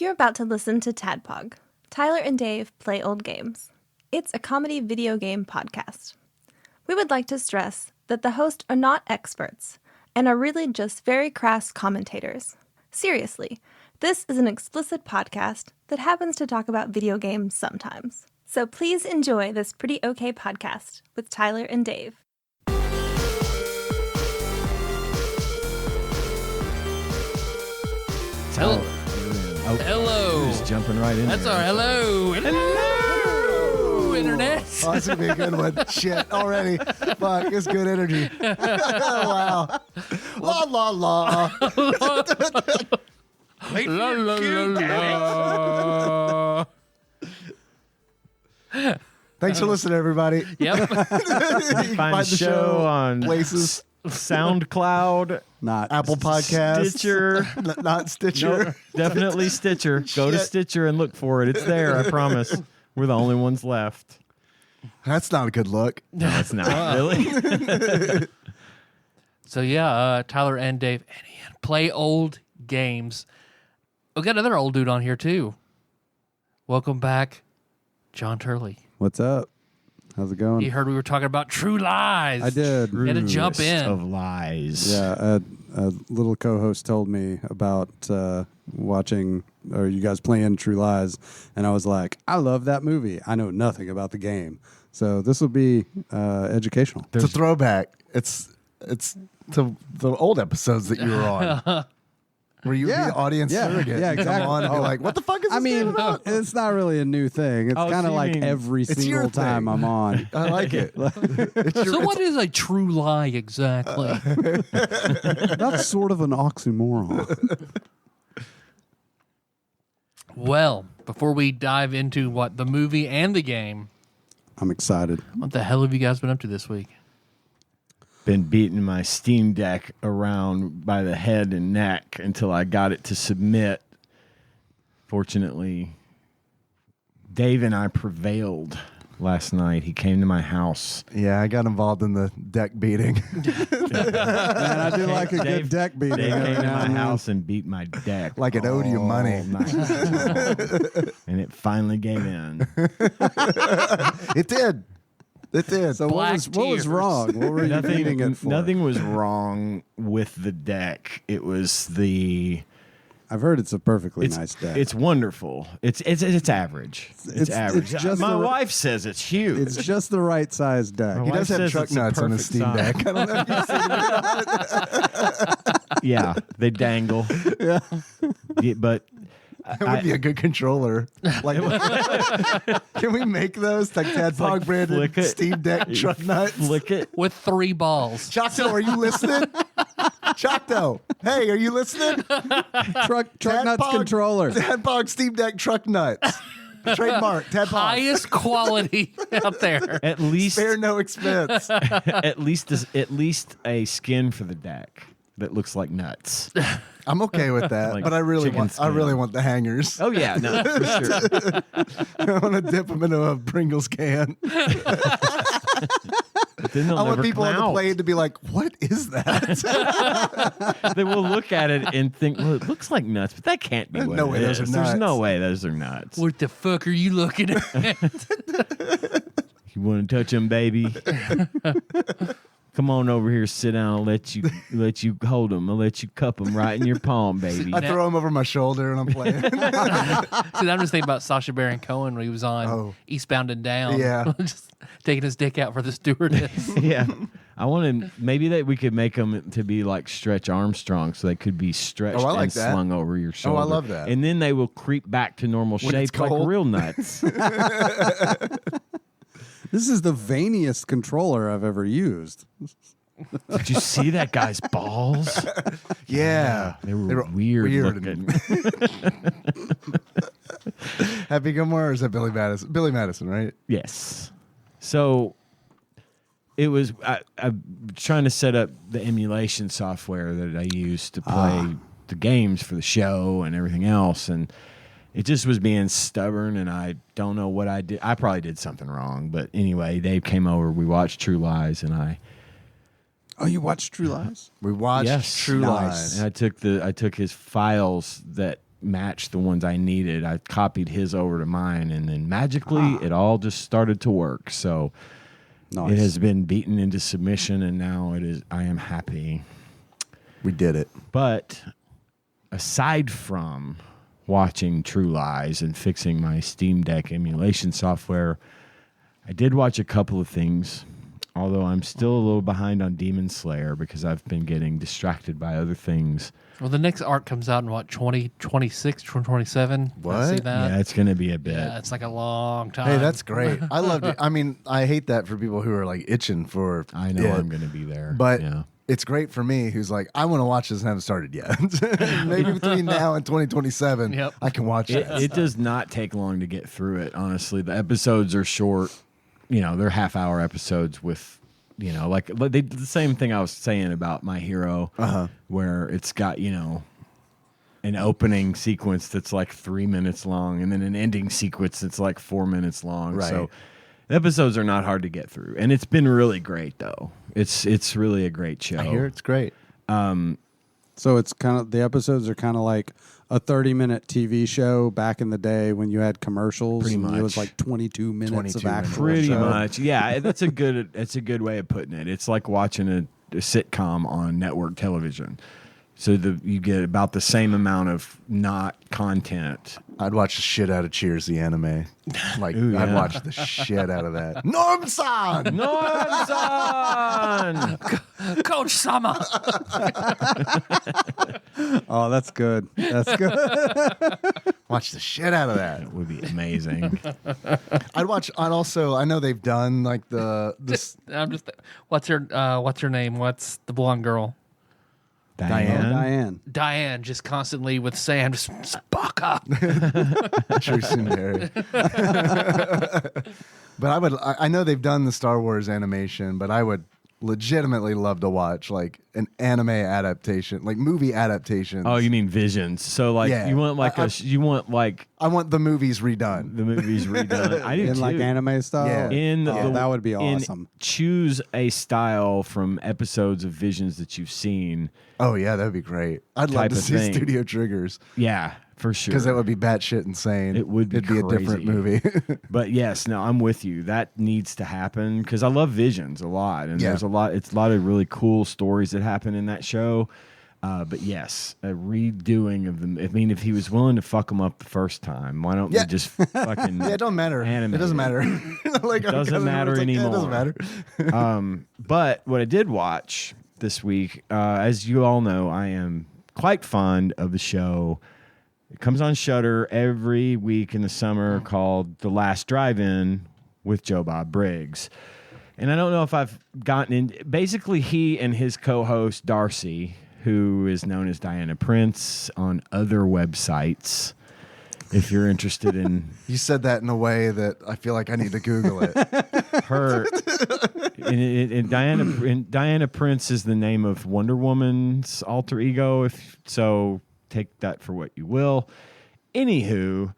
You're about to listen to TADPOG. Tyler and Dave play old games. It's a comedy video game podcast. We would like to stress that the hosts are not experts and are really just very crass commentators. Seriously, this is an explicit podcast that happens to talk about video games sometimes. So please enjoy this pretty okay podcast with Tyler and Dave. Hello. Oh, Hello. You're just jumping right in. That's our hello. Hello, Internet. Oh, that's going to be a good one. Shit, already. Fuck, it's good energy. Wow. La, la, la. La, la, la, la. Thanks for listening, everybody. Yep. Find the show on places. SoundCloud, Not Apple Podcasts. Stitcher. Not Stitcher. No, definitely Stitcher. Go to Stitcher and look for it. It's there, I promise. We're the only ones left. That's not a good look. No, it's not really. So yeah, Tyler and Dave and Ian play old games. We got another old dude on here too. Welcome back, Jon Turley. What's up? How's it going? He heard we were talking about True Lies. I did. You had to jump in. Of lies. Yeah, a little co-host told me about watching, or you guys playing True Lies, and I was like, I love that movie. I know nothing about the game, so this will be educational. It's a throwback. It's to the old episodes that you were on. Where you would be the audience surrogate. Yeah, You come exactly. on and be like, what the fuck is this game about? It's not really a new thing. It's Oh, kind so of you like mean every it's single your time thing. I'm on. I like it. So what is a true lie exactly? That's sort of an oxymoron. Well, before we dive into what the movie and the game, I'm excited. what the hell have you guys been up to this week? Been beating my Steam Deck around by the head and neck until I got it to submit. Fortunately, Dave and I prevailed last night. He came to my house. Yeah, I got involved in the deck beating. Man, I do like a good deck beating. Dave every came to now my and then. house and beat my deck. Like it owed you all money. night. And it finally gave in. It did. It did. So Black what was tears. wrong? What were you beating it for? Nothing was wrong with the deck. It was the... I've heard it's a perfectly nice deck. It's wonderful. It's average. It's average. it's just my the- wife says it's huge. It's just the right size deck. My He wife does have says truck it's the nuts on his perfect Steam size. Deck. I don't know if you've seen Yeah, they dangle. Yeah, but that would be a good controller. Like, can we make those like TADPOG like branded flick it. Steam Deck truck nuts? flick it. With 3 balls. Choctaw, are you listening? Choctaw, hey, are you listening? Truck nuts TADPOG controller. TADPOG Steam Deck truck nuts. Trademark TADPOG. Highest quality out there. At least, Spare no expense. at least a skin for the deck that looks like nuts. I'm okay with that, Like but I really chicken want the hangers. Oh yeah, no, for sure. I want to dip them into a Pringles can. But then they'll I want never people come on the out. plane to be like, "What is that?" They will look at it and think, "Well, it looks like nuts, but that can't be There's what no it way those is. are There's nuts." no way those are nuts." What the fuck are you looking at? You want to touch them, baby? Come on over here, sit down. I'll let you hold them. I'll let you cup them right in your palm, baby. I throw them over my shoulder and I'm playing. See, I'm just thinking about Sacha Baron Cohen when he was on Eastbound and Down. Yeah. Just taking his dick out for the stewardess. Yeah, I wanted maybe that we could make them to be like Stretch Armstrong, so they could be stretched Oh, I like and that. slung over your shoulder. I love that. And then they will creep back to normal When it's shape like cold. real nuts. This is the veiniest controller I've ever used. Did you see that guy's balls? Yeah. They were weird looking. Happy Gilmore or is that Billy Madison? Billy Madison, right? Yes. So it was I'm trying to set up the emulation software that I use to play the games for the show and everything else, and it just was being stubborn, and I don't know what I did. I probably did something wrong, but anyway, Dave came over. We watched True Lies, and I Oh, you watched True Lies? We watched True Nice. Lies. and I took his files that match the ones I needed. I copied his over to mine, and then magically it all just started to work. So Nice. it has been beaten into submission, and now it is. I am happy. We did it. But aside from watching True Lies and fixing my Steam Deck emulation software, I did watch a couple of things, although I'm still a little behind on Demon Slayer because I've been getting distracted by other things. Well, the next arc comes out in what, 2026, 2027? What? I see that. Yeah, it's going to be a bit. Yeah, it's like a long time. Hey, that's great. I loved it. I mean, I hate that for people who are like itching for. I know it, I'm going to be there. but yeah. it's great for me who's like, I want to watch this and haven't started yet. Maybe between now and 2027, Yep. I can watch it. It does not take long to get through it, honestly. The episodes are short. They're half-hour episodes with, like the same thing I was saying about My Hero, where it's got, an opening sequence that's like 3 minutes long and then an ending sequence that's like 4 minutes long. Right. So the episodes are not hard to get through. And it's been really great, though. It's really a great show. I hear it's great. So it's kind of, the episodes are kind of like a 30-minute TV show back in the day when you had commercials. Pretty and It was much. like 22 minutes 22 of actual Pretty show. much. Yeah, that's a good way of putting it. It's like watching a sitcom on network television. So you get about the same amount of not content. I'd watch the shit out of Cheers, the anime. Like, Ooh, I'd yeah. watch the shit out of that. Norm-san! Norm-san! Coach Summer. Oh, that's good. That's good. Watch the shit out of that. That would be amazing. I'd also, I know they've done like this. I'm just. What's her name? What's the blonde girl? Diane. Diane, just constantly with Sam, just buck up. True Sundari. But I know they've done the Star Wars animation, but I would legitimately love to watch like an anime adaptation, like movie adaptations. Oh, you mean Visions? So like Yeah. you want like I want the movies redone. the movies redone. I do In too. like anime style? Yeah. That would be awesome. Choose a style from episodes of Visions that you've seen. Oh yeah, that would be great. I'd love Type to of see thing. Studio Triggers Yeah, for sure. because that would be batshit insane. It would be It'd be a different crazy. movie. But yes, no, I'm with you. That needs to happen because I love Visions a lot, and Yeah. there's a lot. It's a lot of really cool stories that happen in that show. But yes, a redoing of them. I mean, if he was willing to fuck them up the first time, why don't Yeah. we just fucking? Yeah, it don't matter. Animate It doesn't it. matter. Like, It doesn't matter It doesn't anymore. matter. But what I did watch this week, as you all know, I am quite fond of the show. It comes on Shudder every week in the summer called The Last Drive-In with Joe Bob Briggs. And I don't know if I've gotten in. Basically, he and his co-host Darcy, who is known as Diana Prince on other websites, if you're interested in You said that in a way that I feel like I need to Google it. her. And Diana Prince is the name of Wonder Woman's alter ego. If so, take that for what you will. Anywho,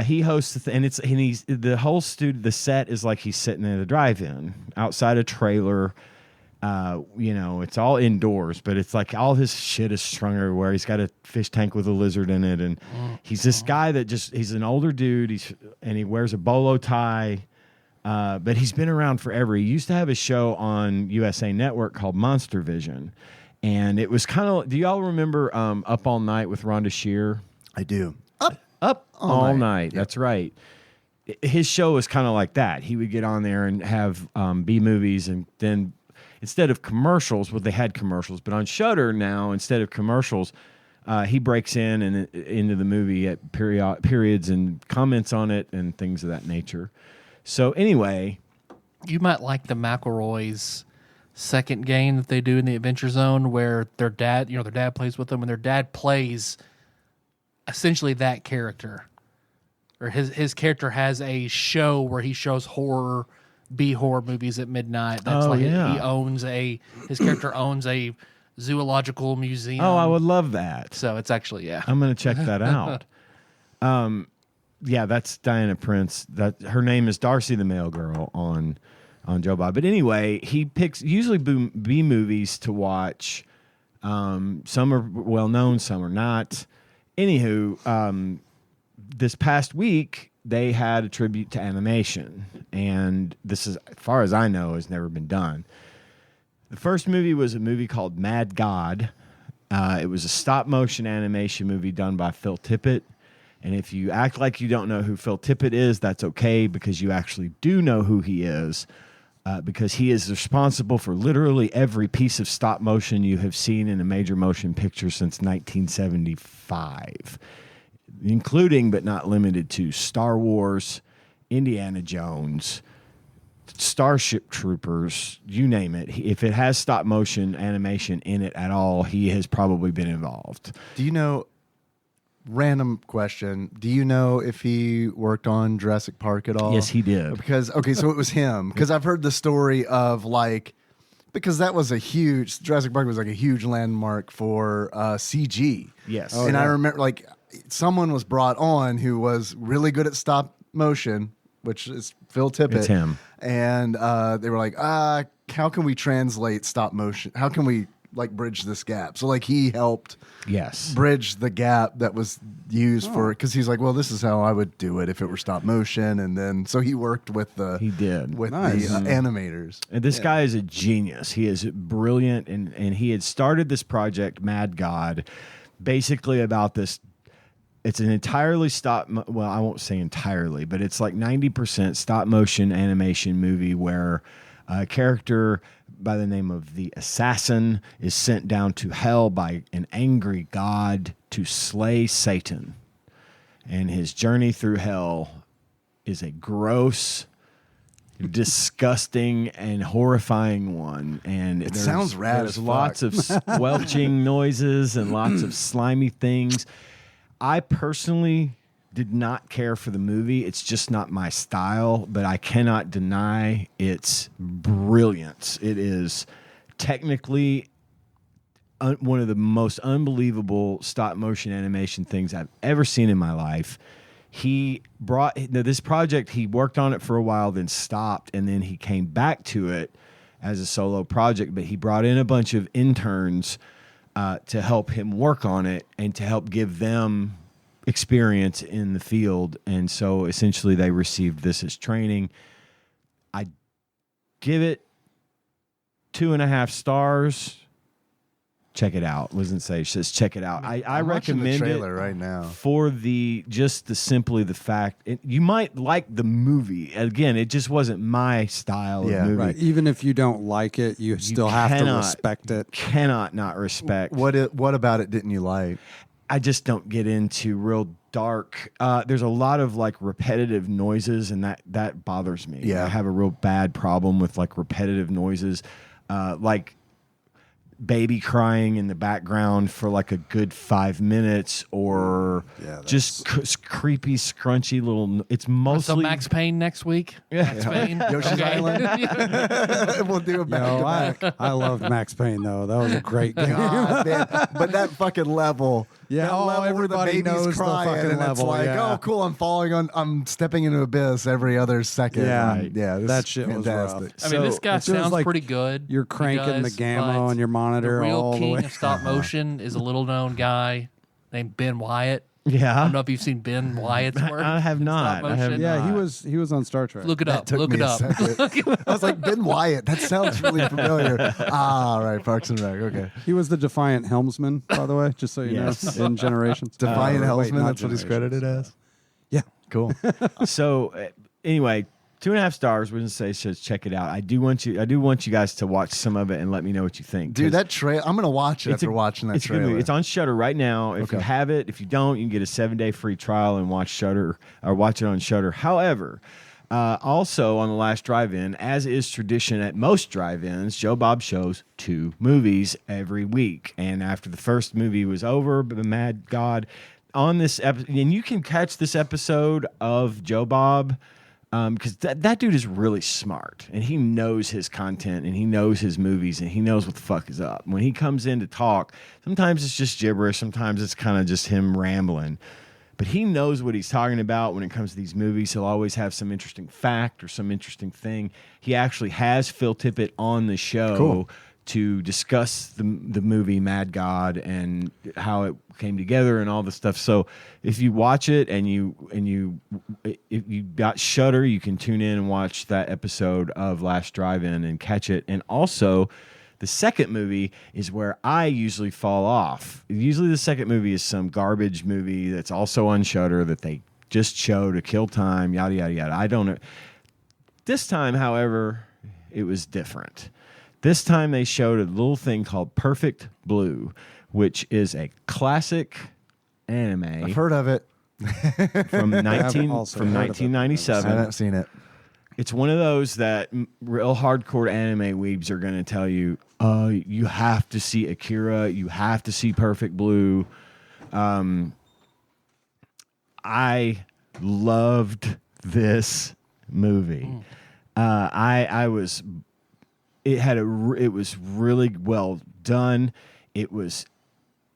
he hosts, and he's the whole studio. The set is like he's sitting at a drive-in outside a trailer. It's all indoors, but it's like all his shit is strung everywhere. He's got a fish tank with a lizard in it, and he's this guy that he's an older dude. He wears a bolo tie. But he's been around forever. He used to have a show on USA Network called Monster Vision. And it was kind of, do y'all remember Up All Night with Rhonda Shear? I do. Up All Night. Night. That's right. His show was kind of like that. He would get on there and have B movies, and then instead of commercials, well, they had commercials, but on Shudder now, instead of commercials, he breaks in and into the movie at periods and comments on it and things of that nature. So anyway, You might like the McElroys' second game that they do in the Adventure Zone, where their dad plays with them, and their dad plays essentially that character, or his character has a show where he shows B-horror movies at midnight. That's Oh, like yeah. his character owns a zoological museum. I would love that. So it's actually I'm going to check that out. Yeah, that's Diana Prince. That her name is Darcy the Mail Girl on Joe Bob. But anyway, he picks usually B movies to watch. Some are well known, some are not. Anywho, this past week they had a tribute to animation, and this is, as far as I know, has never been done. The first movie was a movie called Mad God. It was a stop-motion animation movie done by Phil Tippett. And if you act like you don't know who Phil Tippett is, that's okay, because you actually do know who he is, because he is responsible for literally every piece of stop-motion you have seen in a major motion picture since 1975, including but not limited to Star Wars, Indiana Jones, Starship Troopers, you name it. If it has stop motion animation in it at all, he has probably been involved. Do you know, random question, do you know if he worked on Jurassic Park at all? Yes, he did. Because, okay, so it was him. Because I've heard the story of like, because that was Jurassic Park was like a huge landmark for CG. Yes. And I remember like someone was brought on who was really good at stop motion, which is Phil Tippett. It's him. And they were like, how can we translate stop motion? How can we like bridge this gap? So like he helped bridge the gap that was used for, because he's like, well, this is how I would do it if it were stop motion. And then so he worked with the animators. And this guy is a genius. He is brilliant, and he had started this project, Mad God, basically about this. It's an entirely well, I won't say entirely, but it's like 90% stop motion animation movie where a character by the name of the Assassin is sent down to hell by an angry god to slay Satan. And his journey through hell is a gross, disgusting, and horrifying one. And it sounds rad. There's lots of squelching noises and lots of slimy things. I personally did not care for the movie. It's just not my style, but I cannot deny its brilliance. It is technically one of the most unbelievable stop-motion animation things I've ever seen in my life. He brought this project, he worked on it for a while, then stopped, and then he came back to it as a solo project, but he brought in a bunch of interns to help him work on it and to help give them experience in the field. And so essentially they received this as training. I give it 2.5 stars. Check it out. Wasn't say, it says check it out. I recommend the trailer it right now for simply the fact you might like the movie. Again, it just wasn't my style of movie. Right. Even if you don't like it, you still have to respect it. Cannot not respect. What about it didn't you like? I just don't get into real dark. There's a lot of like repetitive noises, and that bothers me. Yeah. I have a real bad problem with like repetitive noises, like baby crying in the background for like a good 5 minutes, or just creepy, scrunchy little. It's mostly so Max Payne next week. Max Payne, Yoshi's Island. We'll do it back to back. I loved Max Payne though. That was a great game. God, man. But that fucking level. Yeah, that level everybody where the knows crying, the fucking and level. It's like, oh, cool, I'm stepping into abyss every other second. Yeah, this that shit fantastic. was rough. I mean, this guy sounds like pretty good. You're cranking the gamma on your monitor. The real all king the way. of stop motion is a little known guy named Ben Wyatt. I Yeah, don't know if you've seen Ben Wyatt's work. I have in not. stop I have motion. Yeah, not. he was on Star Trek. Look it up. Took Look me it a up. second. I was like, Ben Wyatt. That sounds really familiar. All right, Parks and Rec. Okay. He was the Defiant Helmsman, by the way, just so you Yes. know, in Generations. Defiant Wait, Helmsman. not That's what he's Generations. credited as. Yeah. Cool. So anyway, 2.5 stars. Wouldn't say says check it out. I do want you guys to watch some of it and let me know what you think. Dude, that trailer, I'm going to watch it after watching that it's a good trailer. movie. It's on Shudder right now. If you have it, if you don't, you can get a 7-day free trial and watch Shudder or watch it on Shudder. However, also on the last drive-in, as is tradition at most drive-ins, Joe Bob shows 2 movies every week. And after the first movie was over, The Mad God, on this episode, and you can catch this episode of Joe Bob, because that dude is really smart, and he knows his content, and he knows his movies, and he knows what the fuck is up. When he comes in to talk, sometimes it's just gibberish, sometimes it's kind of just him rambling, but he knows what he's talking about when it comes to these movies. He'll always have some interesting fact or some interesting thing. He actually has Phil Tippett on the show to discuss the movie Mad God and how it came together and all the stuff. So if you watch it and if you got Shudder, you can tune in and watch that episode of Last Drive-In and catch it. And also, the second movie is where I usually fall off. Usually the second movie is some garbage movie that's also on Shudder that they just show to kill time, yada, yada, yada. I don't know. This time, however, it was different. This time they showed a little thing called Perfect Blue, which is a classic anime. I've heard of it. From 1997. I haven't seen it. It's one of those that real hardcore anime weebs are going to tell you, you have to see Akira, you have to see Perfect Blue. I loved this movie. It was really well done.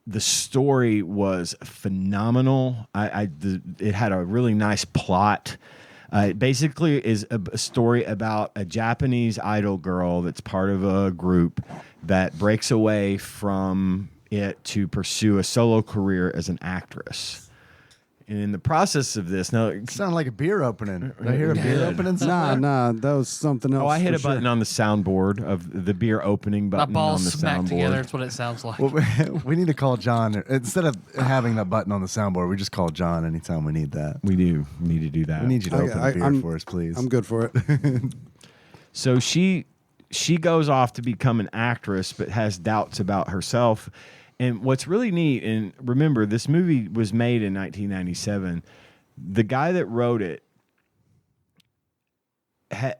The story was phenomenal. It had a really nice plot. It basically is a story about a Japanese idol girl that's part of a group that breaks away from it to pursue a solo career as an actress. And in the process of this, now it sounded like a beer opening. Did I hear a beer opening? Nah, that was something else. Oh, I hit a button on the soundboard of the beer opening button My on balls the smacked soundboard. together. That's what it sounds like. Well, we need to call John. Instead of having that button on the soundboard, we just call John anytime we need that. We do need to do that. We need you to open a beer for us, please. I'm good for it. So she goes off to become an actress, but has doubts about herself. And what's really neat, and remember, this movie was made in 1997. The guy that wrote it,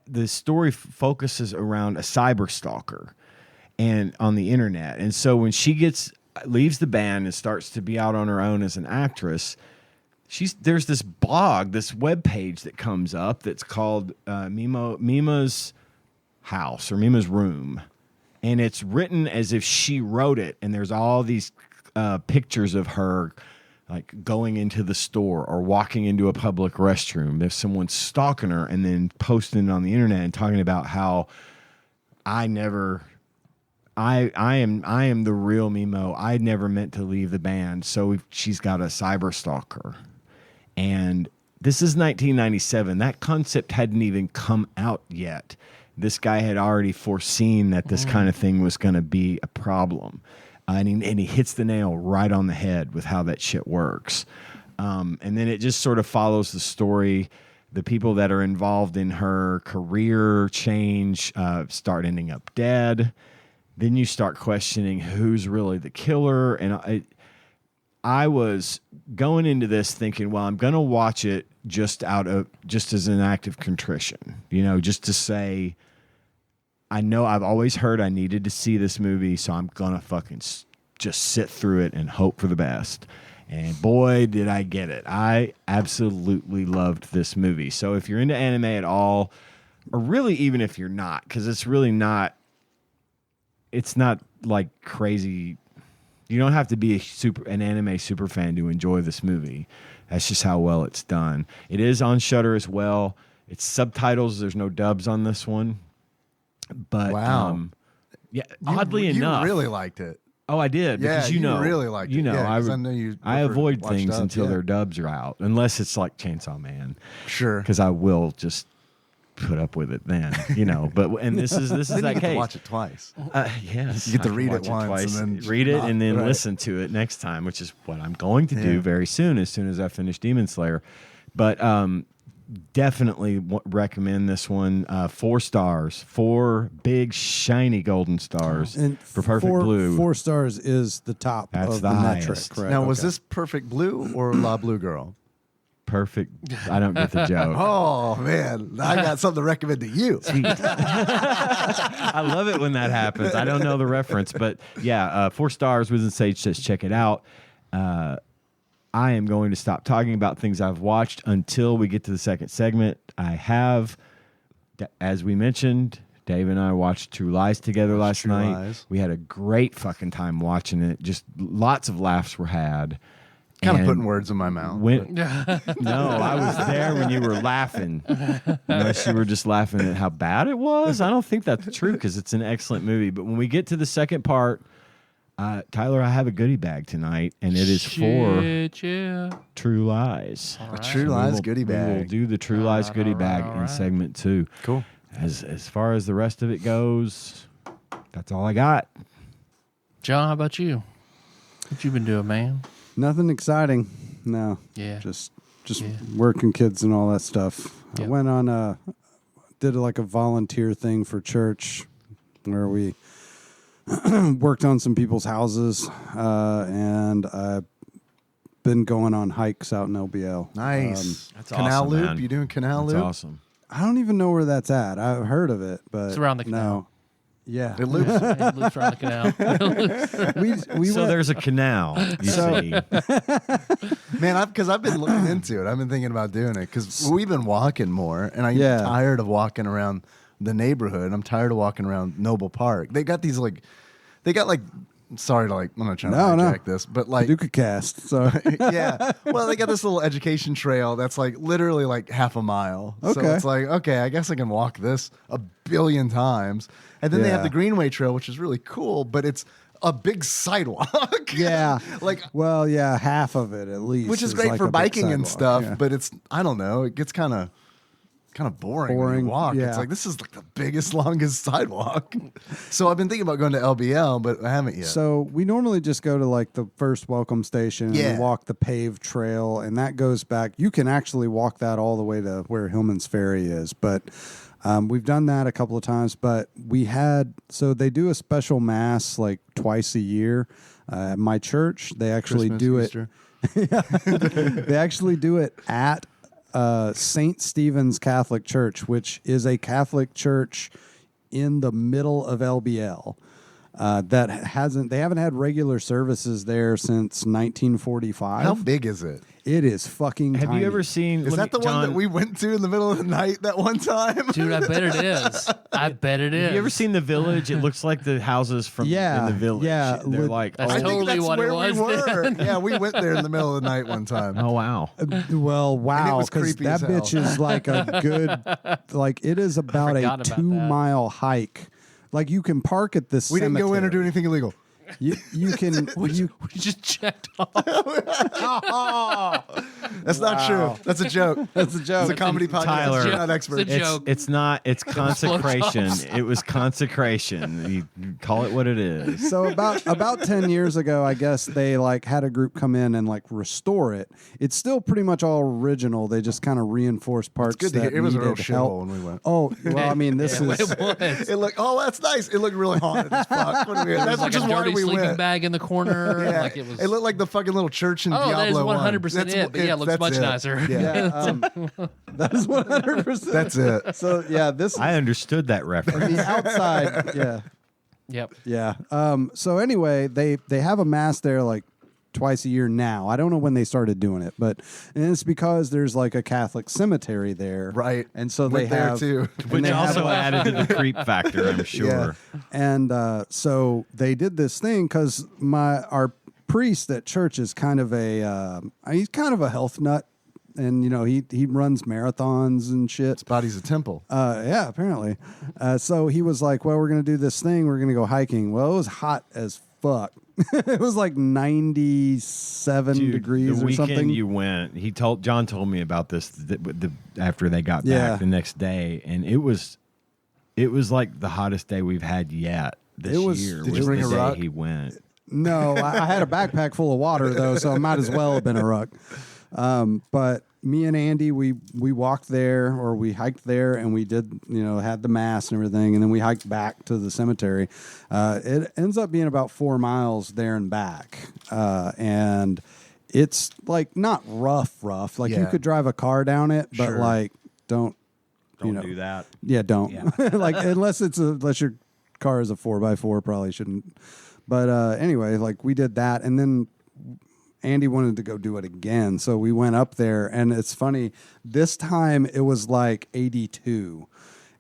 the story focuses around a cyber stalker and on the internet. And so when she leaves the band and starts to be out on her own as an actress, there's this blog, this webpage that comes up that's called Mima's House or Mima's Room. And it's written as if she wrote it. And there's all these pictures of her like going into the store or walking into a public restroom. There's someone stalking her and then posting it on the internet and talking about how I am the real Mimo. I never meant to leave the band. So she's got a cyber stalker. And this is 1997. That concept hadn't even come out yet. This guy had already foreseen that this kind of thing was going to be a problem. And he hits the nail right on the head with how that shit works. And then it just sort of follows the story. The people that are involved in her career change start ending up dead. Then you start questioning who's really the killer. And I was going into this thinking, well, I'm going to watch it just as an act of contrition, just to say, I know I've always heard I needed to see this movie, so I'm going to fucking just sit through it and hope for the best. And boy, did I get it. I absolutely loved this movie. So if you're into anime at all, or really even if you're not, because it's not like crazy. You don't have to be an anime super fan to enjoy this movie. That's just how well it's done. It is on Shudder as well. It's subtitles. There's no dubs on this one. But wow. Oddly enough, you really liked it. Oh, I did. Because you really liked it. I avoid things until their dubs are out, unless it's like Chainsaw Man. Sure. Because I will just put up with it then, But this is that you get case. To watch it twice. Yes, you get to read it once, twice, and then read it, and then listen to it next time, which is what I'm going to do very soon. As soon as I finish Demon Slayer, but definitely recommend this one. 4 stars, 4 big shiny golden stars for Perfect Blue. 4 stars is the top. That's of the metric. highest. Correct. Now, was this Perfect Blue or La Blue Girl? Perfect. I don't get the joke. Oh man, I got something to recommend to you. I love it when that happens. I don't know the reference, but yeah, 4 stars. Wizard Sage says check it out. I am going to stop talking about things I've watched until we get to the second segment. I have, as we mentioned, Dave and I watched True Lies together last night. We had a great fucking time watching it. Just lots of laughs were had. Kind of putting words in my mouth. No, I was there when you were laughing. Unless you were just laughing at how bad it was. I don't think that's true because it's an excellent movie. But when we get to the second part, Tyler, I have a goodie bag tonight, and it is for True Lies. A True Lies goodie bag. We will do the True Lies goodie bag in segment 2. Cool. As far as the rest of it goes, that's all I got. John, how about you? What you been doing, man? Nothing exciting. No. Yeah. Just working kids and all that stuff. Yep. I went on did like a volunteer thing for church where we worked on some people's houses, and I've been going on hikes out in LBL. Nice. That's Canal awesome, Loop? man. You doing Canal That's Loop? awesome. I don't even know where that's at. I've heard of it, but It's around the canal. No. Yeah. It loops. It loops around the canal. we So went, there's a canal, you see. Man, because I've been looking into it. I've been thinking about doing it because we've been walking more, and I'm tired of walking around the neighborhood. I'm tired of walking around Noble Park. They got these sorry to I'm not trying to hijack this, but Paducah cast. So yeah. Well, they got this little education trail that's literally half a mile. So Okay. it's okay, I guess I can walk this a billion times. And then they have Yeah. the Greenway Trail, which is really cool, but it's a big sidewalk. yeah. Well, yeah, half of it at least. which is great for a big biking and sidewalk. stuff, Yeah. but I don't know, it gets kind of boring when Boring, you walk. yeah. It's this is the biggest, longest sidewalk. So I've been thinking about going to LBL, but I haven't yet. So we normally just go to the first welcome station and Yeah. we walk the paved trail, and that goes back. You can actually walk that all the way to where Hillman's Ferry is, but we've done that a couple of times. But they do a special mass twice a year at my church. They actually Christmas, do Easter. it. They actually do it at St. Stephen's Catholic Church, which is a Catholic church in the middle of LBL. They haven't had regular services there since 1945. How big is it? It is fucking Have tiny. you ever seen... Is that the one that we went to in the middle of the night that one time? Dude, I bet it is. I bet it is. Have you ever seen The Village? It looks like the houses from Yeah, in The Village. yeah. They're That's I think totally that's what it where was we were. then. Yeah, we went there in the middle of the night one time. Oh, wow. Well, wow, was because creepy that as hell. bitch is a good, it is about forgot a about that. 2-mile hike. You can park at this We didn't go in or do cemetery. anything illegal. You can, We just checked off. That's not true. That's a joke. that's a joke. It's a comedy podcast. Tyler. You're not expert. It's a joke. It's not. It's consecration. It was consecration. You call it what it is. So about 10 years ago, I guess they had a group come in and restore it. It's still pretty much all original. They just kind of reinforced parts good to that hear. It was a real needed help. shithole when we went. Oh, well, I mean, this Yeah, is it was. It looked. Oh, that's nice. It looked really haunted as fuck. When we, There was that's a just why dirty we sleeping went. bag in the corner. Yeah, Like it was. it looked like the fucking little church in Diablo that is 1. 100% That's it. But yeah, it looks that's much it. nicer. Yeah, that's 100%. that's it. So yeah, this I understood that reference. the outside. Yeah. Yep. Yeah. So anyway, they have a mass there twice a year now. I don't know when they started doing it, and it's because there's a Catholic cemetery there, Right. And so Went they there have too. and Which they have, also added to the creep factor, I'm sure. And so they did this thing because our priest at church is kind of he's kind of a health nut, and he runs marathons and shit. His body's a temple. Yeah, apparently. So he was like, well, we're going to do this thing. We're going to go hiking. Well, it was hot as fuck. It was 97 Dude, degrees the or weekend something. you went, John told me about this after they got Yeah. back the next day, and it was like the hottest day we've had yet this year. Did you was bring the a day rock? he went. No, I had a backpack full of water, though, so it might as well have been a ruck. But me and Andy, we walked there, or we hiked there, and we did, had the mass and everything, and then we hiked back to the cemetery. It ends up being about 4 miles there and back, and it's not rough. You Yeah. could drive a car down it, but Sure. don't Do that. Yeah, don't. Yeah. Unless your car is a 4x4, probably shouldn't. But anyway, we did that, and then Andy wanted to go do it again, so we went up there, and it's funny. This time it was 82,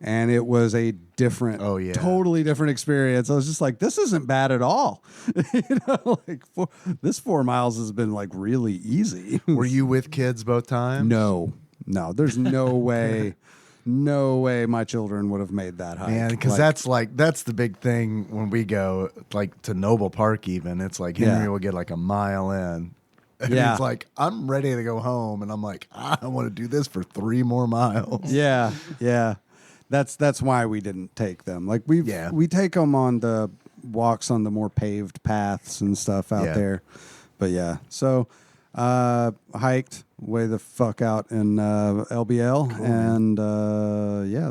and it was a different, totally different experience. I was just like, this isn't bad at all. Like this 4 miles has been like really easy. Were you with kids both times? No, there's no way. No way my children would have made that hike. Man, because that's the big thing when we go like to Noble Park even. It's like Henry will get like a mile in. And it's like, I'm ready to go home. And I'm like, I want to do this for 3 more miles. Yeah. That's why we didn't take them. Like we take them on the walks on the more paved paths and stuff out there. But yeah, so hiked way the fuck out in LBL, cool, and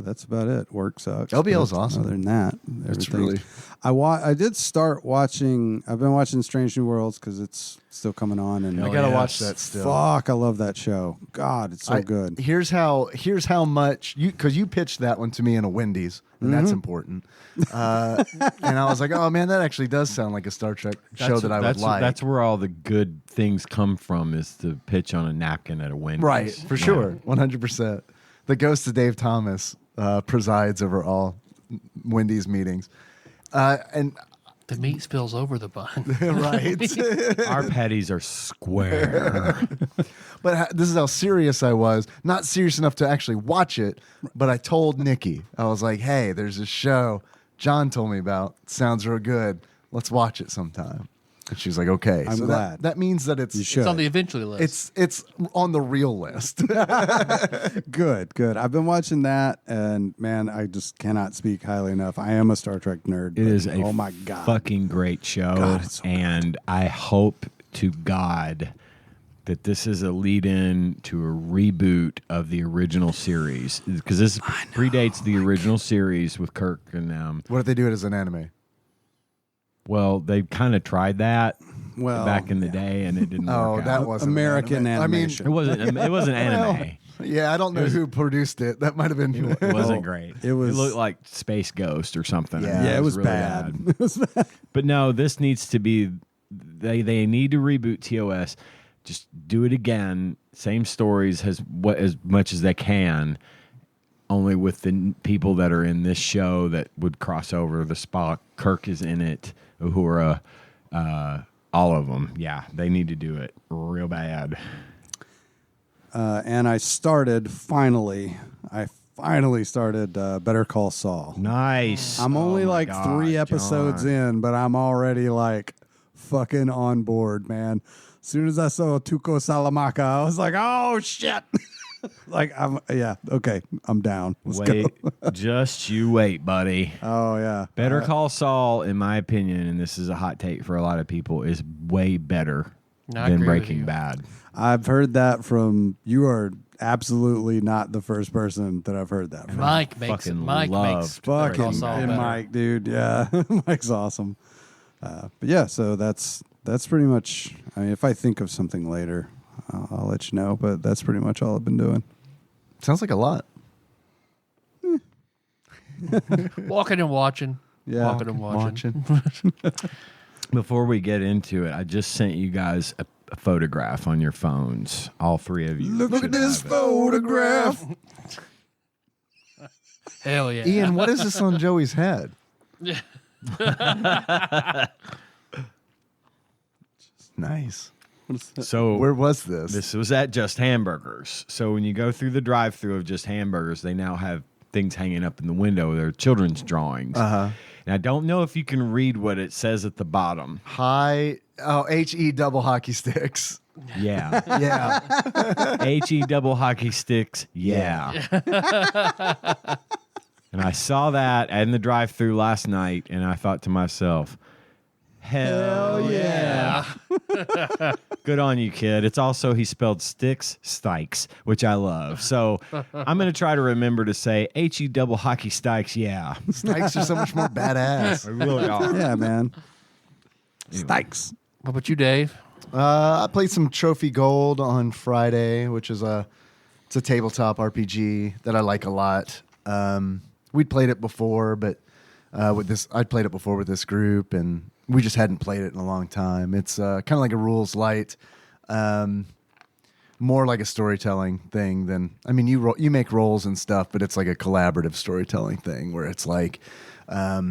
that's about it. Work sucks. LBL is awesome. Other than that, it's really. I did start watching. I've been watching Strange New Worlds because it's still coming on, and I gotta watch that still. Fuck, I love that show. God, it's so good. Here's how much because you pitched that one to me in a Wendy's, and that's important. And I was like, oh man, that actually does sound like a Star Trek show that I would like. That's where all the good things come from, is to pitch on a napkin at a Wendy's. Right, for sure, 100%. The ghost of Dave Thomas presides over all Wendy's meetings. And the meat spills over the bun. Right. Our patties are square. But this is how serious I was. Not serious enough to actually watch it, but I told Nikki. I was like, hey, there's this show John told me about. It sounds real good. Let's watch it sometime. And she's like, okay. I'm glad. That means that it's on the eventually list. It's on the real list. Good. I've been watching that, and man, I just cannot speak highly enough. I am a Star Trek nerd. It is a my God, fucking great show. God, it's so and good. I hope to God that this is a lead-in to a reboot of the original series, because this predates the original series with Kirk and them. What if they do it as an anime? Well, they kind of tried that back in the day, and it didn't work out. That wasn't American animation. It wasn't anime. Yeah, I don't know who produced it. That might have been. It wasn't great. It looked like Space Ghost or something. Yeah, it was really bad. It was bad. But no, this needs to be. They need to reboot TOS. Just do it again. Same stories as much as they can. Only with the people that are in this show that would cross over. The Spock, Kirk is in it. Uhura, all of them. Yeah, they need to do it real bad. And I finally started Better Call Saul. Nice. I'm only 3 episodes in, but I'm already like fucking on board, man. As soon as I saw Tuco Salamanca, I was like, oh shit. I'm down. Let's go. Just you wait, buddy. Oh yeah. Better Call Saul, in my opinion, and this is a hot take for a lot of people, is way better than Breaking Bad. I've heard that from you. Are absolutely not the first person that I've heard that from. Mike makes fucking Mike, dude. Yeah, Mike's awesome. But yeah, so that's pretty much. I mean, if I think of something later, I'll let you know, but that's pretty much all I've been doing. Sounds like a lot. Walking and watching. Yeah. Walking and watching. Before we get into it, I just sent you guys a photograph on your phones. All 3 of you. Look at this photograph. Hell yeah. Ian, what is this on Joey's head? Nice. So where was this? This was at Just Hamburgers. So when you go through the drive-thru of Just Hamburgers, they now have things hanging up in the window. They're children's drawings. And I don't know if you can read what it says at the bottom. HE double hockey sticks. Yeah. Yeah. HE double hockey sticks. Yeah. And I saw that in the drive-thru last night, and I thought to myself, hell yeah. Good on you, kid. It's also, he spelled sticks, stikes, which I love. So I'm going to try to remember to say HE double hockey stikes, yeah. Stikes are so much more badass. They really are. Yeah, man. Stikes. What about you, Dave? I played some Trophy Gold on Friday, which is it's a tabletop RPG that I like a lot. We'd played it before, but I'd played it before with this group, and we just hadn't played it in a long time. It's kind of like a rules light. more like a storytelling thing than, I mean, you make rolls and stuff, but it's like a collaborative storytelling thing where it's like a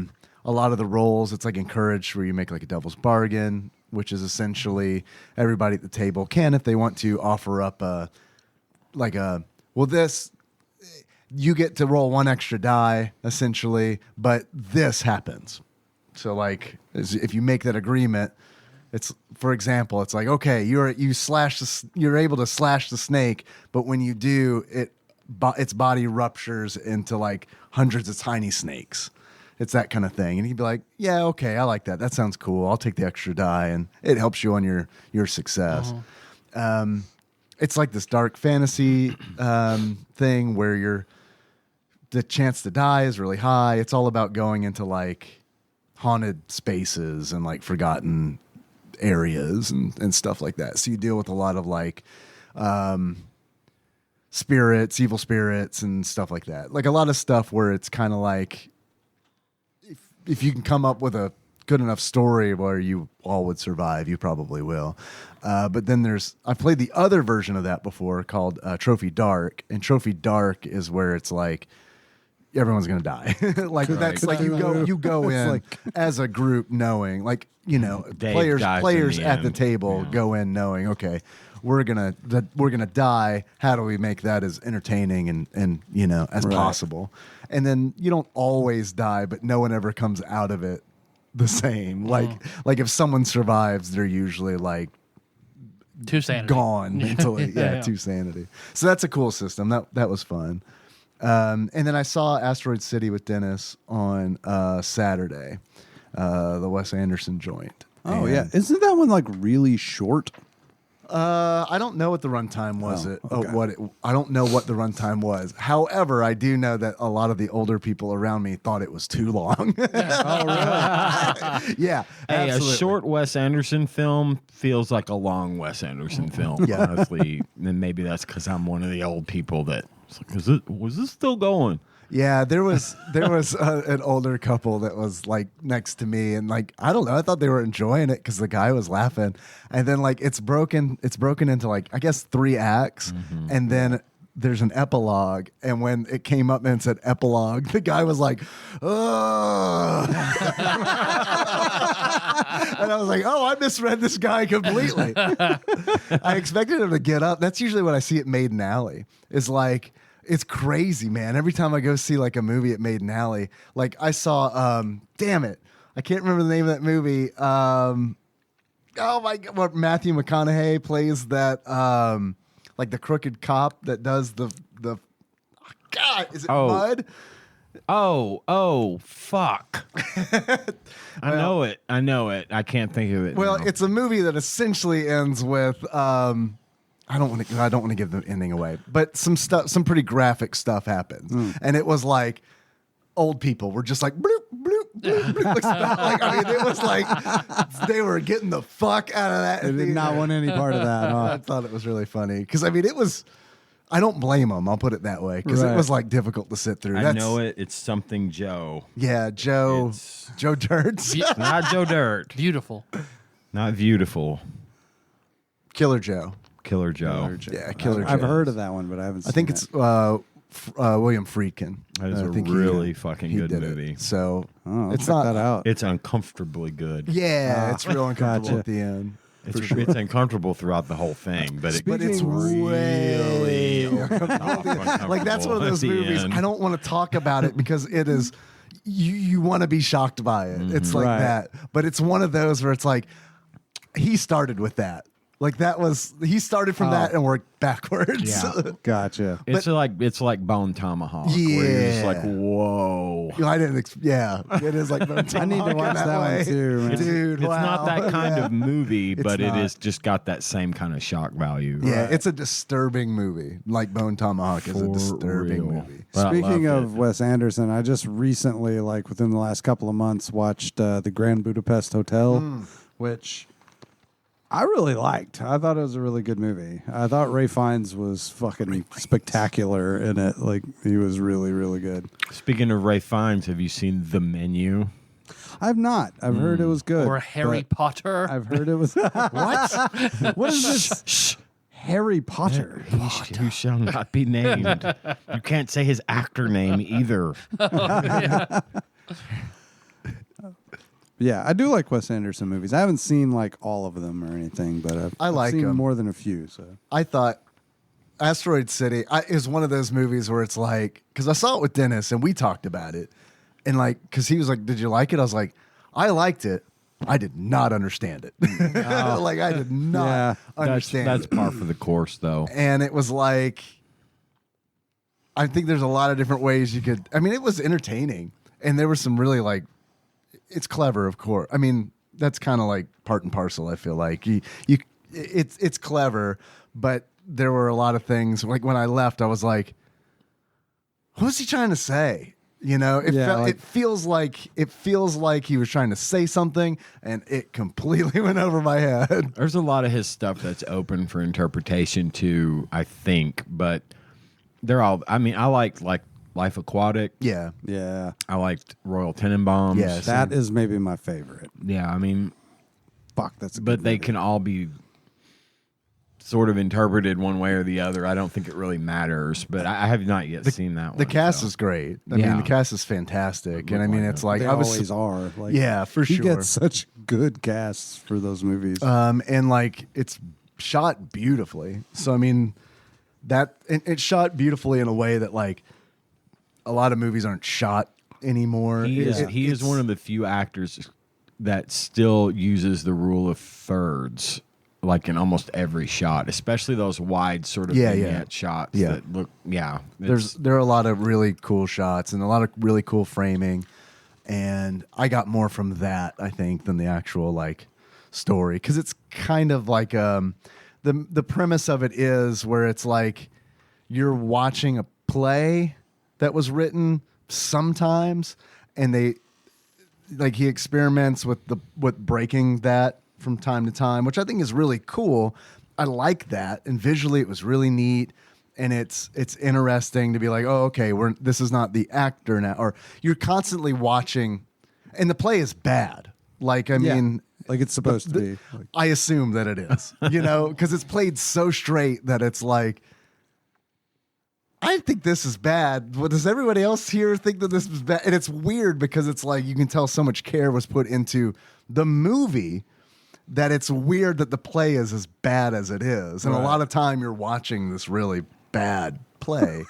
lot of the rolls, it's like encouraged where you make like a devil's bargain, which is essentially everybody at the table can, if they want to, offer up you get to roll one extra die essentially, but this happens. So like if you make that agreement, it's, for example, it's like, okay, you're able to slash the snake, but when you do, its body ruptures into like hundreds of tiny snakes. It's that kind of thing. And you'd be like, yeah, okay, I like that. That sounds cool. I'll take the extra die, and it helps you on your success. It's like this dark fantasy thing where the chance to die is really high. It's all about going into like haunted spaces and like forgotten areas and stuff like that. So you deal with a lot of like spirits, evil spirits and stuff like that. Like a lot of stuff where it's kind of like, if you can come up with a good enough story where you all would survive, you probably will. But then I've played the other version of that before called Trophy Dark, and Trophy Dark is where it's like everyone's gonna die. Like that's like you go in like, as a group knowing, like, you know, players at the table go in knowing, okay, we're gonna die. How do we make that as entertaining and you know, as possible? And then you don't always die, but no one ever comes out of it the same. Like if someone survives, they're usually like to sanity, gone mentally. Yeah, to sanity. So that's a cool system. That was fun. And then I saw Asteroid City with Dennis on Saturday, the Wes Anderson joint. Oh, yeah. Isn't that one like really short? I don't know what the runtime was. I don't know what the runtime was. However, I do know that a lot of the older people around me thought it was too long. Oh, really? Yeah. Hey, a short Wes Anderson film feels like a long Wes Anderson film. Yeah. Honestly, and maybe that's because I'm one of the old people that was this still going? Yeah, there was an older couple that was like next to me, and like, I don't know, I thought they were enjoying it because the guy was laughing, and then like it's broken into like, I guess 3 acts, and then there's an epilogue, and when it came up and it said epilogue, the guy was like, oh. And I was like, oh, I misread this guy completely. I expected him to get up. That's usually what I see at Maiden Alley, is like, it's crazy, man. Every time I go see like a movie at Maiden Alley, like I saw, damn it, I can't remember the name of that movie. Oh my God, what Matthew McConaughey plays that, like the crooked cop that does the God, is it Mud? Oh, fuck. I know it. I can't think of it. Well, now. it's a movie that essentially ends with, I don't want to give the ending away, but some pretty graphic stuff happens, and it was like old people were just like bloop bloop bloop. Bloop. Like, I mean, it was like they were getting the fuck out of that. They did not want any part of that. I thought it was really funny because I mean, it was. I don't blame them. I'll put it that way because it was like difficult to sit through. I know it. It's something Joe. Yeah, Joe Dirt. Not Joe Dirt. Beautiful. Not beautiful. Killer Joe. Killer Joe. Yeah, Killer Joe. I've heard of that one, but I haven't seen it. I think it's William Friedkin. That is a really fucking good movie. So it's not that out. It's uncomfortably good. Yeah, it's real uncomfortable at the end. It's uncomfortable throughout the whole thing, but it's really uncomfortable. Like that's one of those movies. I don't want to talk about it because it is. You want to be shocked by it. It's like that, but it's one of those where it's like he started with that. Like he started from that and worked backwards. Yeah, gotcha. It's like Bone Tomahawk. Yeah, where you're just like, whoa. I didn't. It is like Bone Tomahawk. I need to watch that one too, man. Dude. It's not that kind of movie, but it is just got that same kind of shock value. Yeah, it's a disturbing movie. Like Bone Tomahawk is a disturbing movie. But speaking of Wes Anderson, I just recently, like within the last couple of months, watched the Grand Budapest Hotel, which I really liked. I thought it was a really good movie. I thought Ray Fiennes was fucking spectacular in it. Like, he was really, really good. Speaking of Ray Fiennes, have you seen The Menu? I've not. I've heard it was good. Or Harry Potter. I've heard it was... What? What is this? Harry Potter. Who shall not be named. You can't say his actor name either. Yeah, I do like Wes Anderson movies. I haven't seen like all of them or anything, but I've seen more than a few. So I thought Asteroid City is one of those movies where it's like, because I saw it with Dennis and we talked about it, and like, because he was like, "Did you like it?" I was like, "I liked it. I did not understand it. Like I did not understand. That's par for the course, though. And it was like, I think there's a lot of different ways you could. I mean, it was entertaining, and there was some really like. It's clever, of course. I mean, that's kind of like part and parcel. I feel like it's clever, but there were a lot of things. Like when I left, I was like, "What was he trying to say?" You know, it feels like he was trying to say something, and it completely went over my head. There's a lot of his stuff that's open for interpretation too, I think, but they're all. I mean, I like Life Aquatic. Yeah. I liked Royal Tenenbaums. Yes. that is maybe my favorite. Yeah, I mean, Fuck, that's a but good they movie. can all be sort of interpreted one way or the other. I don't think it really matters, but I have not yet seen that one. The cast is great. I mean, the cast is fantastic, and I mean, it's like They always are. Like, Yeah, for he sure. gets such good casts for those movies. And like it's shot beautifully. So I mean, it's shot beautifully in a way that like a lot of movies aren't shot anymore. He is one of the few actors that still uses the rule of thirds, like in almost every shot, especially those wide sort of vignette shots. Yeah. That look. Yeah, There are a lot of really cool shots and a lot of really cool framing, and I got more from that, I think, than the actual like story, because it's kind of like the premise of it is where it's like you're watching a play that was written sometimes, and he experiments with breaking that from time to time, which I think is really cool. I like that, and visually it was really neat, and it's interesting to be like, oh, okay, this is not the actor now, or you're constantly watching, and the play is bad. Like, I mean, like it's supposed to be. Like, I assume that it is, you know, because it's played so straight that it's like, I think this is bad. But does everybody else here think that this is bad? And it's weird because it's like you can tell so much care was put into the movie that it's weird that the play is as bad as it is. And a lot of time you're watching this really bad play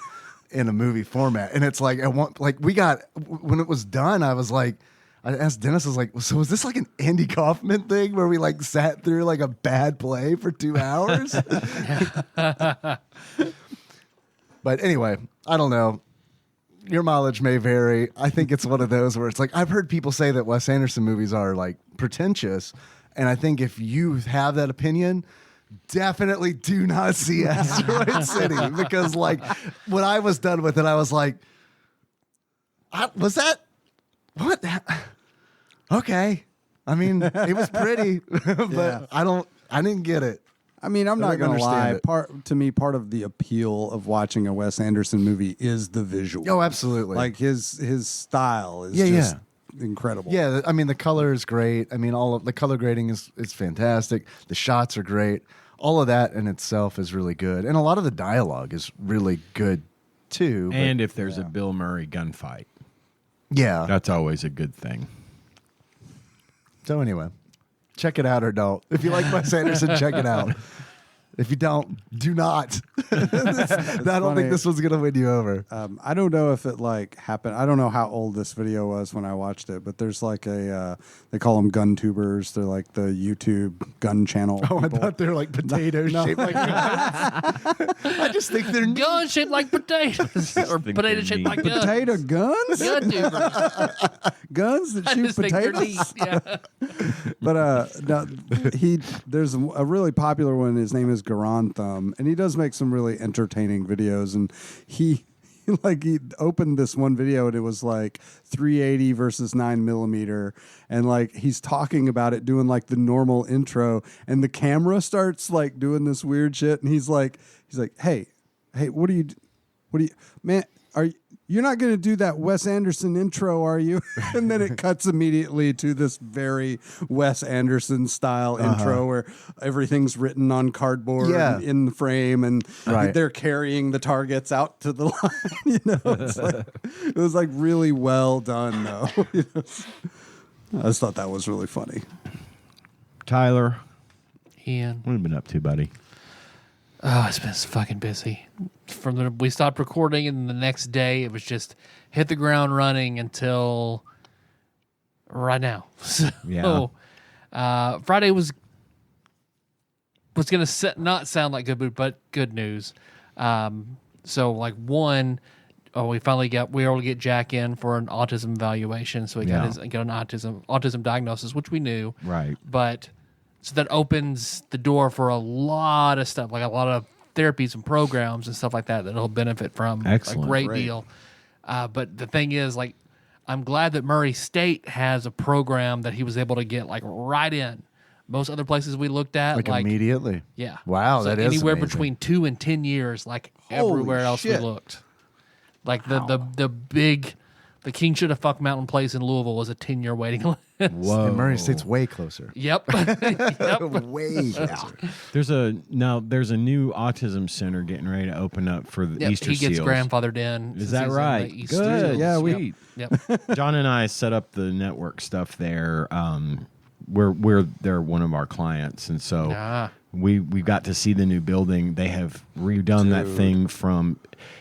in a movie format. And it's like, when it was done, I was like, I asked Dennis, I was like, so was this like an Andy Kaufman thing where we like sat through like a bad play for 2 hours? But anyway, I don't know. Your mileage may vary. I think it's one of those where it's like, I've heard people say that Wes Anderson movies are like pretentious. And I think if you have that opinion, definitely do not see Asteroid City, because like when I was done with it, I was like, was that what? Okay. I mean, it was pretty, but I didn't get it. I mean, I'm not going to lie. Part of the appeal of watching a Wes Anderson movie is the visual. Oh, absolutely. Like his style is just incredible. Yeah, I mean, the color is great. I mean, all of the color grading is fantastic. The shots are great. All of that in itself is really good, and a lot of the dialogue is really good too. And if there's a Bill Murray gunfight, that's always a good thing. So anyway. Check it out or don't. If you like Wes Anderson, check it out. If you don't, do not. I don't think this one's going to win you over. I don't know if it like happened. I don't know how old this video was when I watched it, but there's like they call them gun tubers. They're like the YouTube gun channel. Oh, people. I thought they're like potatoes shaped like guns. I just think they're guns shaped like potatoes, or potatoes shaped like guns. Potato guns? Gun tubers. Guns that shoot potatoes? Yeah. But there's a really popular one. His name is Garan Thumb, and he does make some really entertaining videos. And he opened this one video, and it was like 380 versus 9mm, and like he's talking about it, doing like the normal intro, and the camera starts like doing this weird shit, and he's like, hey, what are you? what do you, man? You're not going to do that Wes Anderson intro, are you? And then it cuts immediately to this very Wes Anderson style intro where everything's written on cardboard in the frame, and they're carrying the targets out to the line. It was like really well done, though. I just thought that was really funny. Tyler, Ian, what have you been up to, buddy? Oh, it's been fucking busy. We stopped recording, and the next day it was just hit the ground running until right now. So, Friday was going to not sound like good, but good news. So, like we were able to get Jack in for an autism evaluation, so he got an autism diagnosis, which we knew, right? But so that opens the door for a lot of stuff, like a lot of therapies and programs and stuff like that he'll benefit from. Excellent. A great deal. But the thing is, like, I'm glad that Murray State has a program that he was able to get like right in. Most other places we looked at, like immediately. Yeah. Wow, so that is anywhere amazing. between 2 and 10 years, like everywhere else we looked. Like the King Should Have Fucked Mountain Place in Louisville was a 10-year waiting list. Whoa. And Murray State's way closer. Yep. Way closer. There's a new autism center getting ready to open up for the Easter He gets Seals. grandfathered in. Is that right? Good. Seals. Yeah, we. Yep. John and I set up the network stuff there. They're one of our clients, and so we got to see the new building. They have redone that thing from.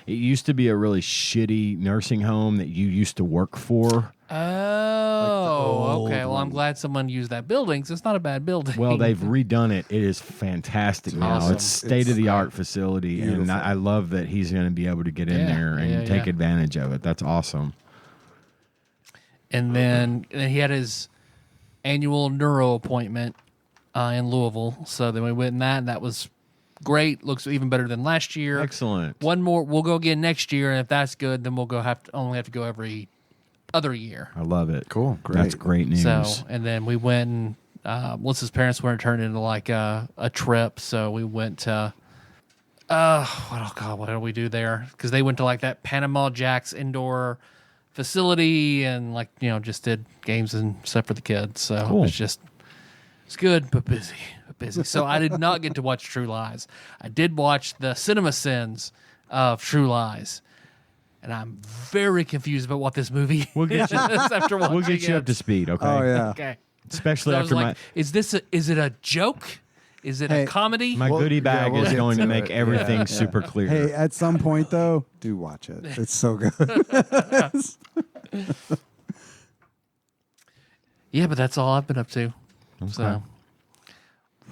It used to be a really shitty nursing home that you used to work for. Oh, okay. Well, I'm glad someone used that building, because it's not a bad building. Well, they've redone it. It is fantastic now. Awesome. It's state-of-the-art facility, and I love that he's going to be able to get in there and take advantage of it. That's awesome. And then he had his annual neuro appointment in Louisville, so then we went in that, and that was great. Looks even better than last year. Excellent. One more, we'll go again next year, and if that's good, then we'll only have to go every other year. I love it. Cool. Great. That's great news. So, and then we went and Melissa's parents wanted to turn it into like a trip, so we went to what did we do there? Because they went to like that Panama Jacks indoor facility and just did games and stuff for the kids. So cool. It's good but busy. So I did not get to watch True Lies. I did watch the cinema sins of True Lies. And I'm very confused about what this movie is after watching We'll get you up to speed, okay? Oh, yeah. Okay. Especially So I was after like, is it a joke? Is it a comedy? my goodie bag we'll is get going to to make it. everything super clear. Hey, at some point, though, do watch it. It's so good. Yeah, but that's all I've been up to. Okay. So,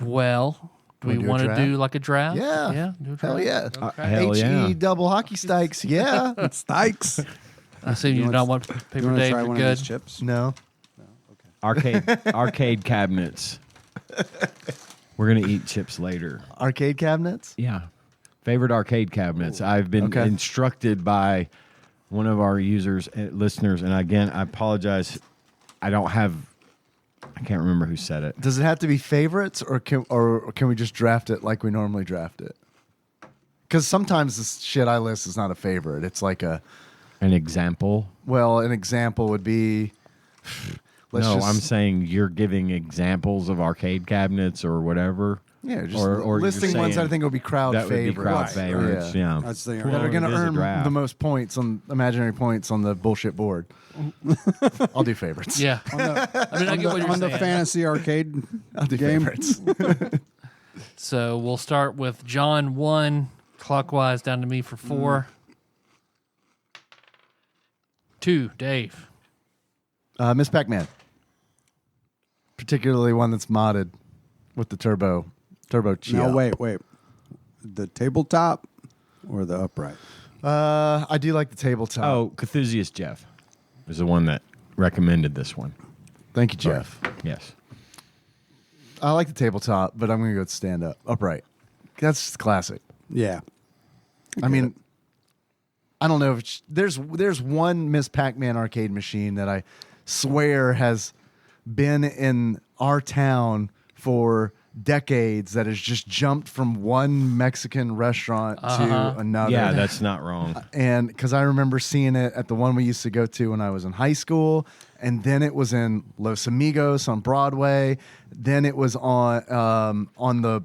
well, do we Wanna do a want to draft? do like a draft? Yeah. Yeah. Do a draft? Hell yeah. Okay. Hell yeah. HE double hockey stikes. Yeah. Stikes. I see you do not want You paper want to Dave. try You're one of good. these chips? No. Arcade cabinets. We're going to eat chips later. Arcade cabinets? Yeah. Favorite arcade cabinets. I've been instructed by one of our users, listeners, and again, I apologize. I can't remember who said it. Does it have to be favorites, or can we just draft it like we normally draft it? Because sometimes this shit I list is not a favorite. It's like an example. Well, an example would be. I'm saying you're giving examples of arcade cabinets or whatever. Yeah, just or listing you're ones that I saying think would be crowd that favorites. would be crowd favorites. Yeah. That's the That are going to It is a earn draft. the most points on imaginary points on the bullshit board. I'll do favorites. Yeah. I get what you're on the saying. fantasy arcade I'll do game. favorites. So we'll start with John 1, clockwise down to me for 4. 2, Dave. Miss Pac-Man. Particularly one that's modded with the turbo Chia. Now, wait. The tabletop or the upright? I do like the tabletop. Oh, Cthusiast Jeff is the one that recommended this one. Thank you, Jeff. Yes. I like the tabletop, but I'm going to go with stand-up. Upright. That's classic. Yeah. I mean, I don't know if there's one Miss Pac-Man arcade machine that I swear has been in our town for decades that has just jumped from one Mexican restaurant to another. Yeah, that's not wrong. And because I remember seeing it at the one we used to go to when I was in high school, and then it was in Los Amigos on Broadway. Then it was on the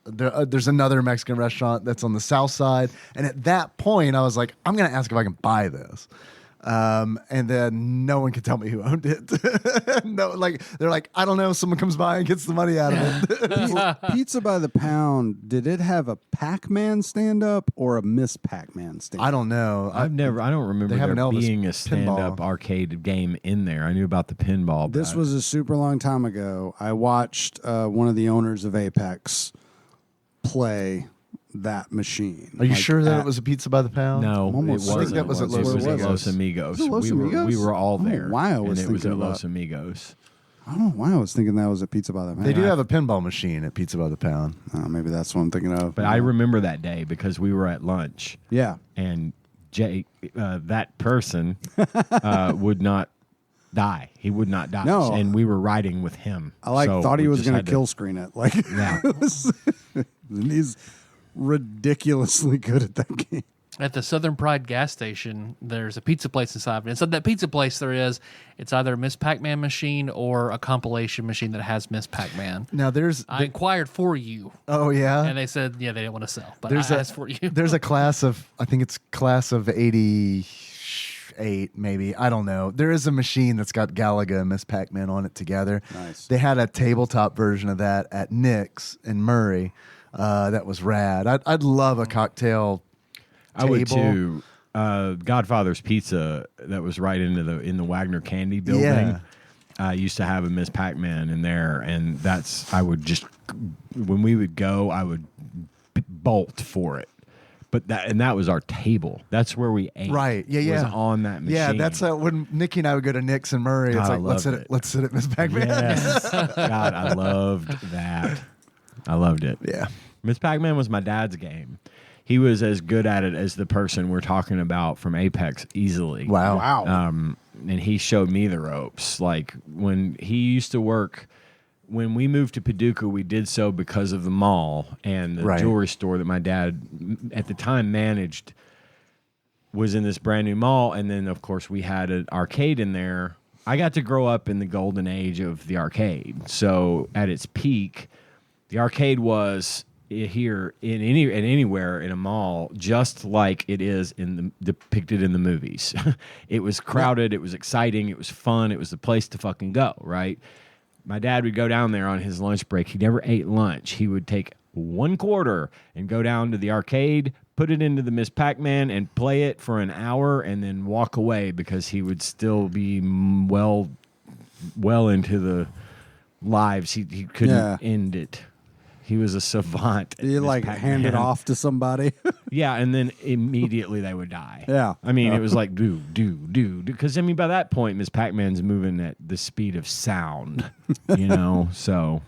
there's another Mexican restaurant that's on the south side. And at that point, I was like, I'm going to ask if I can buy this. And then no one could tell me who owned it. No, like they're like, I don't know. Someone comes by and gets the money out of it. Pizza by the Pound, did it have a Pac-Man stand-up or a Miss Pac-Man stand-up? I don't know. I don't remember They have an there Elvis being a stand-up pinball. arcade game in there. I knew about the pinball. This but was a super long time ago. I watched one of the owners of Apex play that machine. Are you sure that it was a Pizza by the Pound? No, I'm almost it wasn't. I think that was at It was Los at Amigos. Los Amigos. Was it Los we were Amigos? all I don't know there. why I was and it was thinking at Los about- Amigos. I don't know why I was thinking that was a Pizza by the Pound. They do have a pinball machine at Pizza by the Pound. Maybe that's what I'm thinking of. But I remember that day because we were at lunch. Yeah. And Jay, that person, would not die. He would not die. No. And we were riding with him. I So thought he we was just going had to kill screen it. Like, Yeah. he's ridiculously good at that game. At the Southern Pride gas station, there's a pizza place inside of it. Inside that pizza place, it's either a Miss Pac-Man machine or a compilation machine that has Miss Pac-Man. Now I inquired for you, oh yeah, and they said, yeah, they didn't want to sell, but There's I a- asked for you. there's a class of, I think it's class of 88 maybe, I don't know. There is a machine that's got Galaga and Miss Pac-Man on it together. Nice. They had a tabletop version of that at Nick's in Murray. That was rad. I'd love a cocktail I would table. too. Godfather's Pizza that was right in the Wagner Candy building. Yeah. Used to have a Miss Pac-Man in there, and I would just when we would go, I would bolt for it. But that was our table. That's where we ate. Right. Yeah. Was Yeah. on that machine. Yeah. That's when Nikki and I would go to Nick's and Murray. It's I like let's loved sit at Miss Pac-Man. Yes. God, I loved that. I loved it. Yeah. Miss Pac-Man was my dad's game. He was as good at it as the person we're talking about from Apex easily. Wow. And he showed me the ropes. Like when he used to work, when we moved to Paducah, we did so because of the mall and the Right. jewelry store that my dad at the time managed was in this brand new mall. And then, of course, we had an arcade in there. I got to grow up in the golden age of the arcade. So at its peak, the arcade was here anywhere in a mall, just like it is depicted in the movies. It was crowded, it was exciting, it was fun, it was the place to fucking go, right? My dad would go down there on his lunch break. He never ate lunch. He would take $1 and go down to the arcade, put it into the Miss Pac-Man and play it for an hour and then walk away because he would still be well into the lives. He couldn't end it. He was a savant. You like hand it off to somebody. Yeah, and then immediately they would die. Yeah. I mean, it was like do. Because, I mean, by that point, Miss Pac-Man's moving at the speed of sound, So,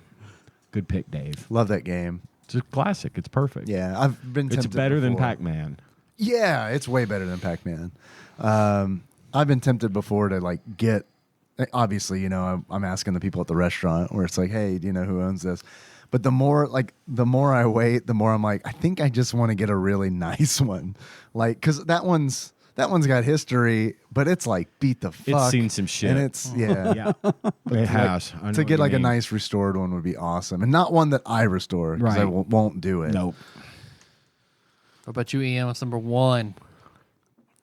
good pick, Dave. Love that game. It's a classic. It's perfect. Yeah. I've been tempted It's better than before. Pac-Man. Yeah, it's way better than Pac-Man. I've been tempted before to like get. Obviously, I'm asking the people at the restaurant where it's like, hey, do you know who owns this? But the more I wait, the more I'm like, I think I just want to get a really nice one, like because that one's got history, but it's like beat the fuck. It's seen some shit. and it's yeah. It has. I know To what get you like a mean. nice restored one would be awesome, and not one that I restore because I Right. won't do it. Nope. What about you, Ian? What's number one?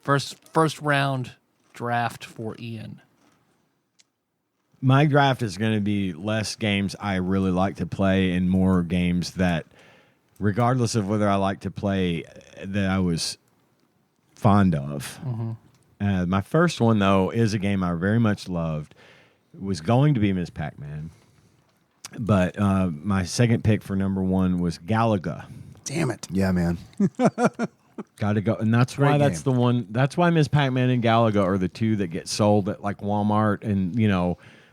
First round draft for Ian. My draft is going to be less games I really like to play and more games that, regardless of whether I like to play, that I was fond of. Mm-hmm. My first one, though, is a game I very much loved. It was going to be Miss Pac-Man. But my second pick for number one was Galaga. Damn it. Yeah, man. Got to go. And that's why that's the one. That's why Miss Pac-Man and Galaga are the two that get sold at like Walmart and,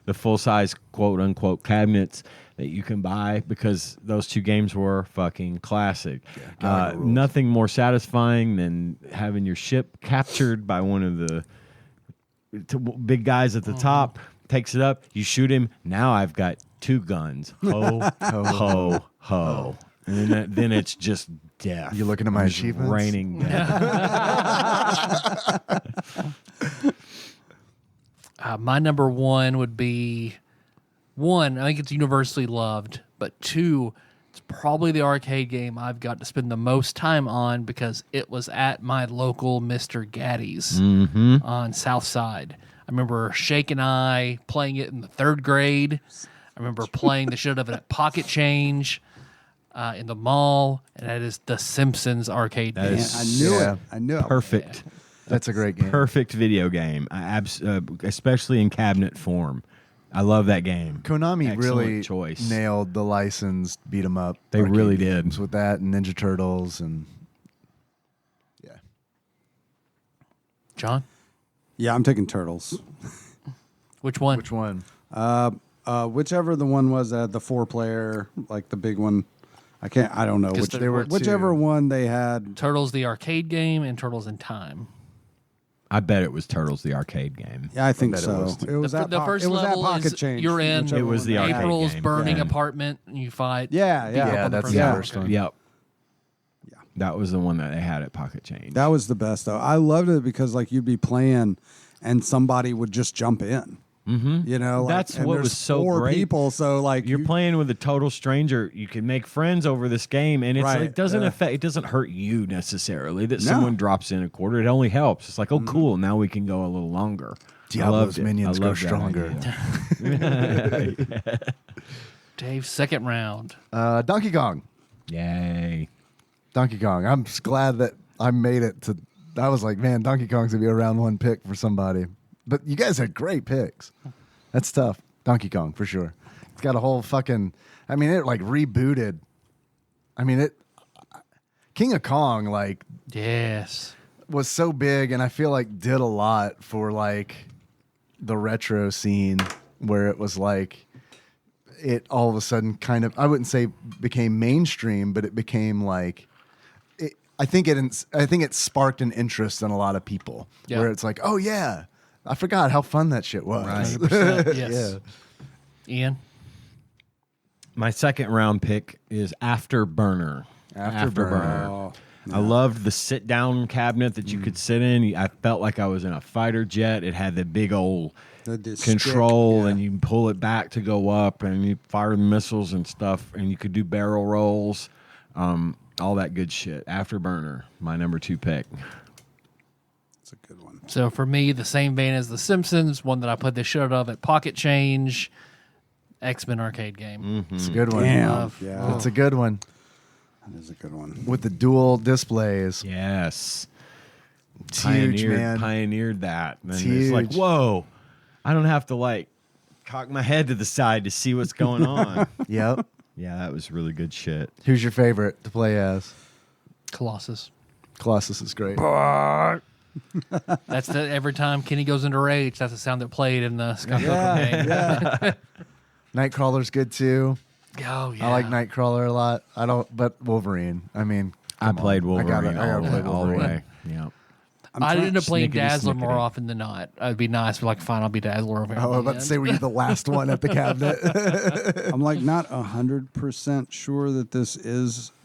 the full-size quote-unquote cabinets that you can buy because those two games were fucking classic. Galaga rules. Nothing more satisfying than having your ship captured by one of the big guys at the top, takes it up, you shoot him. Now I've got 2 guns. Ho, ho, ho. And then it's just death. You looking at my achievements? Raining death. My number 1 would be 1. I think it's universally loved, but 2, it's probably the arcade game I've got to spend the most time on because it was at my local Mr. Gaddy's on South Side. I remember Shake and I playing it in the 3rd grade. I remember playing the shit of it at Pocket Change in the mall, and that is the Simpsons arcade game. I knew it. I knew it. Perfect. That's a great game. Perfect video game, especially in cabinet form. I love that game. Konami Excellent really choice. nailed the licensed beat 'em up. They arcade really games did. with that and Ninja Turtles and yeah. John, Yeah, I'm taking Turtles. which one? Which one? Whichever the one was that had the 4-player, like the big one. I don't know. 'Cause there were Whichever two. one they had. Turtles the arcade game and Turtles in Time. I bet it was Turtles the arcade game. Yeah, I think bet it so. was, too. It was The, at the Po- first it was at level Pocket is Change. you're in whichever It was one the they arcade had. April's game. burning Yeah. apartment, and you fight. Yeah, beat up yeah. on the that's person. the Yeah. first one. Yep. Yeah. That was the one that they had at Pocket Change. That was the best though. I loved it because like you'd be playing and somebody would just jump in. Mm-hmm. You know, like, That's and what there's was so 4 great. people, so like You're playing with a total stranger. You can make friends over this game, and Right, it doesn't yeah. affect. It doesn't hurt you necessarily that No. someone drops in a quarter. It only helps. It's like, oh, cool. Now we can go a little longer. I Diablo's loved it. minions I go loved that stronger. idea. Dave, second round. Donkey Kong. Yay! Donkey Kong. I'm just glad that I made it to. I was like, man, Donkey Kong's gonna be a round 1 pick for somebody. But you guys had great picks. That's tough. Donkey Kong for sure. It's got a whole fucking. I mean, it like rebooted. I mean, it. King of Kong like Yes. was so big, and I feel like did a lot for like the retro scene, where it was like it all of a sudden kind of, I wouldn't say became mainstream, but it became like it, I think it sparked an interest in a lot of people, Yeah. where it's like, oh yeah, I forgot how fun that shit was. Right. 100%. Yes. Ian? My second round pick is Afterburner. Afterburner. Oh, I loved the sit down cabinet that you could sit in. I felt like I was in a fighter jet. It had the big old the control, stick, yeah. and you pull it back to go up, and you fire missiles and stuff, and you could do barrel rolls, all that good shit. Afterburner, my number 2 pick. It's a good one. So for me, the same vein as The Simpsons, one that I played the shit out of at Pocket Change, X-Men arcade game. It's a good one. Damn. Yeah, It's a good one that is a good one. with the dual displays. Yes. It's huge, man. Pioneered that. And It's it's like, huge. whoa, I don't have to like cock my head to the side to see what's going on. Yep. Yeah, that was really good shit. Who's your favorite to play as? Colossus. Colossus is great. That's every time Kenny goes into rage, that's the sound that played in the Scott Pilgrim game. Yeah. Nightcrawler's good too. Oh, yeah. I like Nightcrawler a lot. I don't, but Wolverine. I mean, I come played on. Wolverine I gotta play all the Wolverine. way. Yeah. I'd end up playing Snickety, Dazzler more snickety. often than not. I'd be nice, but like, fine, I'll be Dazzler over here. Oh, I was about to say, were you the last one at the cabinet? I'm like not 100% sure that this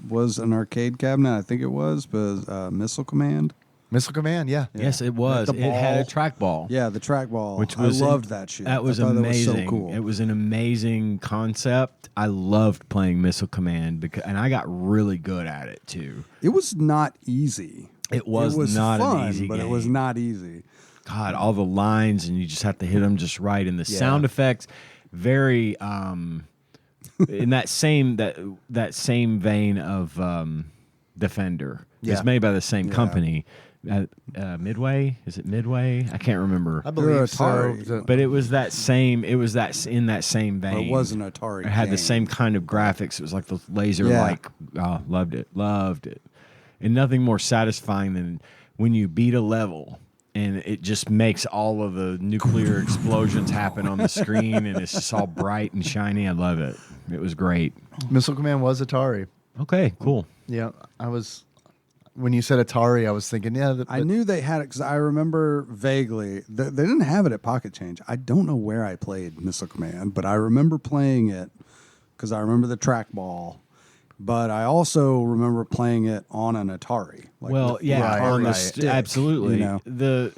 was an arcade cabinet. I think it was, but Missile Command. Missile Command, yeah. Yes, it was. The It had a ball. trackball. Yeah, the trackball. Which was I loved that shit. That was I thought amazing. That was so cool. It was an amazing concept. I loved playing Missile Command and I got really good at it too. It was not easy. It was not fun, an easy but game. it was not easy. God, all the lines, and you just have to hit them just right, and the sound effects, very in that same vein of Defender. Yeah. It's made by the same company. Midway, is it Midway? I can't remember. I They're believe so. Atari. But it was that same. It was that in that same vein. But it was an Atari. It had game. the same kind of graphics. It was like the laser, like loved it, and nothing more satisfying than when you beat a level and it just makes all of the nuclear explosions happen on the screen, and it's just all bright and shiny. I love it. It was great. Missile Command was Atari. Okay, cool. Yeah, I was when you said Atari, I was thinking, yeah. I knew they had it because I remember vaguely. They didn't have it at Pocket Change. I don't know where I played Missile Command, but I remember playing it because I remember the trackball. But I also remember playing it on an Atari. On the stick, absolutely. You know?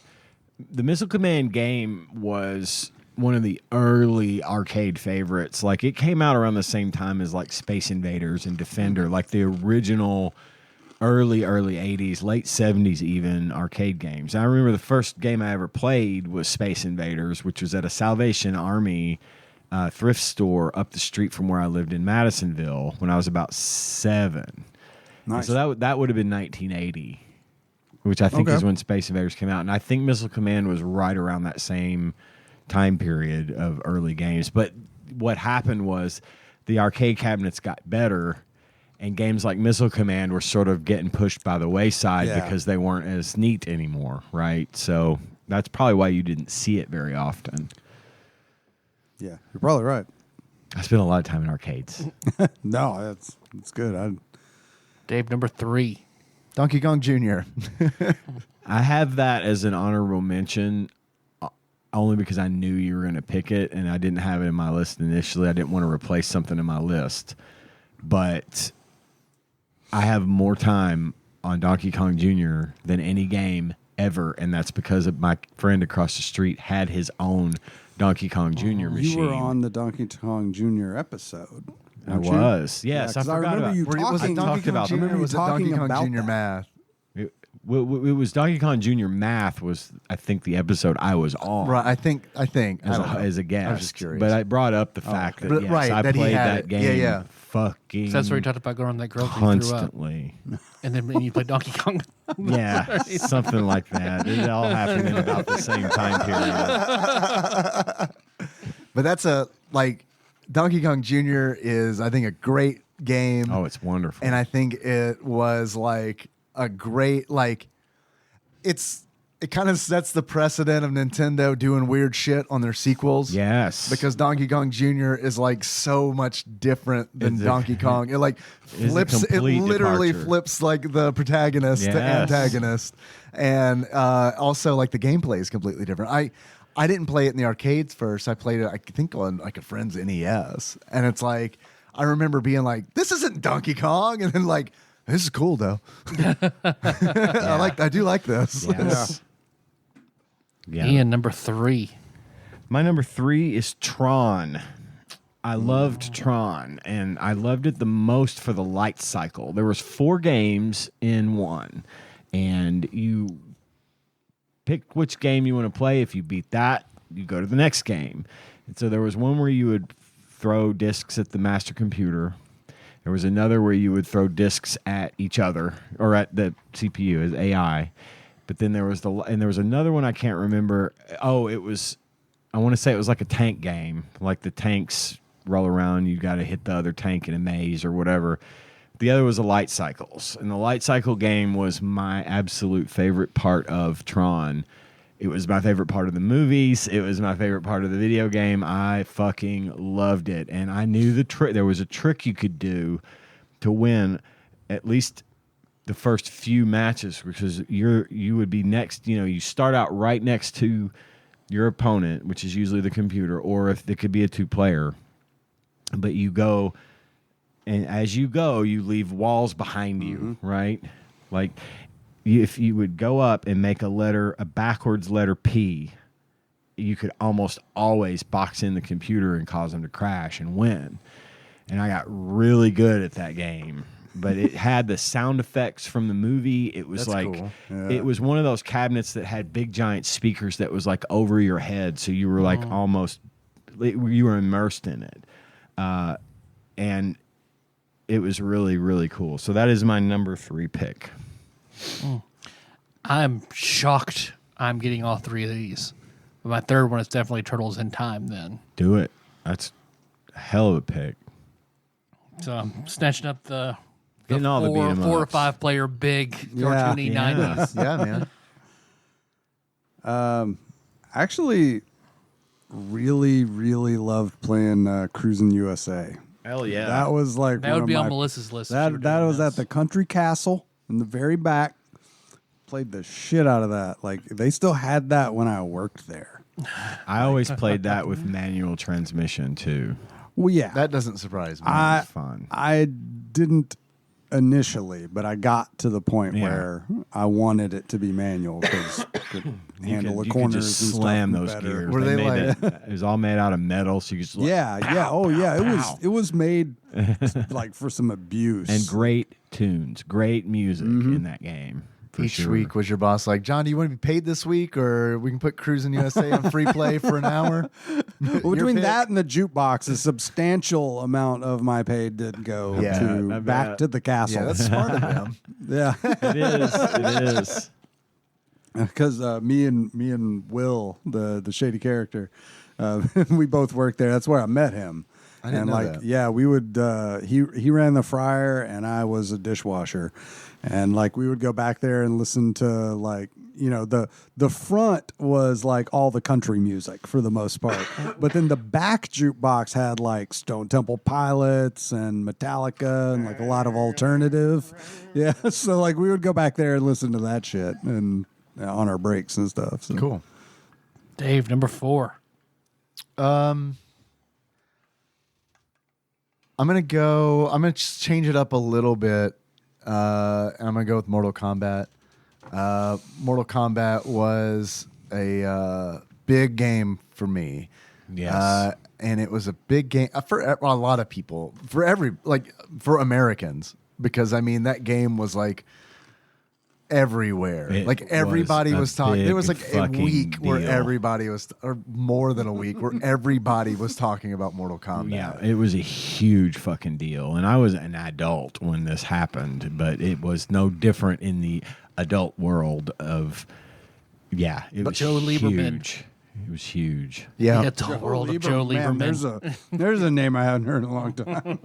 The Missile Command game was one of the early arcade favorites. Like, it came out around the same time as like Space Invaders and Defender, like the original early 80s, late 70s even arcade games. I remember the first game I ever played was Space Invaders, which was at a Salvation Army thrift store up the street from where I lived in Madisonville when I was about 7. Nice. So that would have been 1980, which I think is when Space Invaders came out. And I think Missile Command was right around that same time period of early games. But what happened was the arcade cabinets got better, and games like Missile Command were sort of getting pushed by the wayside because they weren't as neat anymore, right? So that's probably why you didn't see it very often. Yeah, you're probably right. I spent a lot of time in arcades. No, that's good. Dave, number 3. Donkey Kong Jr. I have that as an honorable mention only because I knew you were going to pick it, and I didn't have it in my list initially. I didn't want to replace something in my list. But I have more time on Donkey Kong Jr. than any game ever, and that's because of my friend across the street had his own Donkey Kong Jr. machine. You were on the Donkey Kong Jr. episode. I was. Yes, I forgot remember about you Was it talking. Donkey Kong Jr. or was it Donkey Kong about Jr. that. Math? It was Donkey Kong Jr. Math was, I think, the episode I was on. Right, I think. As a guest. I was just curious. But I brought up the fact that, yes, Right, I that he played had that it. game Yeah. fucking So that's where you talked about going on that girl who threw up. constantly. And then when you played Donkey Kong. Yeah, something like that. It all happened in about the same time period. But that's Donkey Kong Jr. is, I think, a great game. Oh, it's wonderful. And I think it was like a great, it kind of sets the precedent of Nintendo doing weird shit on their sequels. Yes. Because Donkey Kong Jr. is like so much different than Donkey Kong. It flips, it literally flips like the protagonist to antagonist. And also like the gameplay is completely different. I didn't play it in the arcades first. I played it, I think, on like a friend's NES. And it's like, I remember being like, this isn't Donkey Kong. And then like, this is cool though. I do like this. Yes. Yeah. Ian, number 3. My number 3 is Tron. I loved Tron, and I loved it the most for the light cycle. There was 4 games in one, and you pick which game you want to play. If you beat that, you go to the next game. And so there was one where you would throw discs at the master computer. There was another where you would throw discs at each other or at the CPU as AI. But then there was another one I can't remember. Oh, I want to say it was like a tank game. Like the tanks roll around, you got to hit the other tank in a maze or whatever. The other was the light cycles. And the light cycle game was my absolute favorite part of Tron. It was my favorite part of the movies. It was my favorite part of the video game. I fucking loved it. And I knew the trick. There was a trick you could do to win at least the first few matches, because you would be next. You start out right next to your opponent, which is usually the computer, or if it could be a 2-player. But you go, and as you go, you leave walls behind you, right? Like, if you would go up and make a backwards letter P, you could almost always box in the computer and cause them to crash and win. And I got really good at that game. But it had the sound effects from the movie. It was cool. It was one of those cabinets that had big giant speakers that was like over your head. So you were like you were immersed in it. And it was really, really cool. So that is my number 3 pick. I'm shocked I'm getting all 3 of these. But my third one is definitely Turtles in Time then. Do it. That's a hell of a pick. So I'm snatching up the Getting all the 4 or 5 player big cartoony 90s. Yeah, man. Actually, really, really loved playing Cruisin' USA. Hell yeah. That was like That would be on Melissa's list. That was at the Country Castle in the very back. Played the shit out of that. Like they still had that when I worked there. I always played that with manual transmission too. Well, yeah, That doesn't surprise me. It was fun. I didn't initially, but I got to the point where I wanted it to be manual because could handle the You corners could just and slam stuff those better. gears. Were they made it was all made out of metal, so you could just It was made like for some abuse and great tunes, great music in that game. For Each sure. week was your boss like, John, do you want to be paid this week, or we can put Cruising USA on free play for an hour? Well, between that and the jukebox, a substantial amount of my pay did go I to back bet. to the castle. Yeah, that's smart of them. Yeah. It is. It is. Because me and Will, the shady character, we both worked there. That's where I met him. I didn't know that. Yeah, we would. He ran the fryer, and I was a dishwasher, and like we would go back there and listen to like the front was like all the country music for the most part, but then the back jukebox had like Stone Temple Pilots and Metallica and like a lot of alternative. Yeah, so like we would go back there and listen to that shit and on our breaks and stuff. So. Cool. Dave, number 4. I'm gonna just change it up a little bit. And I'm gonna go with Mortal Kombat. Mortal Kombat was a big game for me. Yes. And it was a big game for a lot of people, for Americans, because I mean that game was like everywhere. It like everybody was was a talking. There was big like a fucking week where deal. everybody was, or more than a week, where everybody was talking about Mortal Kombat. Yeah, it was a huge fucking deal. And I was an adult when this happened, but it was no different in the adult world of, it was Joe Lieberman. huge. It was huge. Yeah. The adult world of Joe Man, Lieberman. there's a name I haven't heard in a long time.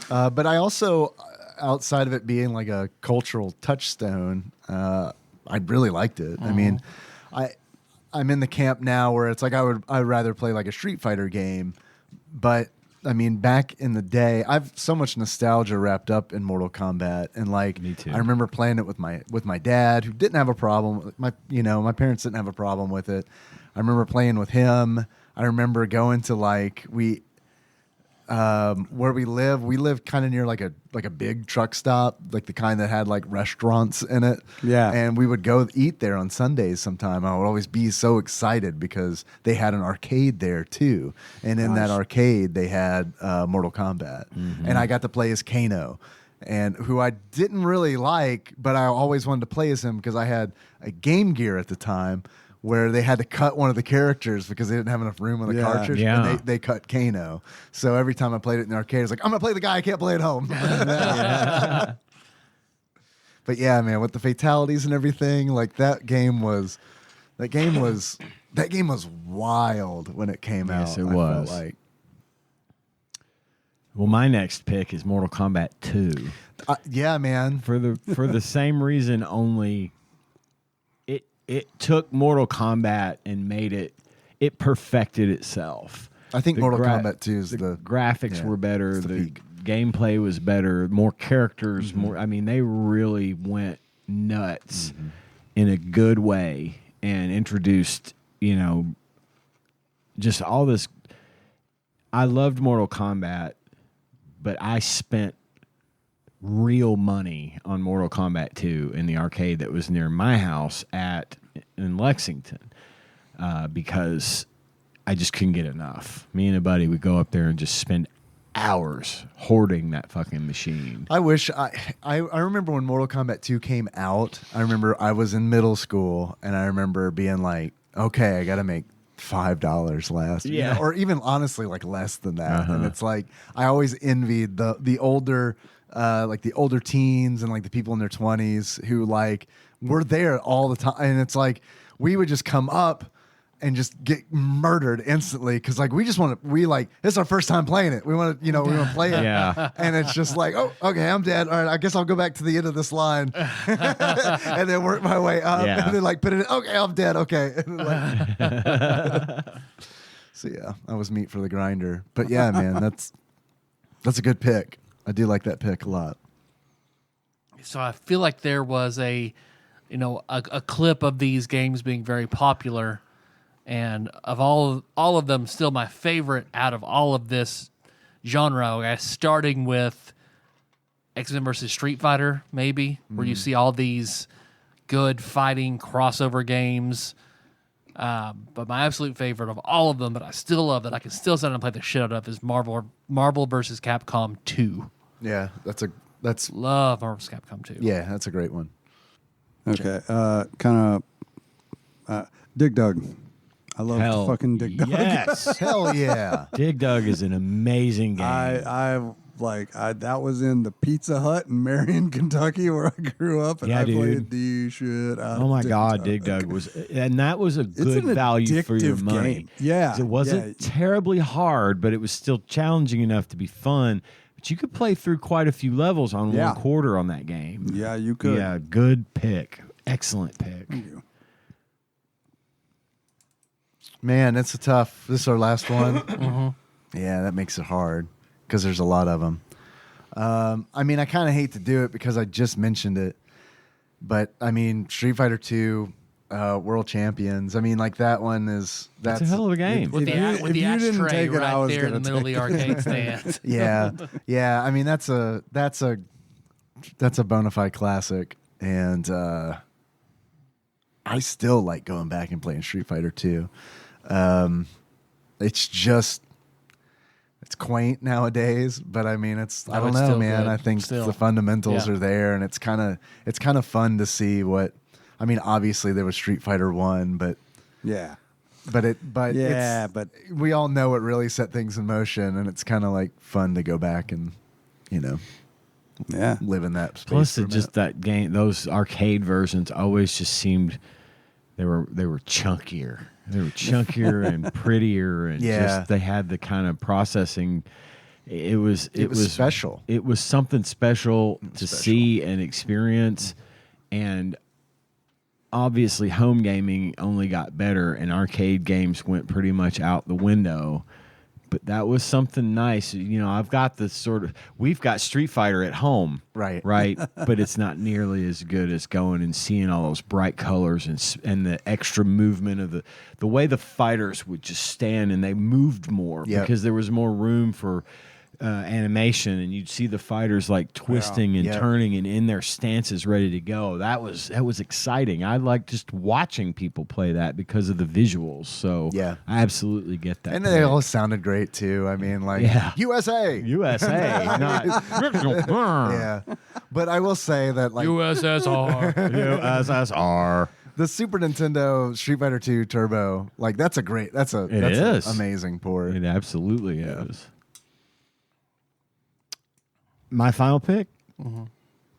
But I also, outside of it being like a cultural touchstone, I really liked it. I mean, I'm in the camp now where it's like I'd rather play like a Street Fighter game, but I mean, back in the day, I've so much nostalgia wrapped up in Mortal Kombat, and like, Me too. I remember playing it with my dad, who didn't have a problem. My parents didn't have a problem with it. I remember playing with him. I remember going to like where we live kind of near like a big truck stop, like the kind that had like restaurants in it. Yeah. And we would go eat there on Sundays sometime. I would always be so excited because they had an arcade there too. And in that arcade they had Mortal Kombat. And I got to play as Kano, and who I didn't really like, but I always wanted to play as him because I had a Game Gear at the time where they had to cut one of the characters because they didn't have enough room on the cartridge. Yeah. And they cut Kano. So every time I played it in the arcade, I was like, I'm going to play the guy I can't play at home. But yeah, man, with the fatalities and everything, like that game was wild when it came out. Yes, it I was. felt like. Well, my next pick is Mortal Kombat 2. Yeah, man. For the same reason only, it took Mortal Kombat and made it perfected itself. I think The Mortal Kombat 2 is the graphics were better, it's the the peak. gameplay was better, more characters, more. I mean, they really went nuts in a good way and introduced, just all this. I loved Mortal Kombat, but I spent real money on Mortal Kombat 2 in the arcade that was near my house in Lexington because I just couldn't get enough. Me and a buddy would go up there and just spend hours hoarding that fucking machine. I wish I remember when Mortal Kombat 2 came out. I remember I was in middle school and I remember being like, okay, I got to make $5 less, Yeah. or even honestly like less than that. And it's like I always envied the older like the older teens and like the people in their 20s who like were there all the time, and it's like we would just come up and just get murdered instantly because like we it's our first time playing it. We want to we want to play it. Yeah. And it's just like, oh, okay, I'm dead. All right, I guess I'll go back to the end of this line and then work my way up. Yeah. And then like put it in, okay, I'm dead. Okay. And, like, so yeah, I was meat for the grinder. But yeah, man, that's a good pick. I do like that pick a lot. So I feel like there was a clip of these games being very popular, and of all of them, still my favorite out of all of this genre, starting with X-Men versus Street Fighter, maybe, where you see all these good fighting crossover games. But my absolute favorite of all of them, but I still love that I can still sit down and play the shit out of, is Marvel versus Capcom 2. Yeah, that's Love Marvel vs. Capcom 2. Yeah, that's a great one. Okay, Dig Dug. I love fucking Dig Dug. Yes. Hell yeah. Dig Dug is an amazing game. That was in the Pizza Hut in Marion, Kentucky, where I grew up, and Yeah, I dude. played the shit out of Oh my Dig God, Dug. Dig Dug was, and that was a good an value for your addictive money. game. Yeah, it wasn't terribly hard, but it was still challenging enough to be fun. But you could play through quite a few levels on 1/4 on that game. Yeah, you could. Yeah, good pick, excellent pick. Thank you. Man, that's a tough. This is our last one. Yeah, that makes it hard because there's a lot of them. I mean, I kind of hate to do it because I just mentioned it, but I mean, Street Fighter 2, World Champions. I mean, like that one is That's a hell of a game. With the If you didn't ashtray take it, I right was there in the gonna middle of the arcade stand. yeah. I mean, that's a bona fide classic, and I still like going back and playing Street Fighter 2. It's quaint nowadays, but I mean, I don't it's know, still man. good. I think Still. the fundamentals are there, and it's kind of fun to see what. I mean, obviously there was Street Fighter 1, but Yeah. but we all know it really set things in motion, and it's kind of like fun to go back and live in that space. Plus, for a minute. that game, those arcade versions always just seemed they were chunkier. They were chunkier and prettier, and just they had the kind of processing. It was special. It was something special to see and experience, and obviously, home gaming only got better, and arcade games went pretty much out the window. But that was something nice. I've got we've got Street Fighter at home. Right. But it's not nearly as good as going and seeing all those bright colors and the extra movement of the way the fighters would just stand and they moved more because there was more room for animation, and you'd see the fighters like twisting and turning and in their stances ready to go. That was exciting. I like just watching people play that because of the visuals. So I absolutely get that. And they all sounded great too. I mean, like USA, not yeah. But I will say that like USSR. The Super Nintendo Street Fighter 2 Turbo, like that's an amazing port. It absolutely is. My final pick,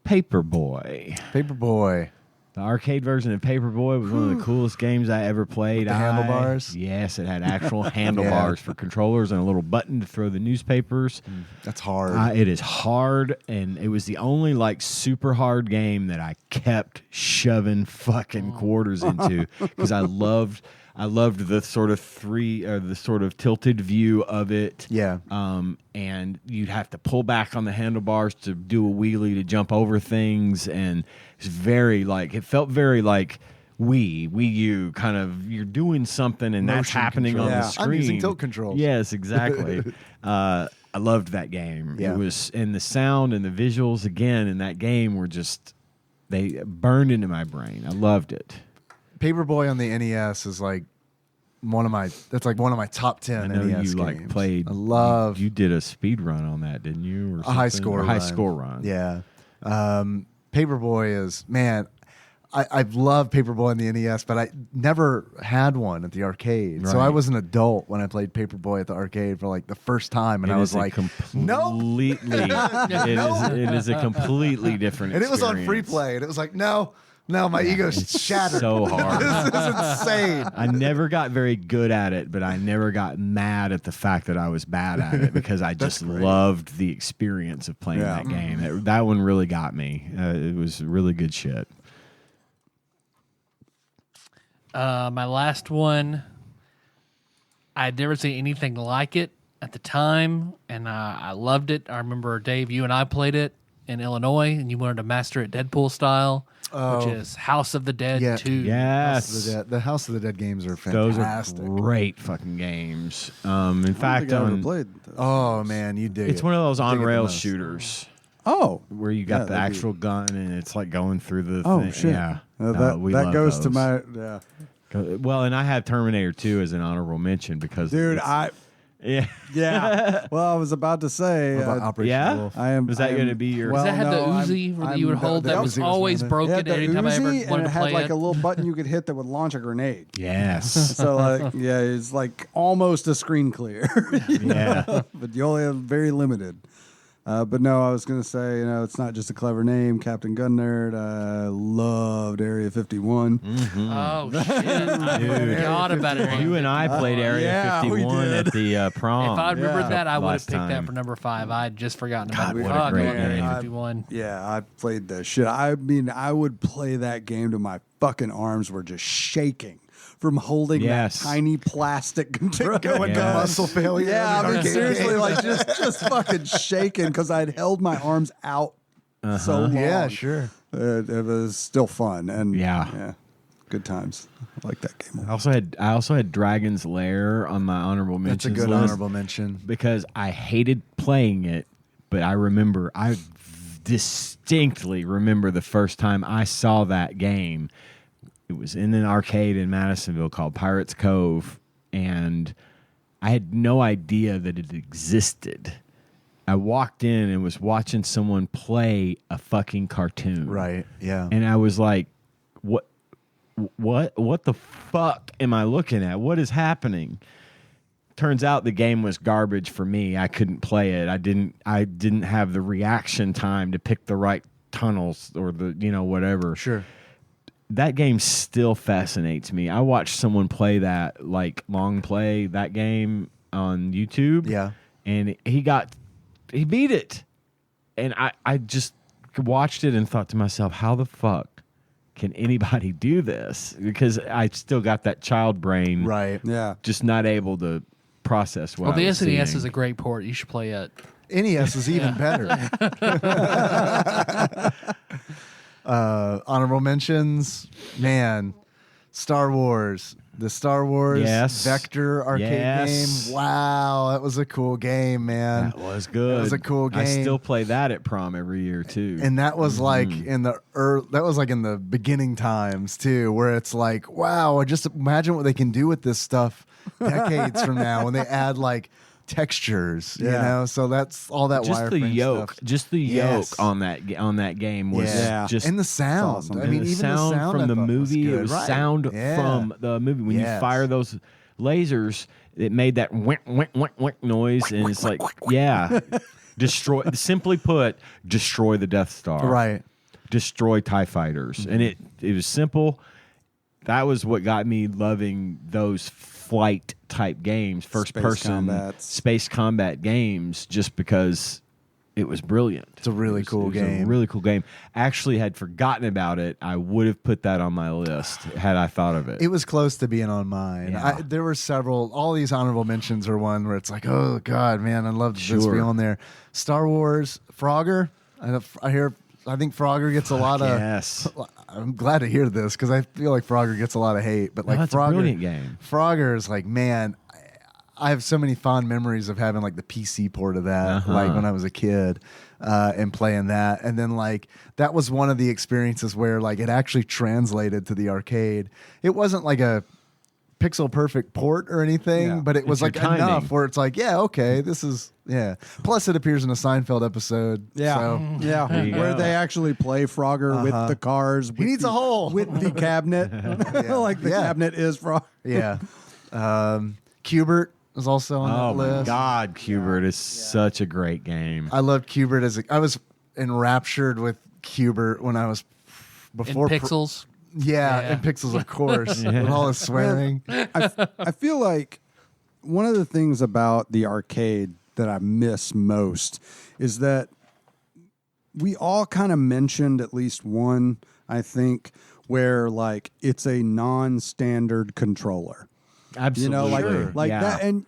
Paperboy. Paperboy. The arcade version of Paperboy was one of the coolest games I ever played. With the handlebars? Yes, it had actual handlebars for controllers and a little button to throw the newspapers. That's hard. It is hard, and it was the only super hard game that I kept shoving fucking quarters into because I loved the sort of tilted view of it. Yeah. And you'd have to pull back on the handlebars to do a wheelie to jump over things, and it's it felt very like Wii U kind of, you're doing something and that's happening on the screen. I'm using tilt controls. Yes, exactly. I loved that game. Yeah. It was, and the sound and the visuals again in that game were just, they burned into my brain. I loved it. Paperboy on the NES is like one of my top 10 I know NES you games. played. I love. You did a speed run on that, didn't you? Or a high score or run. high score run. Yeah. Paperboy is, man, I've loved Paperboy on the NES, but I never had one at the arcade. So I was an adult when I played Paperboy at the arcade for like the first time, and I was like, completely, it is a completely different and it was on experience. free play, and it was like, no, my ego's shattered. So hard. This is insane. I never got very good at it, but I never got mad at the fact that I was bad at it because I just loved the experience of playing that game. That one really got me. It was really good shit. My last one, I'd never seen anything like it at the time, and I loved it. I remember, Dave, you and I played it in Illinois, and you wanted to master it Deadpool style, which is House of the Dead 2. Yes. The House of the Dead games are Those fantastic. are great fucking games. In I fact, don't think I ever played those. Oh man, you dig it's it. one of those You dig it the on-rails most. shooters Oh, where you got the that'd be- actual gun and it's like going through the Oh thing. shit! Yeah. We that love goes to those. my Well, and I have Terminator 2 as an honorable mention because dude. it's- yeah. Well, I was about to say. What about Operation Yeah? Wolf? I am. Is that I am- going to be your? well, Does that have no, the I'm- Uzi that I'm- you would hold the that Uzi was was always one of It broken had the anytime I ever Uzi, and wanted it to had play like it? a little button you could hit that would launch a grenade. Yes. So like, yeah, it's like almost a screen clear. Yeah. But you only have very limited. But no, I was gonna say, it's not just a clever name, Captain Gun Nerd. I loved Area 51. Oh shit! I forgot about it. You and I played Area yeah, we 51 did. at the prom. If I remembered that, I would have last picked that time. for number 5. I'd just forgotten God, about it. what a Fuck, great I love Area game. 51. Yeah, I played the shit. I mean, I would play that game till my fucking arms were just shaking from holding Yes. that tiny plastic controller. Going to Yes. muscle failure. Yeah, I mean, Okay. seriously, like just fucking shaking because I'd held my arms out so long. Yeah, sure. It was still fun and Yeah. good times. I like that game. I also had Dragon's Lair on my honorable That's a mentions good list honorable mention. because I hated playing it, but I distinctly remember the first time I saw that game. It was in an arcade in Madisonville called Pirates Cove, and I had no idea that it existed. I walked in and was watching someone play a fucking cartoon. Right. Yeah. And I was like, what the fuck am I looking at? What is happening? Turns out the game was garbage for me. I couldn't play it. I didn't have the reaction time to pick the right tunnels or the, whatever. Sure. That game still fascinates me. I watched someone play that, like long play that game on YouTube. Yeah. And he beat it. And I just watched it and thought to myself, how the fuck can anybody do this? Because I still got that child brain. Right. Yeah. Just not able to process what Well, the I was SNES seeing. is a great port. You should play it. NES is even better. Honorable mentions, man. Star Wars. The Star Wars Yes. Vector arcade Yes. game. Wow, that was a cool game, man. That was good. That was a cool I game. still play that at prom every year too. And that was like in the beginning times too, where it's like, wow, just imagine what they can do with this stuff decades from now when they add like textures, So that's all that just the wireframe yoke, stuff. just the Yes. yoke on that game was Yeah. just And the sound. awesome. I and mean, the even sound the sound from I the thought movie. good. It was Right. sound Yeah. from the movie when you Yes. fire those lasers. It made that wink, wink, wink, wink noise, and it's like, destroy. Simply put, destroy the Death Star. Right. Destroy TIE fighters, and it was simple. That was what got me loving those flight type games, first Space person combats. space combat games, just because it was brilliant. It's a really cool it was game. A really cool game. Actually, had forgotten about it. I would have put that on my list had I thought of it. It was close to being on mine. Yeah. There were several. All these honorable mentions are one where it's like, oh God, man, I'd love this to be Sure. on there. Star Wars, Frogger. I think Frogger gets a lot of. yes. I'm glad to hear this because I feel like Frogger gets a lot of hate. But like it's a Frogger, brilliant game. Frogger is like, man, I have so many fond memories of having like the PC port of that, like when I was a kid, and playing that. And then like that was one of the experiences where like it actually translated to the arcade. It wasn't like a pixel perfect port or anything, Yeah. but it was your like timing. enough where it's like, yeah, okay, this is Plus, it appears in a Seinfeld episode. Yeah, so. yeah, There you where go. they actually play Frogger with the cars. He needs a hole with the cabinet. Like the cabinet is Frogger. Yeah. Cubert is also on Oh that my list. God, Cubert is such a great game. I loved Cubert I was enraptured with Cubert when I was In before Pixels. Yeah, Yeah. and Pixels, of course, with all his swearing. I feel like one of the things about the arcade that I miss most is that we all kind of mentioned at least one, I think, where like it's a non-standard controller. Absolutely. Like Yeah. that, and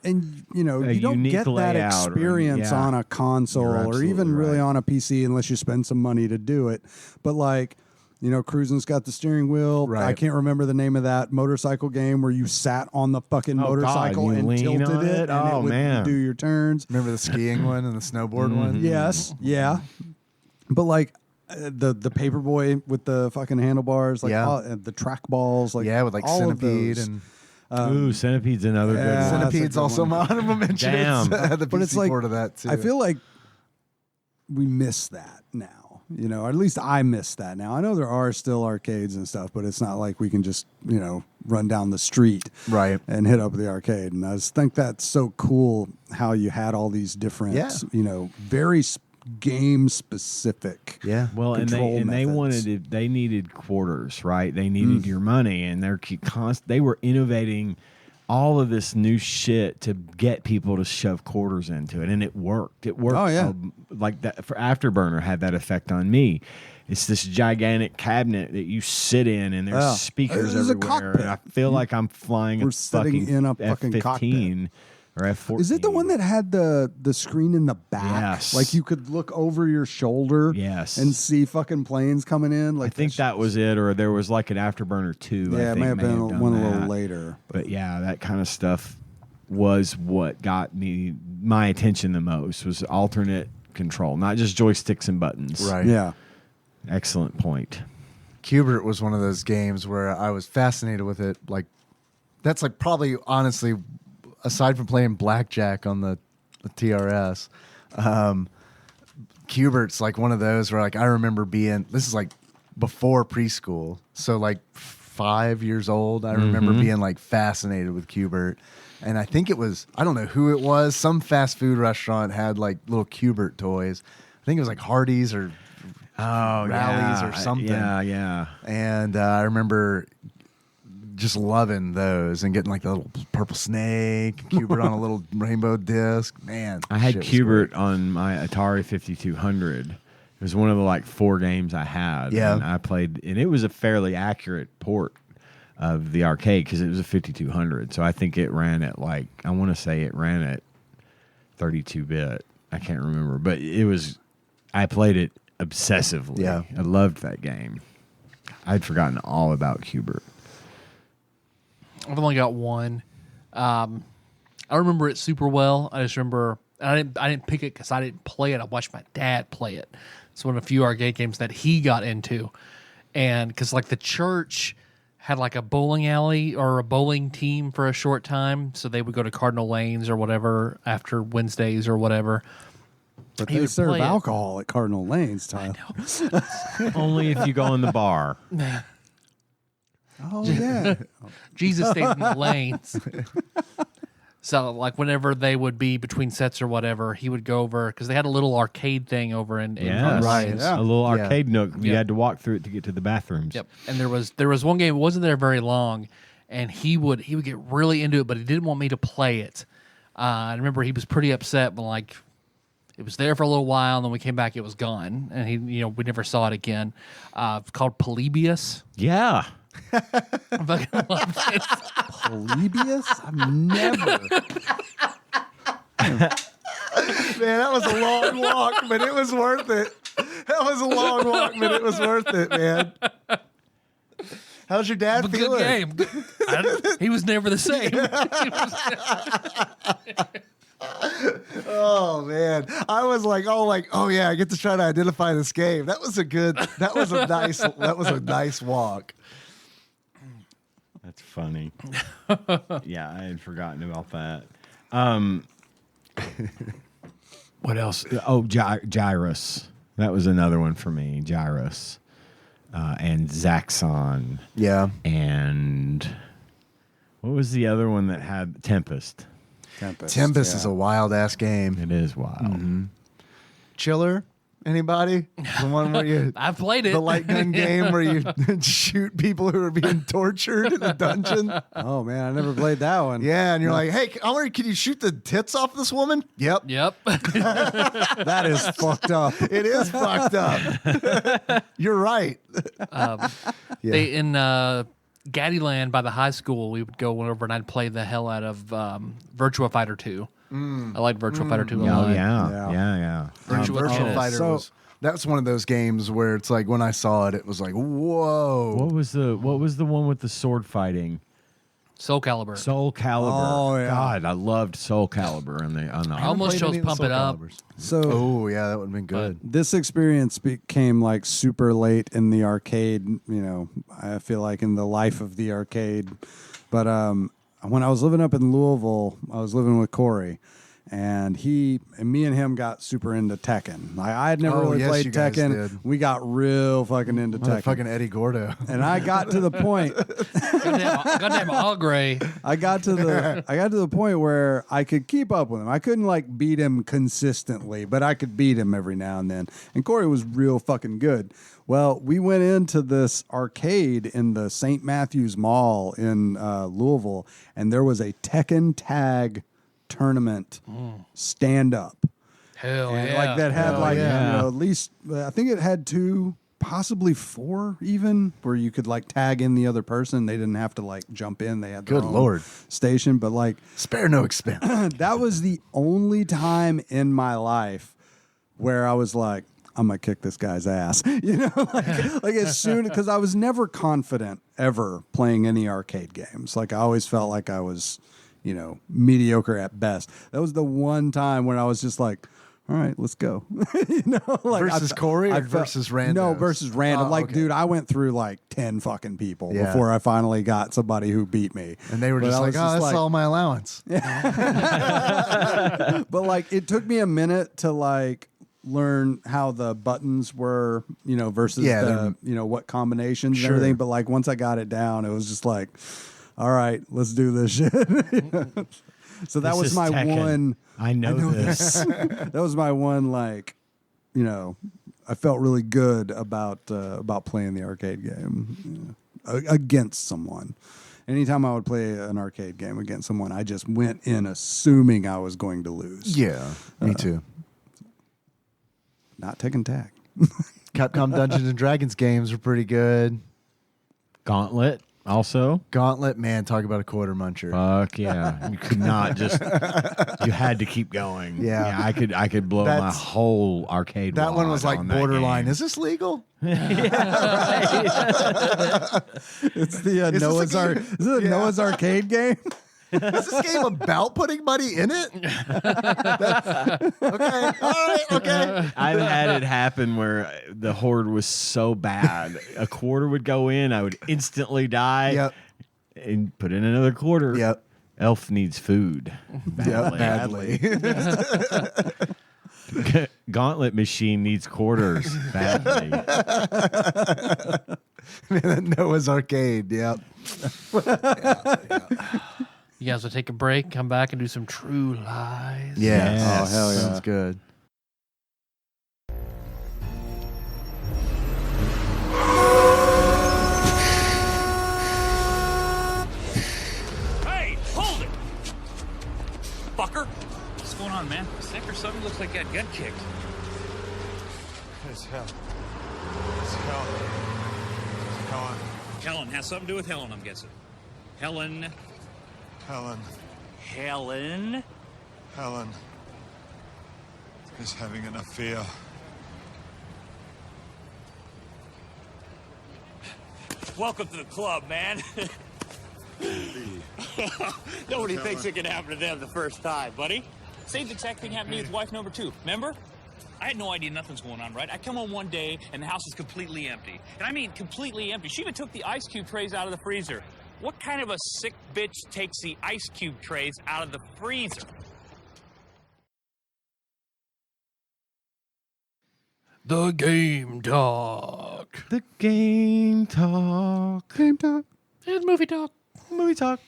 you know, A you don't unique get that layout or- experience yeah. on a console You're or absolutely even really right. on a PC unless you spend some money to do it. But like, you know, Cruising's got the steering wheel. Right. I can't remember the name of that motorcycle game where you sat on the fucking Oh, God, motorcycle you and lean tilted on it, it? and Oh, it would man. do your turns. Remember the skiing one and the snowboard one? Yes, yeah. But like the paperboy with the fucking handlebars, like Yeah. the track balls, like Yeah, with like all of Centipede those. and Ooh, Centipede's another yeah, good one. that's a Centipede's good also one. my honorable mention. Damn. The But PC it's like port of that too. I feel like we miss that now. You know, or at least I miss that now. I know there are still arcades and stuff, but it's not like we can just, you know, run down the street Right. and hit up the arcade. And I just think that's so cool how you had all these different, Yeah. you know, very game specific. Yeah. Well, and control they methods. wanted it. They needed quarters, right? They needed your money, and they were innovating all of this new shit to get people to shove quarters into it, and it worked. It worked. Oh, yeah. Like that for Afterburner had that effect on me. It's this gigantic cabinet that you sit in, and there's Yeah. speakers It's a everywhere. cockpit. And I feel like I'm flying We're a sitting fucking in a fucking F-15 or F-14. Is it the one that had the screen in the back? Yes. Like you could look over your shoulder Yes. and see fucking planes coming in? Like I think that was it, or there was like an Afterburner 2. Yeah, I it think may have been done one a little that. later. But yeah, that kind of stuff was what got my attention the most, was alternate control, not just joysticks and buttons. Right. Yeah. Excellent point. Qbert was one of those games where I was fascinated with it. Like, that's like probably honestly, aside from playing blackjack on the TRS, Qbert's like one of those where like I remember being. This is like before preschool, so like 5 years old. I remember being like fascinated with Qbert. And I think it was, I don't know who it was, some fast food restaurant had like little Qbert toys. I think it was like Hardee's or Rallies or something. Yeah. And I remember just loving those and getting like the little purple snake, Qbert on a little rainbow disc. Man, I had shit was Qbert great. on my Atari 5200. It was one of the like 4 games I had. Yeah. And I played, and it was a fairly accurate port of the arcade because it was a 5200. So I think it ran at like, I want to say it ran at 32-bit. I can't remember, but I played it obsessively. Yeah. I loved that game. I'd forgotten all about Qbert. I've only got one. I remember it super well. I just remember I didn't pick it because I didn't play it. I watched my dad play it. It's one of the few arcade games that he got into, and because like the church had like a bowling alley or a bowling team for a short time, so they would go to Cardinal Lanes or whatever after Wednesdays or whatever. But He they would serve play it. alcohol at Cardinal Lanes, Tyler. Only if you go in the bar. Oh, yeah. Jesus stayed in the lanes. So, like, whenever they would be between sets or whatever, he would go over because they had a little arcade thing over in Yes. Right. Yeah. A little Yeah. arcade nook. You Yeah. had to walk through it to get to the bathrooms. Yep. And there was one game, it wasn't there very long, and he would get really into it, but he didn't want me to play it. I remember he was pretty upset when like it was there for a little while, and then we came back, it was gone, and we never saw it again. It's called Polybius. Yeah. I fucking love it. Polybius? I've never. Man, that was a long walk, but it was worth it. That was a long walk, but it was worth it, man. How's your dad Good feeling? game. He was never the same. Oh man, I was like, oh yeah, I get to try to identify this game. That was a nice walk. That's funny. Yeah, I had forgotten about that. What else? Oh, Gyrus. That was another one for me. Gyrus. And Zaxxon. Yeah. And what was the other one that had Tempest? Tempest Tempest is a wild ass game. It is wild. Chiller? Anybody? The one where you I've played it. the light gun game where you shoot people who are being tortured in a dungeon. Oh, man. I never played that one. Yeah, and you're like, hey, can you shoot the tits off this woman? Yep. Yep. That is fucked up. It is fucked up. You're right. They in Gaddyland by the high school, we would go over and I'd play the hell out of Virtua Fighter 2. I like Virtua Fighter 2 a lot. Yeah. Virtua Fighter was... That's one of those games where it's like when I saw it, it was like, whoa. What was the one with the sword fighting? Soul Calibur. Soul Calibur. Oh, yeah. God, I loved Soul Calibur on the I almost chose Pump It Up. So, oh yeah, that would have been good. This experience became like super late in the arcade. You know, I feel like in the life of the arcade. But when I was living up in Louisville, I was living with Corey. And me and him got super into Tekken. Like, I had never really played Tekken. We got real fucking into Tekken. Fucking Eddie Gordo. And I got to the point. Goddamn Agre. I got to the point where I could keep up with him. I couldn't like beat him consistently, but I could beat him every now and then. And Corey was real fucking good. Well, we went into this arcade in the St. Matthews Mall in Louisville, and there was a Tekken tag tournament stand up. Hell and yeah. like that had you know, at least I think it had 2, possibly 4 even, where you could like tag in the other person. They didn't have to like jump in. They had their own station, but like spare no expense. That was the only time in my life where I was like, I'm gonna kick this guy's ass. You know, like as soon, because I was never confident ever playing any arcade games. Like I always felt like I was, you know, mediocre at best. That was the one time when I was just like, all right, let's go. You know, like versus Corey or versus random? No, versus random. Dude, I went through like 10 fucking people before I finally got somebody who beat me. And they were just like, oh, that's all my allowance. But like, it took me a minute to like learn how the buttons were, you know, versus the, you know, what combinations and everything. But like, once I got it down, it was just like, all right, let's do this shit. So that was my one. I know this. That was my one, like, you know, I felt really good about playing the arcade game against someone. Anytime I would play an arcade game against someone, I just went in assuming I was going to lose. Yeah, me too. Not Tekken Tag. Capcom Dungeons and Dragons games were pretty good. Gauntlet. Also, Gauntlet, man, talk about a quarter muncher. Fuck yeah! You could not just. You had to keep going. Yeah, I could blow my whole arcade. That one was like borderline. Is this legal? It's the Noah's Ark. Is it a Noah's Arcade game? Is this game about putting money in it? Okay, all right, okay. I've had it happen where the horde was so bad, a quarter would go in, I would instantly die. Yep. And put in another quarter. Yep. Elf needs food. Badly. Gauntlet machine needs quarters badly. Noah's Arcade. Yep. You guys will take a break, come back, and do some True Lies. Yeah. Yes. Oh, hell yeah. Sounds good. Hey, hold it! Fucker! What's going on, man? Sick or something? Looks like that got kicked. It's hell. It's hell. Helen. Helen has something to do with Helen, I'm guessing. Helen. Helen is having an affair. Welcome to the club, man. Nobody thinks it can happen to them the first time, buddy. Same exact thing happened to me with wife number 2. Remember? I had no idea nothing's going on, right? I come home one day and the house is completely empty. And I mean completely empty. She even took the ice cube trays out of the freezer. What kind of a sick bitch takes the ice cube trays out of the freezer? The Game Talk. The Game Talk. Game Talk. And Movie Talk. Movie Talk.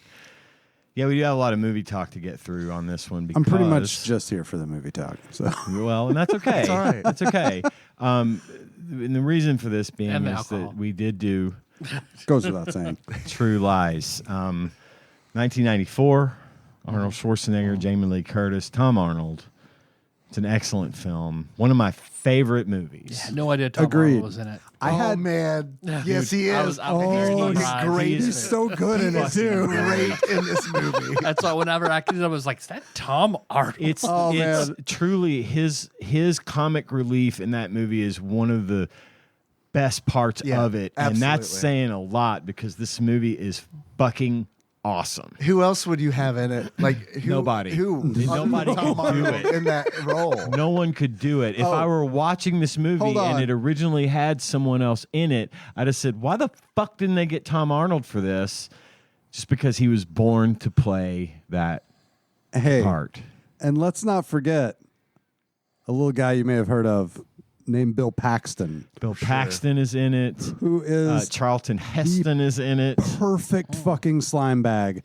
Yeah, we do have a lot of movie talk to get through on this one. Because, I'm pretty much just here for the movie talk. So well, and that's okay. That's all right. That's okay. And the reason for this being is alcohol. that we did do goes without saying. True Lies. 1994, Arnold Schwarzenegger, Jamie Lee Curtis, Tom Arnold, It's an excellent film. One of my favorite movies. Yeah, no idea Tom Agreed. Arnold was in it. Man. Yes, he is. He's great. He's so good in it too. Great in this movie. That's why whenever I was like, is that Tom Arnold? It's man. truly his comic relief in that movie is one of the best parts of it, and that's absolutely. saying a lot because this movie is fucking awesome. Who else would you have in it? Like Nobody. Nobody Tom could do Arnold it. in that role. No one could do it. If I were watching this movie Hold on. and it originally had someone else in it, I'd have said, why the fuck didn't they get Tom Arnold for this? Just because he was born to play that part. And let's not forget a little guy you may have heard of named Bill Paxton. Bill Paxton is in it. Who is Charlton Heston is in it. perfect fucking slime bag.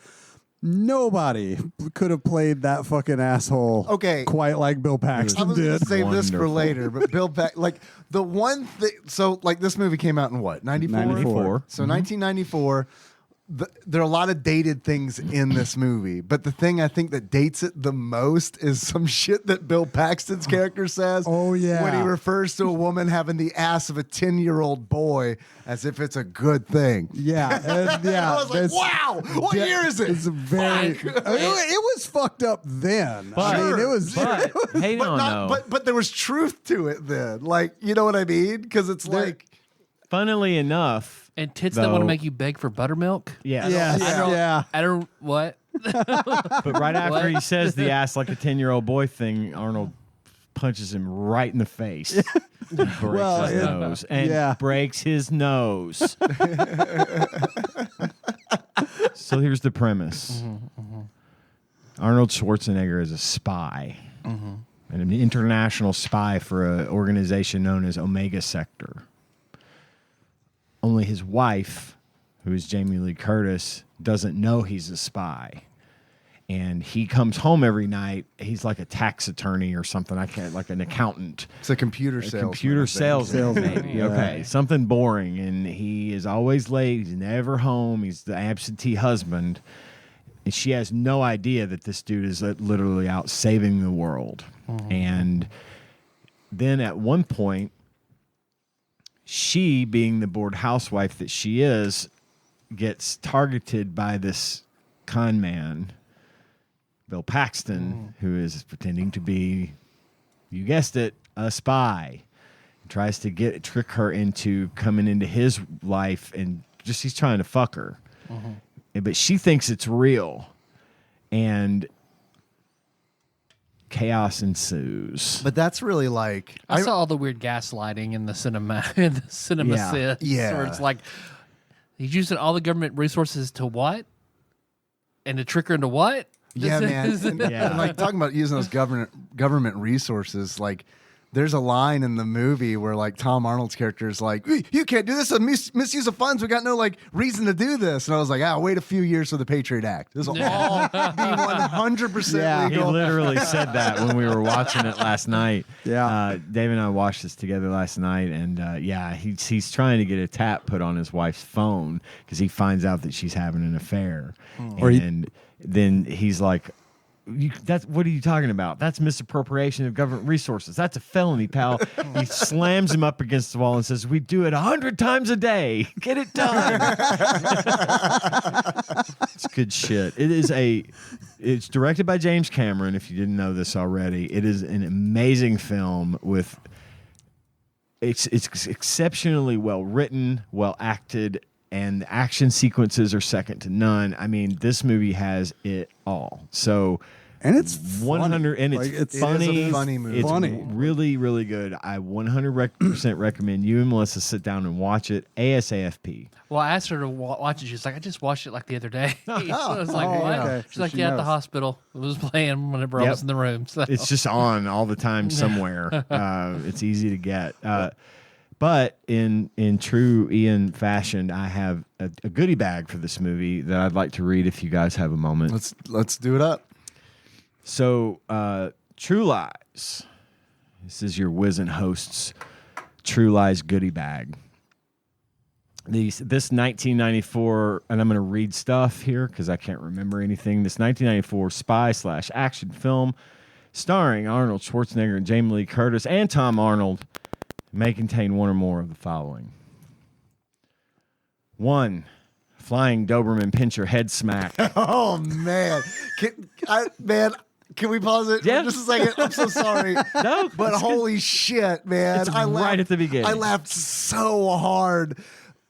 Nobody could have played that fucking asshole quite like Bill I Paxton was going did. to save this for Wonderful. later, but Bill Paxton, like the one thing, so like this movie came out in what, 94? 94. So 1994, there are a lot of dated things in this movie, but the thing I think that dates it the most is some shit that Bill Paxton's character says. Oh, yeah. When he refers to a woman having the ass of a 10-year-old boy as if it's a good thing. Yeah, and yeah. I was like, wow, what year is it? It's very. It was fucked up then. I mean, it was. But hey, But there was truth to it then. Like, you know what I mean? Because it's like, funnily enough, and tits that want though- to make you beg for buttermilk. yeah, Yeah. I don't what. But right after What? he says the ass like a 10-year-old boy thing, Arnold punches him right in the face. And breaks Well, his yeah. nose. And breaks his nose. So here's the premise. Arnold Schwarzenegger is a spy. An international spy for an organization known as Omega Sector. Only his wife, who is Jamie Lee Curtis, doesn't know he's a spy. And he comes home every night. He's like a tax attorney or something. I can't, like an accountant. it's a computer salesman. Computer salesman, maybe. Yeah. Okay, something boring. And he is always late. He's never home. He's the absentee husband. And she has no idea that this dude is literally out saving the world. And then at one point, she, being the bored housewife that she is, gets targeted by this con man, Bill Paxton, who is pretending to be, you guessed it, a spy. Tries to trick her into coming into his life, and just he's trying to fuck her. But she thinks it's real. And chaos ensues. But that's really like I saw all the weird gaslighting in the cinema Yeah. sits, Yeah. where it's like he's using all the government resources to what? And to trick her into what? Yeah, man. And, Yeah. and, like talking about using those government resources, like there's a line in the movie where like Tom Arnold's character is like, "You can't do this. A misuse of funds. We got no like reason to do this." And I was like, wait a few years for the Patriot Act. This will all be 100% He legal. literally said that when we were watching it last night. Yeah. Dave and I watched this together last night, and he's trying to get a tap put on his wife's phone because he finds out that she's having an affair, and then he's like, "That's what are you talking about? That's misappropriation of government resources. That's a felony, pal." He slams him up against the wall and says, "We do it 100 times a day. Get it done." It's good shit. It's directed by James Cameron. If you didn't know this already, it is an amazing film with. It's exceptionally well written, well acted. And the action sequences are second to none. I mean, this movie has it all. So, And it's 100, and it's Like, it's- funny. It is a funny movie. It's Funny. really, really good. I 100% recommend you and Melissa sit down and watch it ASAP. Well, I asked her to watch it. She's like, I just watched it like the other day. I was like, Oh, what? okay. She's So like, she yeah, at the knows. hospital. It was playing whenever I Yep. was in the room. So. It's just on all the time somewhere. It's easy to get. But in true Ian fashion, I have a goodie bag for this movie that I'd like to read if you guys have a moment. Let's do it up. So, True Lies. This is your Wizen Hosts True Lies goodie bag. This 1994, and I'm going to read stuff here because I can't remember anything. This 1994 spy/action film starring Arnold Schwarzenegger and Jamie Lee Curtis and Tom Arnold, may contain one or more of the following. 1. Flying Doberman pincher head smack. Oh, man. Can we pause it for just a second? I'm so sorry. No, but holy shit, man. It's right at the beginning. I laughed so hard.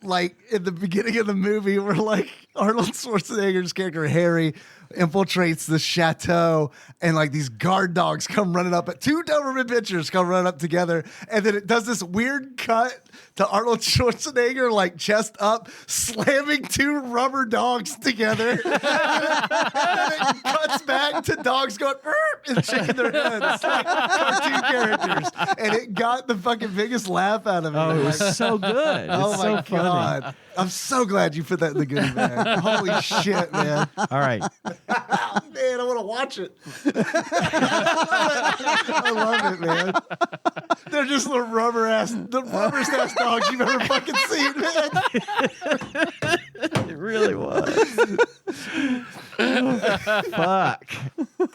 Like in the beginning of the movie where like Arnold Schwarzenegger's character Harry infiltrates the chateau and like these guard dogs come running up, 2 Doberman pinchers come running up together, and then it does this weird cut to Arnold Schwarzenegger like chest up slamming 2 rubber dogs together. And then it cuts back to dogs going and shaking their heads like cartoon characters, and it got the fucking biggest laugh out of me. Oh, it was so good. Oh It's my so funny. God. I'm so glad you put that in the goodie bag. Holy shit, man. All right. Man, I want to watch it. I love it, man. They're just the rubberest ass dogs you've ever fucking seen, man. It really was. Fuck.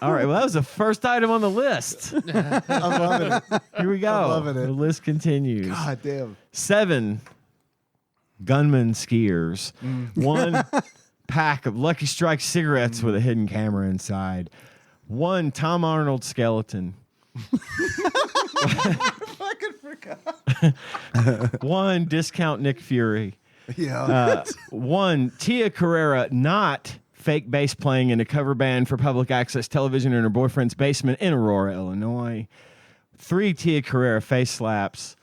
All right. Well, that was the first item on the list. I'm loving it. Here we go. I'm loving it. The list continues. God damn. 7 gunman skiers. 1 pack of Lucky Strike cigarettes with a hidden camera inside. 1 Tom Arnold skeleton. Fucking forgot. 1 discount Nick Fury. Yeah. 1 Tia Carrera, not fake bass playing in a cover band for public access television in her boyfriend's basement in Aurora, Illinois. 3 Tia Carrera face slaps.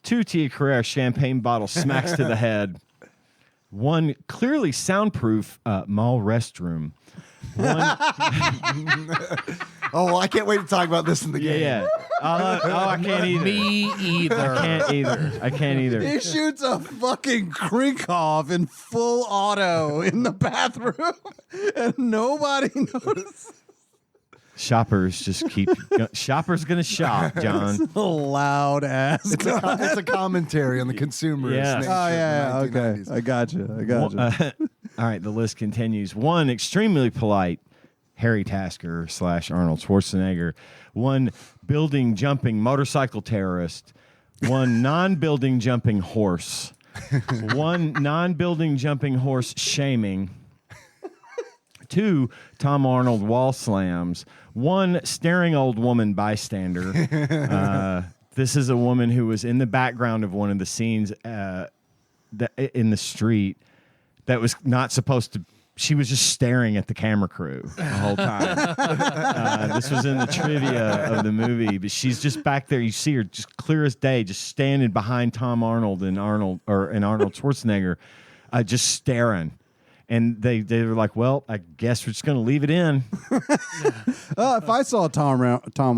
2 Tia Carrera champagne bottle smacks to the head. 1 clearly soundproof mall restroom. 1 Oh, I can't wait to talk about this in the game. yeah. I can't either. Me either. I can't either. He shoots a fucking Krinkov in full auto in the bathroom, and nobody notices. Shoppers just keep. Shoppers gonna shop, John. Loud ass. It's a commentary on the consumerist Yeah. nature Oh yeah, of the okay. 1990s. I got you. All right, the list continues. 1 extremely polite Harry Tasker / Arnold Schwarzenegger. 1 building jumping motorcycle terrorist. 1 non-building jumping horse. 1 non-building jumping horse shaming. 2 Tom Arnold wall slams. 1 staring old woman bystander. This is a woman who was in the background of one of the scenes in the street that was not supposed to. She was just staring at the camera crew the whole time. This was in the trivia of the movie, but she's just back there. You see her just clear as day, just standing behind Tom Arnold and Arnold Schwarzenegger, just staring. And they were like, well, I guess we're just going to leave it in. If I saw Tom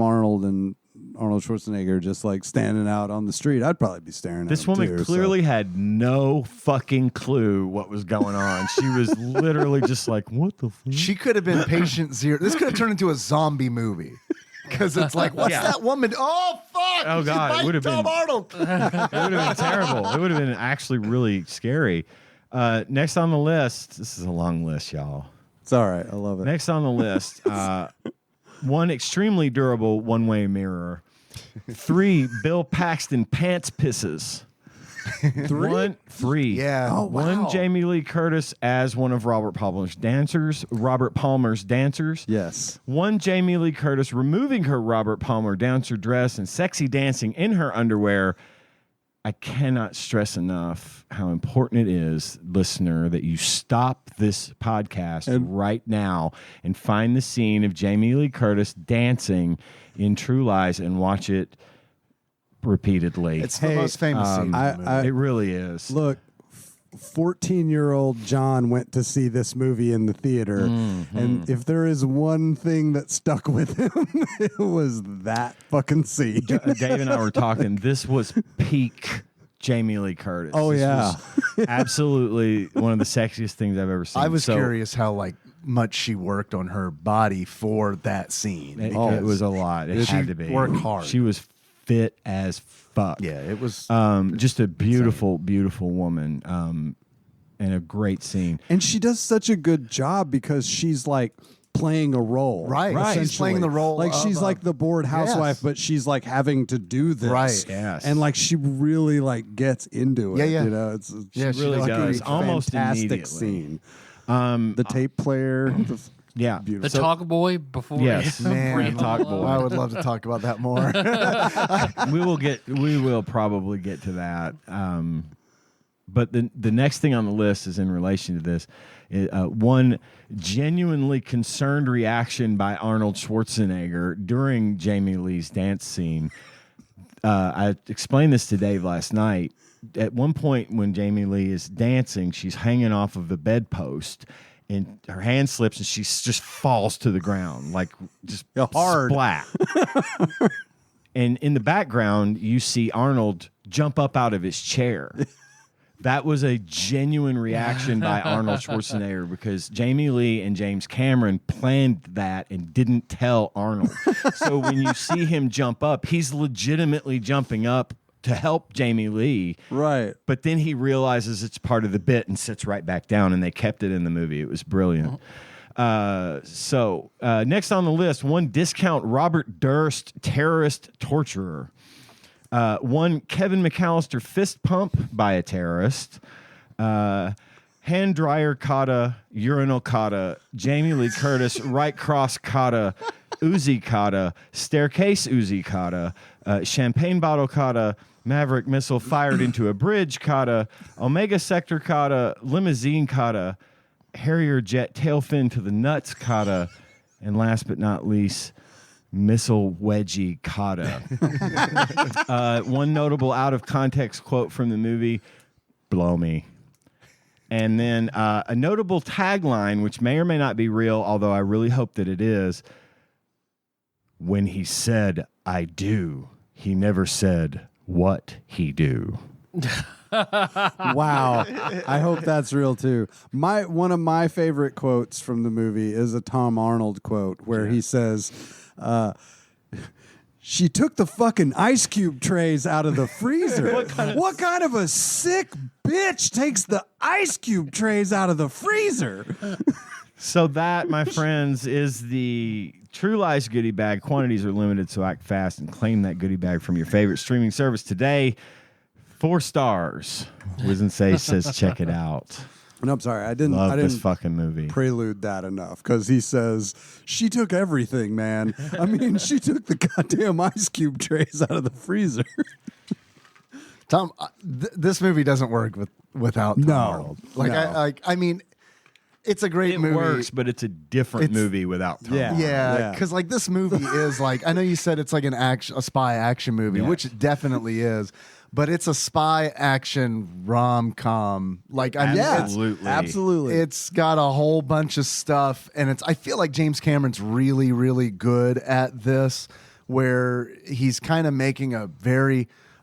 Arnold and Arnold Schwarzenegger just like standing out on the street, I'd probably be staring at This him woman too, clearly had no fucking clue what was going on. She was literally just like, what the fuck? She could have been patient zero. This could have turned into a zombie movie. Because it's like, what's that woman? Oh, fuck. Oh, God. She's It would have Tom been Arnold. It would have been terrible. It would have been actually really scary. Next on the list, this is a long list, y'all. It's all right. I love it. Next on the list, 1 extremely durable one-way mirror. 3 Bill Paxton pants pisses. 3. Yeah. Oh, wow. 1 Jamie Lee Curtis as one of Robert Palmer's dancers. Yes. 1 Jamie Lee Curtis removing her Robert Palmer dancer dress and sexy dancing in her underwear. I cannot stress enough how important it is, listener, that you stop this podcast right now and find the scene of Jamie Lee Curtis dancing in True Lies and watch it repeatedly. It's the most famous scene. It really is. Look, 14-year-old John went to see this movie in the theater, and if there is one thing that stuck with him, it was that fucking scene. Dave and I were talking. This was peak Jamie Lee Curtis. Oh, This yeah. was absolutely one of the sexiest things I've ever seen. I was curious how much she worked on her body for that scene. It was a lot. It had to be. Worked hard. She was fit as fuck. Yeah, it was just a beautiful, beautiful woman, and a great scene. And she does such a good job because she's like playing a role. Right. She's playing the role Like of she's like the bored housewife, but she's like having to do this. Right. Yes. And like she really like gets into it. Yeah. You know, it's she really does. Almost fantastic immediately. scene. The tape player. Yeah. The talk boy before. Yes. Man, talk boy. I would love to talk about that more. We will probably get to that. But the next thing on the list is in relation to this. One genuinely concerned reaction by Arnold Schwarzenegger during Jamie Lee's dance scene. I explained this to Dave last night. At one point when Jamie Lee is dancing, she's hanging off of the bedpost, and her hand slips and she just falls to the ground, like just hard. splat. And in the background, you see Arnold jump up out of his chair. That was a genuine reaction by Arnold Schwarzenegger because Jamie Lee and James Cameron planned that and didn't tell Arnold. So when you see him jump up, he's legitimately jumping up to help Jamie Lee. Right. But then he realizes it's part of the bit and sits right back down, and they kept it in the movie. It was brilliant. So next on the list, one discount Robert Durst terrorist torturer. One Kevin McAllister fist pump by a terrorist. Hand dryer kata, urinal kata, Jamie Lee Curtis right cross kata, Uzi kata, staircase Uzi kata, champagne bottle kata, Maverick missile fired into a bridge kata, Omega sector kata, limousine kata, Harrier jet tail fin to the nuts kata, and last but not least, missile wedgie kata. One notable out of context quote from the movie, blow me. And then a notable tagline, which may or may not be real, although I really hope that it is. When he said, I do, he never said what he do. Wow. I hope that's real too. One of my favorite quotes from the movie is a Tom Arnold quote where he says, she took the fucking ice cube trays out of the freezer. What kind of a sick bitch takes the ice cube trays out of the freezer? So that, my friends, is the True Lies goodie bag. Quantities are limited, so act fast and claim that goodie bag from your favorite streaming service today. 4 stars. Wiz and Say says check it out. And I'm sorry, I didn't this fucking movie. Prelude that enough because he says she took everything, man. I mean, she took the goddamn ice cube trays out of the freezer. Tom, this movie doesn't work without Tom Arnold. I mean, it's a great movie. It works, but it's a different movie without Tom. Yeah, because like this movie is like, I know you said it's like a spy action movie, which it definitely is. But it's a spy action rom-com. Like, I mean, absolutely. It's got a whole bunch of stuff, and I feel like James Cameron's really, really good at this, where he's kind of making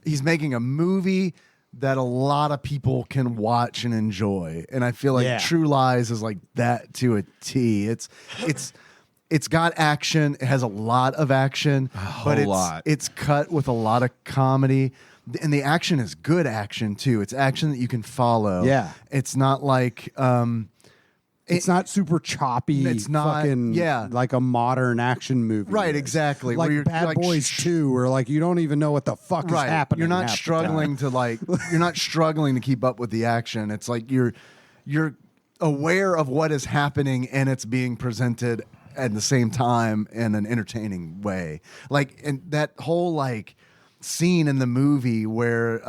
he's making a movie that a lot of people can watch and enjoy. And I feel like True Lies is like that to a T. It's got action. It has a lot of action, but it's cut with a lot of comedy. And the action is good action too. It's action that you can follow. Yeah, it's not like it's not super choppy. It's not fucking, like a modern action movie. Right, exactly. Like Bad Boys 2, where like you don't even know what the fuck is happening. You're not struggling to you're not struggling to keep up with the action. It's like you're aware of what is happening and it's being presented at the same time in an entertaining way. Like, and that whole scene in the movie where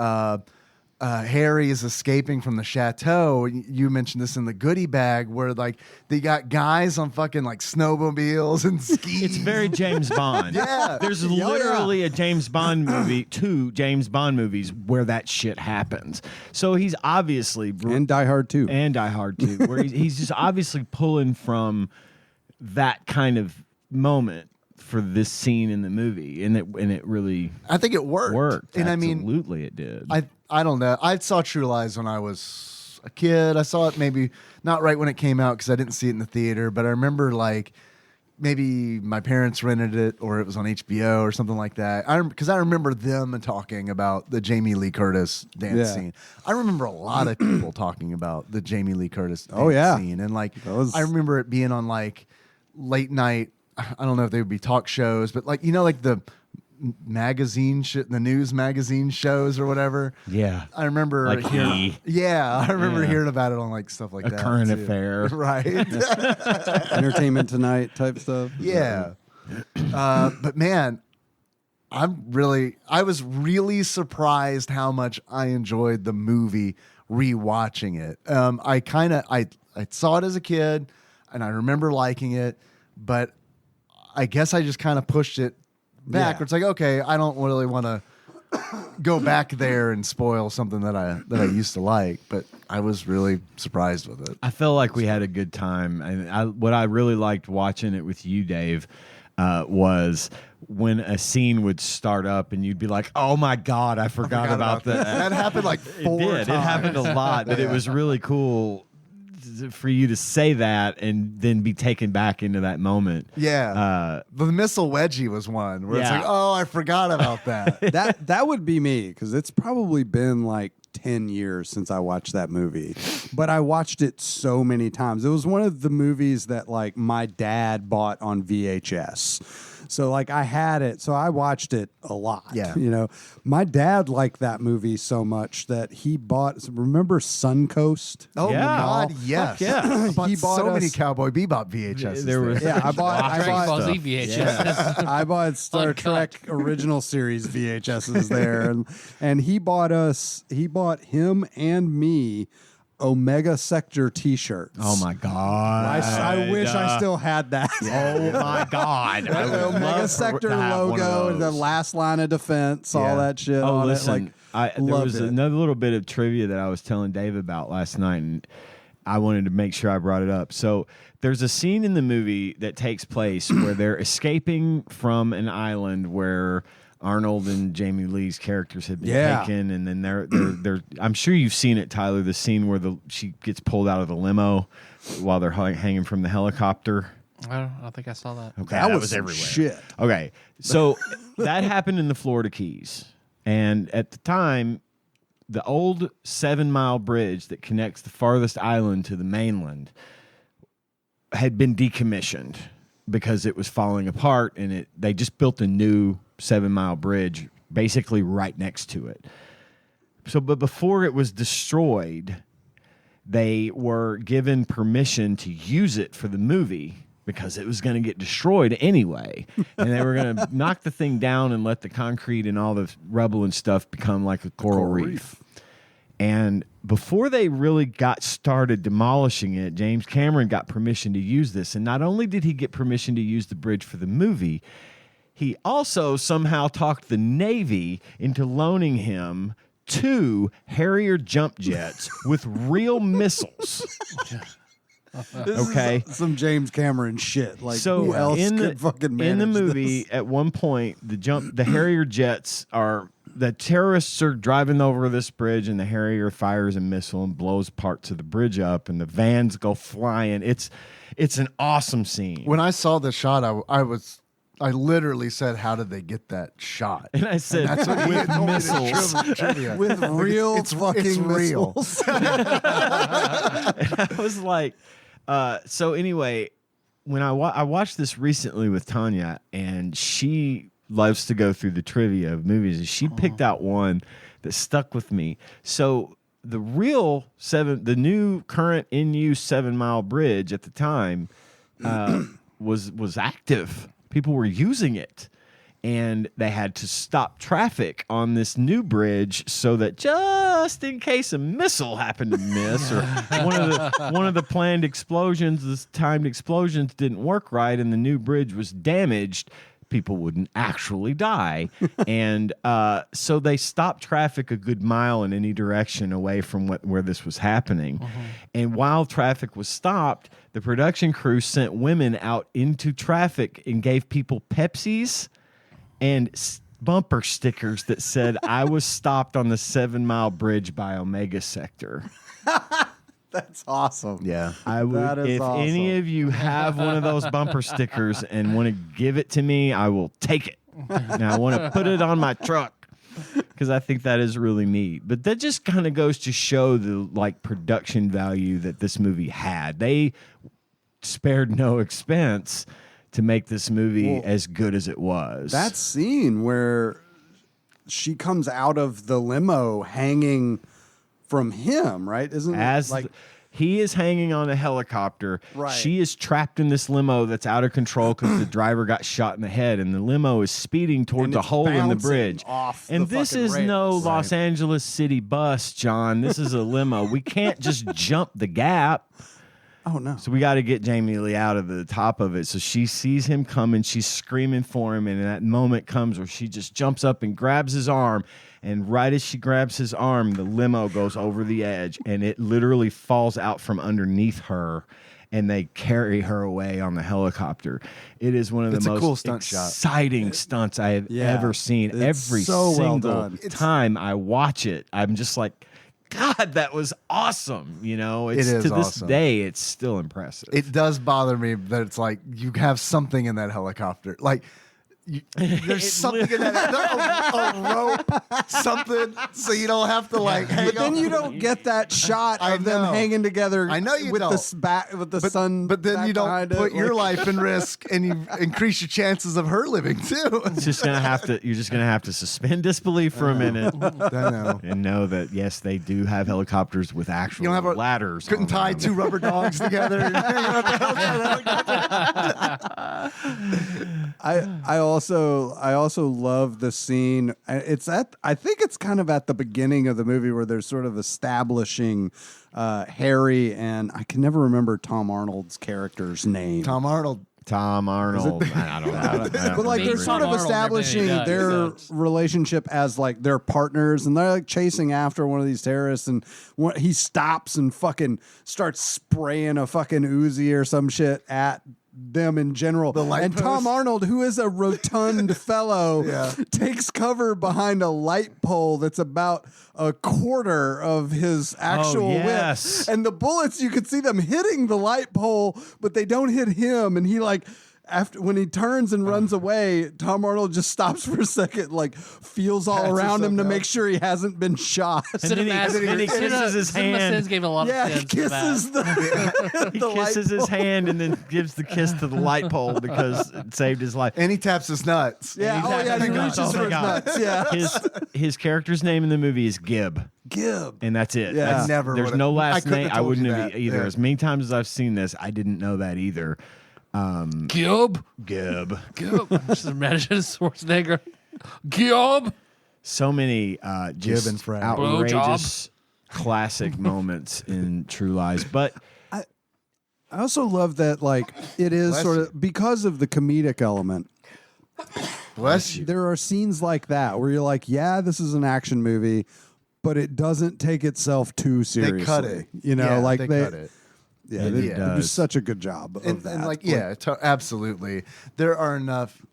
Harry is escaping from the chateau. You mentioned this in the goodie bag where they got guys on fucking snowmobiles and skis. It's very James Bond. Yeah. There's literally a James Bond movie, 2 James Bond movies where that shit happens. So he's obviously and Die Hard 2. And Die Hard 2 where he's just obviously pulling from that kind of moment for this scene in the movie, and it really, I think it worked. And absolutely it did. I don't know. I saw True Lies when I was a kid. I saw it maybe not right when it came out because I didn't see it in the theater, but I remember maybe my parents rented it or it was on HBO or something like that. Because I remember them talking about the Jamie Lee Curtis dance scene. I remember a lot of people talking about the Jamie Lee Curtis dance scene, and I remember it being on late night. I don't know if they would be talk shows, but like like the magazine shit, the news magazine shows or whatever. Yeah, I remember like hearing. Yeah, I remember hearing about it on like stuff like that. Current too. affair, right? Entertainment Tonight type stuff. Yeah, but man, I was really surprised how much I enjoyed the movie rewatching it. I saw it as a kid and I remember liking it, but I guess I just kind of pushed it back. Yeah. It's like, okay, I don't really want to go back there and spoil something that I used to like, but I was really surprised with it. I felt like we had a good time, and what I really liked watching it with you, Dave, was when a scene would start up and you'd be like, "Oh my God, I forgot about that." That happened like 4 times. It happened a lot, but it was really cool for you to say that and then be taken back into that moment. Yeah, the missile wedgie was one where it's like, "Oh, I forgot about that." That would be me, because it's probably been like 10 years since I watched that movie, but I watched it so many times. It was one of the movies that like my dad bought on VHS. So like I had it, so I watched it a lot. Yeah. My dad liked that movie so much that he bought, remember Suncoast? Oh Yeah. my God, yes. Yeah. I bought He bought so many us- Cowboy Bebop VHS. There was I bought Dragon Ball Z VHS. I bought Star Uncut. Trek original series VHSs there, and he bought him and me Omega Sector T-shirts. Oh my God! I wish I still had that. Oh my God! I The would Omega love Sector to have one of logo, the those. last line of defense, all that shit Oh, on listen, it. Like, there loved was it. another little bit of trivia that I was telling Dave about last night, and I wanted to make sure I brought it up. So there's a scene in the movie that takes place where they're escaping from an island where Arnold and Jamie Lee's characters had been taken, and then they're I'm sure you've seen it, Tyler. The scene where she gets pulled out of the limo while they're hanging from the helicopter. I don't think I saw that. Okay, that that was everywhere. shit. Okay, so that happened in the Florida Keys, and at the time, the old 7 Mile bridge that connects the farthest island to the mainland had been decommissioned because it was falling apart, and they just built a new 7 Mile bridge basically right next to it. So, but before it was destroyed, they were given permission to use it for the movie because it was going to get destroyed anyway. And they were going to knock the thing down and let the concrete and all the rubble and stuff become like a coral reef. And before they really got started demolishing it, James Cameron got permission to use this. And not only did he get permission to use the bridge for the movie, he also somehow talked the Navy into loaning him 2 Harrier jump jets with real missiles. Okay, Some James Cameron shit. Like, so who else in could fucking manage in the movie, this? at one point, the Harrier jets are the terrorists are driving over this bridge, and the Harrier fires a missile and blows parts of the bridge up, and the vans go flying. It's an awesome scene. When I saw the shot, I literally said, "How did they get that shot?" And I said, That's what with missiles. Trivia. With real it's fucking real. missiles. And I was like, so anyway, when I watched this recently with Tanya, and she loves to go through the trivia of movies, and she picked out one that stuck with me. So the new current in use 7 Mile bridge at the time was active. People were using it. And they had to stop traffic on this new bridge so that just in case a missile happened to miss or one of the planned explosions, the timed explosions didn't work right, and the new bridge was damaged, people wouldn't actually die. And so they stopped traffic a good mile in any direction away from where this was happening. And while traffic was stopped, the production crew sent women out into traffic and gave people Pepsis and bumper stickers that said, "I was stopped on the 7 Mile bridge by Omega Sector." That's awesome. Yeah. I would, That is if any awesome. of you have one of those bumper stickers and want to give it to me, I will take it. Now I want to put it on my truck because I think that is really neat. But that just kind of goes to show the production value that this movie had. They spared no expense to make this movie as good as it was. That scene where she comes out of the limo hanging from him, right? Isn't as it like he is hanging on a helicopter. Right. She is trapped in this limo that's out of control because the driver got shot in the head, and the limo is speeding toward the it's hole in the bouncing bridge. off And the this fucking is no rails. Los Angeles City bus, John. This is a limo. We can't just jump the gap. oh no. So we got to get Jamie Lee out of the top of it. So she sees him coming. She's screaming for him. And that moment comes where she just jumps up and grabs his arm. And right as she grabs his arm, the limo goes over the edge. And it literally falls out from underneath her. And they carry her away on the helicopter. It is one of the It's a most cool stunt shot. exciting stunts I have ever seen. It's Every so well single done. time I watch it, I'm just like, God, that was awesome. You know, it's is to this awesome. day, it's still impressive. It does bother me that it's like you have something in that helicopter. Like, there's something in that, a rope, something, so you don't have to like hang But then on. you don't get that shot I of them know. hanging together. I know you with don't. with the sun. But then back you don't behind put it, your like- life in risk, and you increase your chances of her living too. It's just gonna have to. You're just gonna have to suspend disbelief for a minute I know. and know that yes, they do have helicopters with actual You don't have a ladders. Couldn't on tie them. two rubber dogs together. And hang out the helicopter. I also love the scene. I think it's kind of at the beginning of the movie where they're sort of establishing Harry and I can never remember Tom Arnold's character's name. Tom Arnold. Tom Arnold. I don't know. I don't But like they're remember. sort of Arnold, establishing everything he their does. relationship as like their partners, and they're like chasing after one of these terrorists, and he stops and fucking starts spraying a fucking Uzi or some shit at them in general. light And Tom post? Arnold, who is a rotund fellow, Yeah. takes cover behind a light pole that's about a quarter of his actual yes. width. And the bullets, you could see them hitting the light pole, but they don't hit him. And he like when he turns and runs away, Tom Arnold just stops for a second, like feels all Pats around him to himself make down. sure he hasn't been shot. And then he kisses his Cinema hand. Sins gave a lot Yeah, of he sins for that. kisses the, He the light kisses his pole. hand and then gives the kiss to the light pole because it saved his life. And he taps his nuts. Yeah, oh yeah, he Oh my reaches God. for his nuts. Yeah, His character's name in the movie is Gib. Gib. And that's it. Yeah. That's- I never There's would've- no I last couldn't name. have I told wouldn't you have that. either. Yeah. As many times as I've seen this, I didn't know that either. Gib. Gib. Gib. Just imagine Schwarzenegger. Gib. So many just and Fred. outrageous classic moments in True Lies. But I also love that, like, it is Bless sort you. of because of the comedic element. Bless you. There are scenes like that where you're like, yeah, this is an action movie, but it doesn't take itself too seriously. They cut it. You know, Yeah, like they cut it. Yeah, It they do does. such a good job of And, that. and like, yeah, absolutely. There are enough.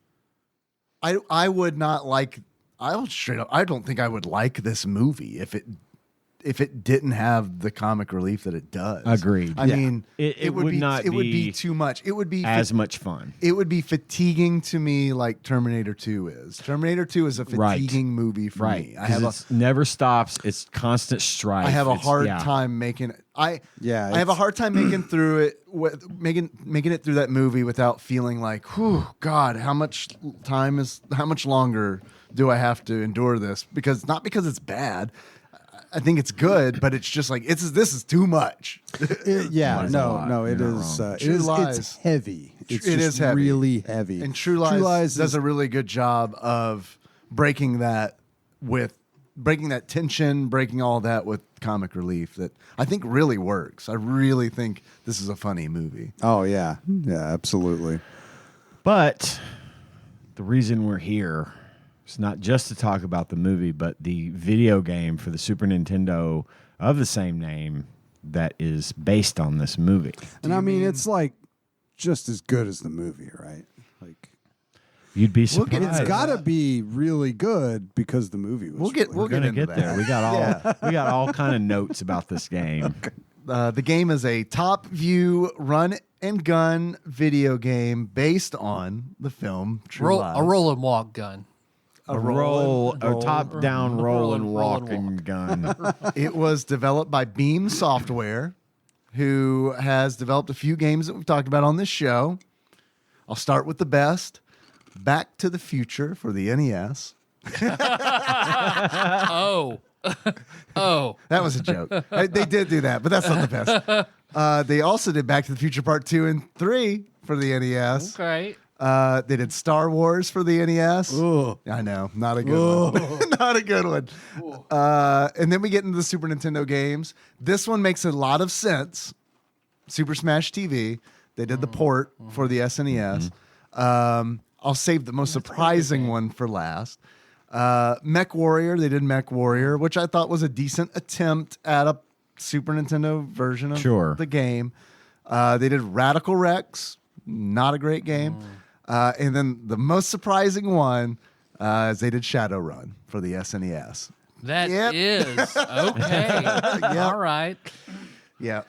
I would not like. I'll straight up. I don't think I would like this movie if it didn't have the comic relief that it does. Agreed. I Yeah. mean, It would be, not It would be be too much. It would be as much fun. It would be fatiguing to me, like Terminator 2 is. Terminator 2 is a Right. fatiguing movie for Right. me. I have a It never stops. It's constant strife. I have a It's- hard yeah. time making I Yeah, have a it's- hard time making through it making it through that movie without feeling like, whew, God, how much longer do I have to endure this? Because not because it's bad. I think it's good, but it's just like this is too much. Yeah, Lies a lot. no, it You're not is. wrong. It True is. Lies. It's heavy. It's It just is heavy. really heavy. And True Lies does is- a really good job of breaking that tension, breaking all that with comic relief that I think really works. I really think this is a funny movie. Oh yeah, absolutely. But the reason we're here is not just to talk about the movie, but the video game for the Super Nintendo of the same name that is based on this movie. And I mean, it's like just as good as the movie, right? Like You'd be We'll get surprised. it's got to be really good because the movie was. We're gonna into get that. there. We got all kind of notes about this game. The game is a top view run and gun video game based on the film True Lies. A roll and walk gun. A top down roll and walk roll and and gun. It was developed by Beam Software, who has developed a few games that we've talked about on this show. I'll start with the best. Back to the Future for the NES. Oh. Oh. That was a joke. They did do that, but that's not the best. They also did Back to the Future Part 2 and 3 for the NES. Okay. They did Star Wars for the NES. Ooh. I know, not a good one. Not a good one. And then we get into the Super Nintendo games. This one makes a lot of sense. Super Smash TV. They did the port for the SNES. I'll save the most surprising one for last. Mech Warrior. They did Mech Warrior, which I thought was a decent attempt at a Super Nintendo version of the game. They did Radical Rex. Not a great game. And then the most surprising one is they did Shadowrun for the SNES. That is okay. All right. Yeah.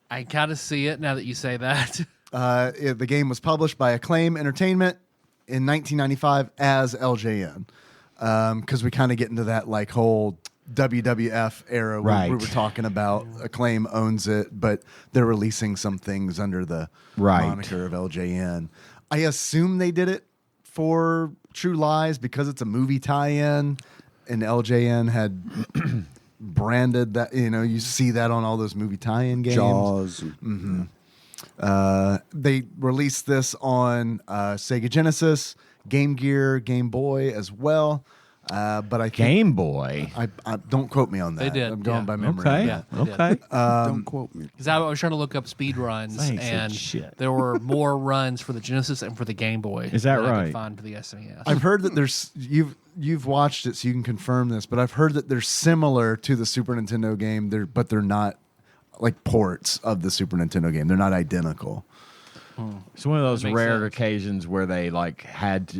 I kind of see it now that you say that. The game was published by Acclaim Entertainment in 1995 as LJN. Because we kind of get into that like whole WWF era where we were talking about. Acclaim owns it, but they're releasing some things under the moniker of LJN. I assume they did it for True Lies because it's a movie tie-in, and LJN had branded that. You know, you see that on all those movie tie-in games. Jaws. They released this on Sega Genesis, Game Gear, Game Boy as well. But I think Game Boy. I don't quote me on that. They did, I'm going by memory. Okay. Yeah, they Okay. Don't quote me. Because I was trying to look up speed runs, Thanks, and shit. there were more runs for the Genesis and for the Game Boy. Is that than I right? could find for the SNES. I've heard that there's you've watched it, so you can confirm this. But I've heard that they're similar to the Super Nintendo game. But they're not like ports of the Super Nintendo game. They're not identical. It's one of those That makes rare sense. occasions where they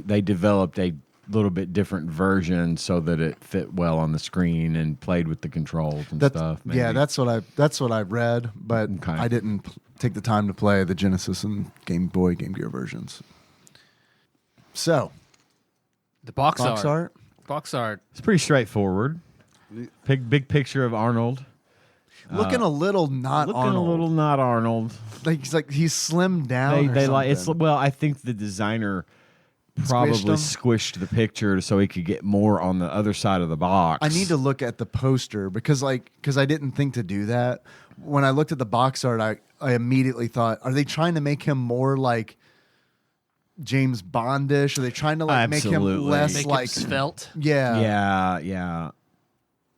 they developed a little bit different version so that it fit well on the screen and played with the controls and stuff. Maybe. Yeah, that's what I read, but Okay. I didn't take the time to play the Genesis and Game Boy, Game Gear versions. So, The box box art. art. Box art. It's pretty straightforward. Big picture of Arnold. Looking a little not Looking Arnold. a little not Arnold. Like he's slimmed down. They or like it's something. well. I think the designer probably Squished him? squished the picture so he could get more on the other side of the box. I need to look at the poster because I didn't think to do that. When I looked at the box art, I immediately thought, are they trying to make him more like James Bondish? Are they trying to like make him Absolutely. less Make like it svelte. yeah.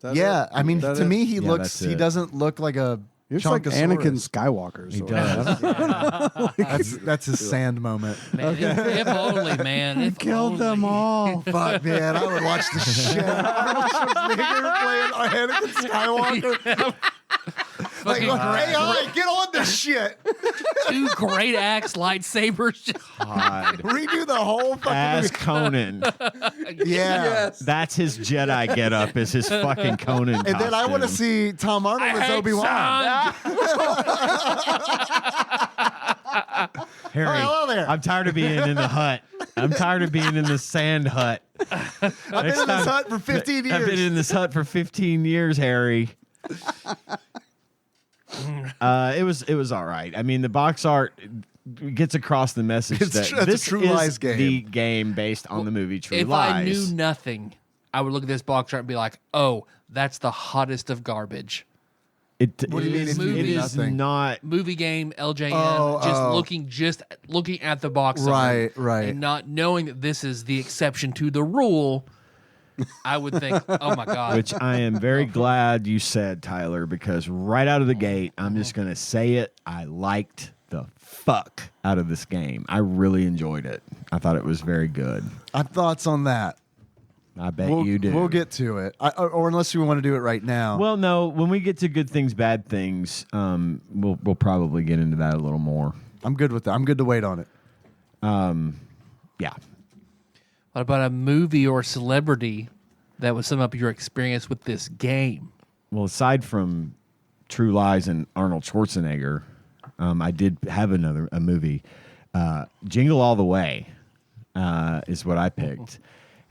Yeah. I mean, to me, he that's he it. doesn't look like a It's like Chunkosaurus. Anakin Skywalker. He so- does. That's his sand moment. Man, if only, man. If Killed only. them all. Fuck, man, I would watch the shit out of Arnold Schwarzenegger playing Anakin Skywalker. Like, look, AI, get on this shit. Two great axe lightsabers. God. Redo the whole fucking As movie. Conan. Yeah. That's his Jedi getup. Is his fucking Conan. And then I want to costume. see Tom Arnold as hate Obi-Wan. sand. Harry, Oh, hello there. I'm tired of being in the hut. I'm tired of being in the sand hut. I've been in this hut for 15 years. I've been in this hut for 15 years, Harry. It was all right. I mean, the box art gets across the message It's that true- it's a this True is Lies game. the game based on the movie True If Lies. I knew nothing, I would look at this box art and be like, "Oh, that's the hottest of garbage." It, What do you mean it if is- you it knew is nothing? not. Movie game, LJN, Oh, just looking at the box Right, art, right. and not knowing that this is the exception to the rule. I would think, "Oh my god!" Which I am very glad you said, Tyler, because right out of the gate, I'm just going to say it. I liked the fuck out of this game. I really enjoyed it. I thought it was very good. I have thoughts on that. I bet you do. We'll get to it. Or unless you want to do it right now. Well, no. When we get to good things, bad things, we'll probably get into that a little more. I'm good with that. I'm good to wait on it. Yeah. What about a movie or celebrity that would sum up your experience with this game? Well, aside from True Lies and Arnold Schwarzenegger, I did have a movie. Jingle All the Way is what I picked.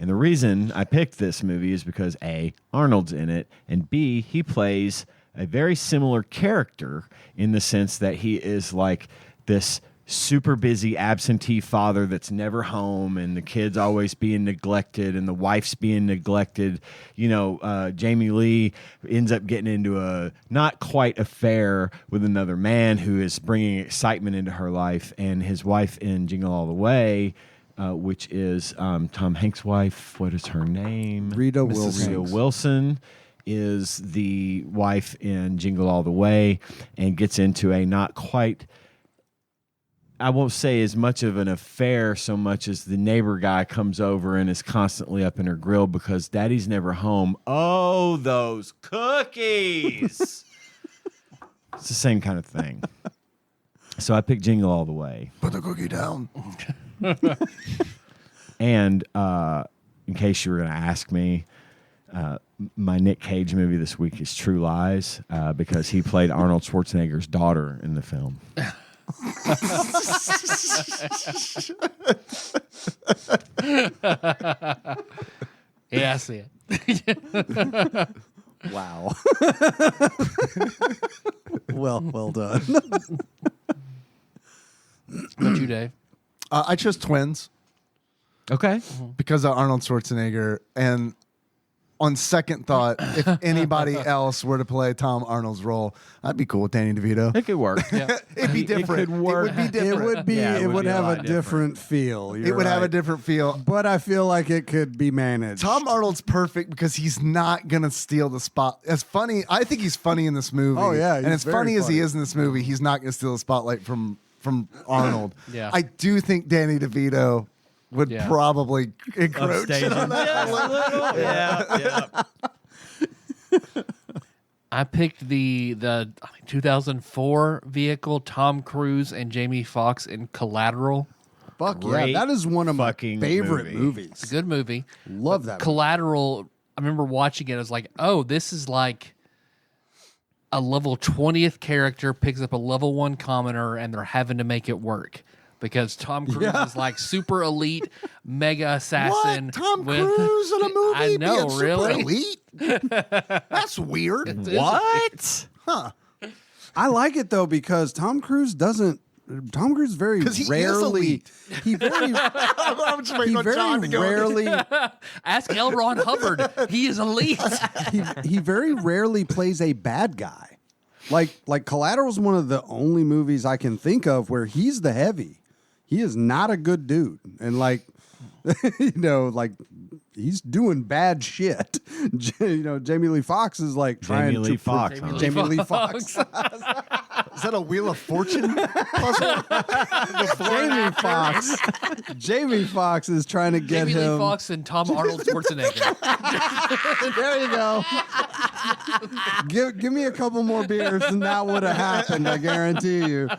And the reason I picked this movie is because A, Arnold's in it, and B, he plays a very similar character in the sense that he is like this super busy absentee father that's never home, and the kids always being neglected and the wife's being neglected. Jamie Lee ends up getting into a not quite affair with another man who is bringing excitement into her life, and his wife in Jingle All the Way, which is Tom Hanks' wife. What is her name? Rita Wilson is the wife in Jingle All the Way, and gets into a not quite, I won't say as much of an affair so much as the neighbor guy comes over and is constantly up in her grill because daddy's never home. Oh, those cookies. It's the same kind of thing. So I picked Jingle All the Way. Put the cookie down. And in case you were going to ask me, my Nick Cage movie this week is True Lies because he played Arnold Schwarzenegger's daughter in the film. Yeah, I see it. Wow. well done. What you, Dave? I chose Twins Okay. because of Arnold Schwarzenegger. And on second thought, if anybody else were to play Tom Arnold's role, I'd be cool with Danny DeVito. It could work. It'd be different. It could work. It would be different. It would be a have lot a different feel. It would have a different feel. But I feel like it could be managed. Tom Arnold's perfect because he's not gonna steal the spot. As funny, I think he's funny in this movie. Oh, yeah, and he's as very funny as he funny. is in this movie, he's not gonna steal the spotlight from Arnold. Yeah. I do think Danny DeVito would Yeah. probably encroach Upstage on him. that. Yeah. I picked the 2004 vehicle, Tom Cruise and Jamie Foxx in Collateral. Fuck Great yeah, that is one of my fucking favorite movie. It's a movies. good movie. Love that. Collateral, I remember watching it. I was like, oh, this is like a level 20th character picks up a level 1 commoner and they're having to make it work. Because Tom Cruise is like super elite, mega assassin. What? Tom with- Cruise in a movie? I know, being super really? elite? That's weird. What? Huh. I like it though because Tom Cruise very 'Cause he is rarely elite. he very I'm just he waiting on John very to go. rarely Ask L. Ron Hubbard. He is elite. he very rarely plays a bad guy. Like Collateral is one of the only movies I can think of where he's the heavy. He is not a good dude, and he's doing bad shit. Jamie Lee Foxx is like trying Jamie Lee to Foxx, huh? Jamie Lee Foxx. Is that a Wheel of Fortune puzzle? Jamie Foxx is trying to get Jamie Lee him. Foxx and Tom Arnold Schwarzenegger. There you go. Give me a couple more beers and that would have happened, I guarantee you.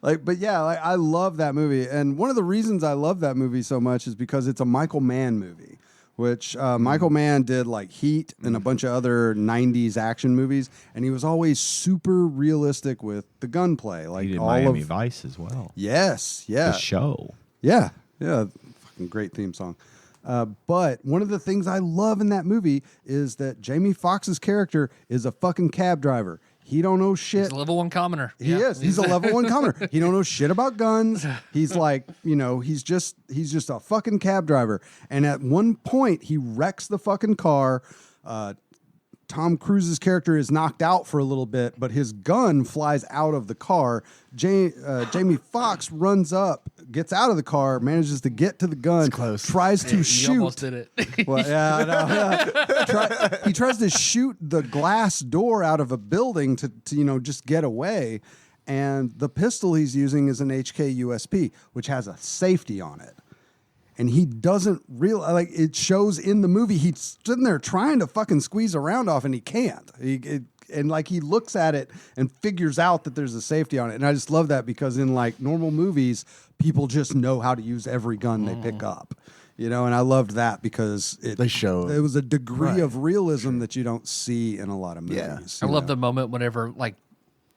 I love that movie. And one of the reasons I love that movie so much is because it's a Michael Mann movie, which Michael Mann did like Heat and a bunch of other 90s action movies. And he was always super realistic with the gunplay. Like He did all Miami of, Vice as well. Yes, yeah. The show. Yeah, fucking great theme song. But one of the things I love in that movie is that Jamie Foxx's character is a fucking cab driver. He don't know shit. He's a level 1 commoner. He is. He's a level 1 commoner. He don't know shit about guns. He's like, he's just a fucking cab driver. And at one point, he wrecks the fucking car. Tom Cruise's character is knocked out for a little bit, but his gun flies out of the car. Jamie Foxx runs up, gets out of the car, manages to get to the gun, tries to You shoot. almost did it. Well, yeah, I know. He tries to shoot the glass door out of a building to just get away, and the pistol he's using is an HK USP, which has a safety on it. And he doesn't realize, it shows in the movie, he's sitting there trying to fucking squeeze a round off and he can't. He looks at it and figures out that there's a safety on it. And I just love that because in like normal movies, people just know how to use every gun they pick up. And I loved that because it was a degree of realism that you don't see in a lot of movies. I love the moment whenever like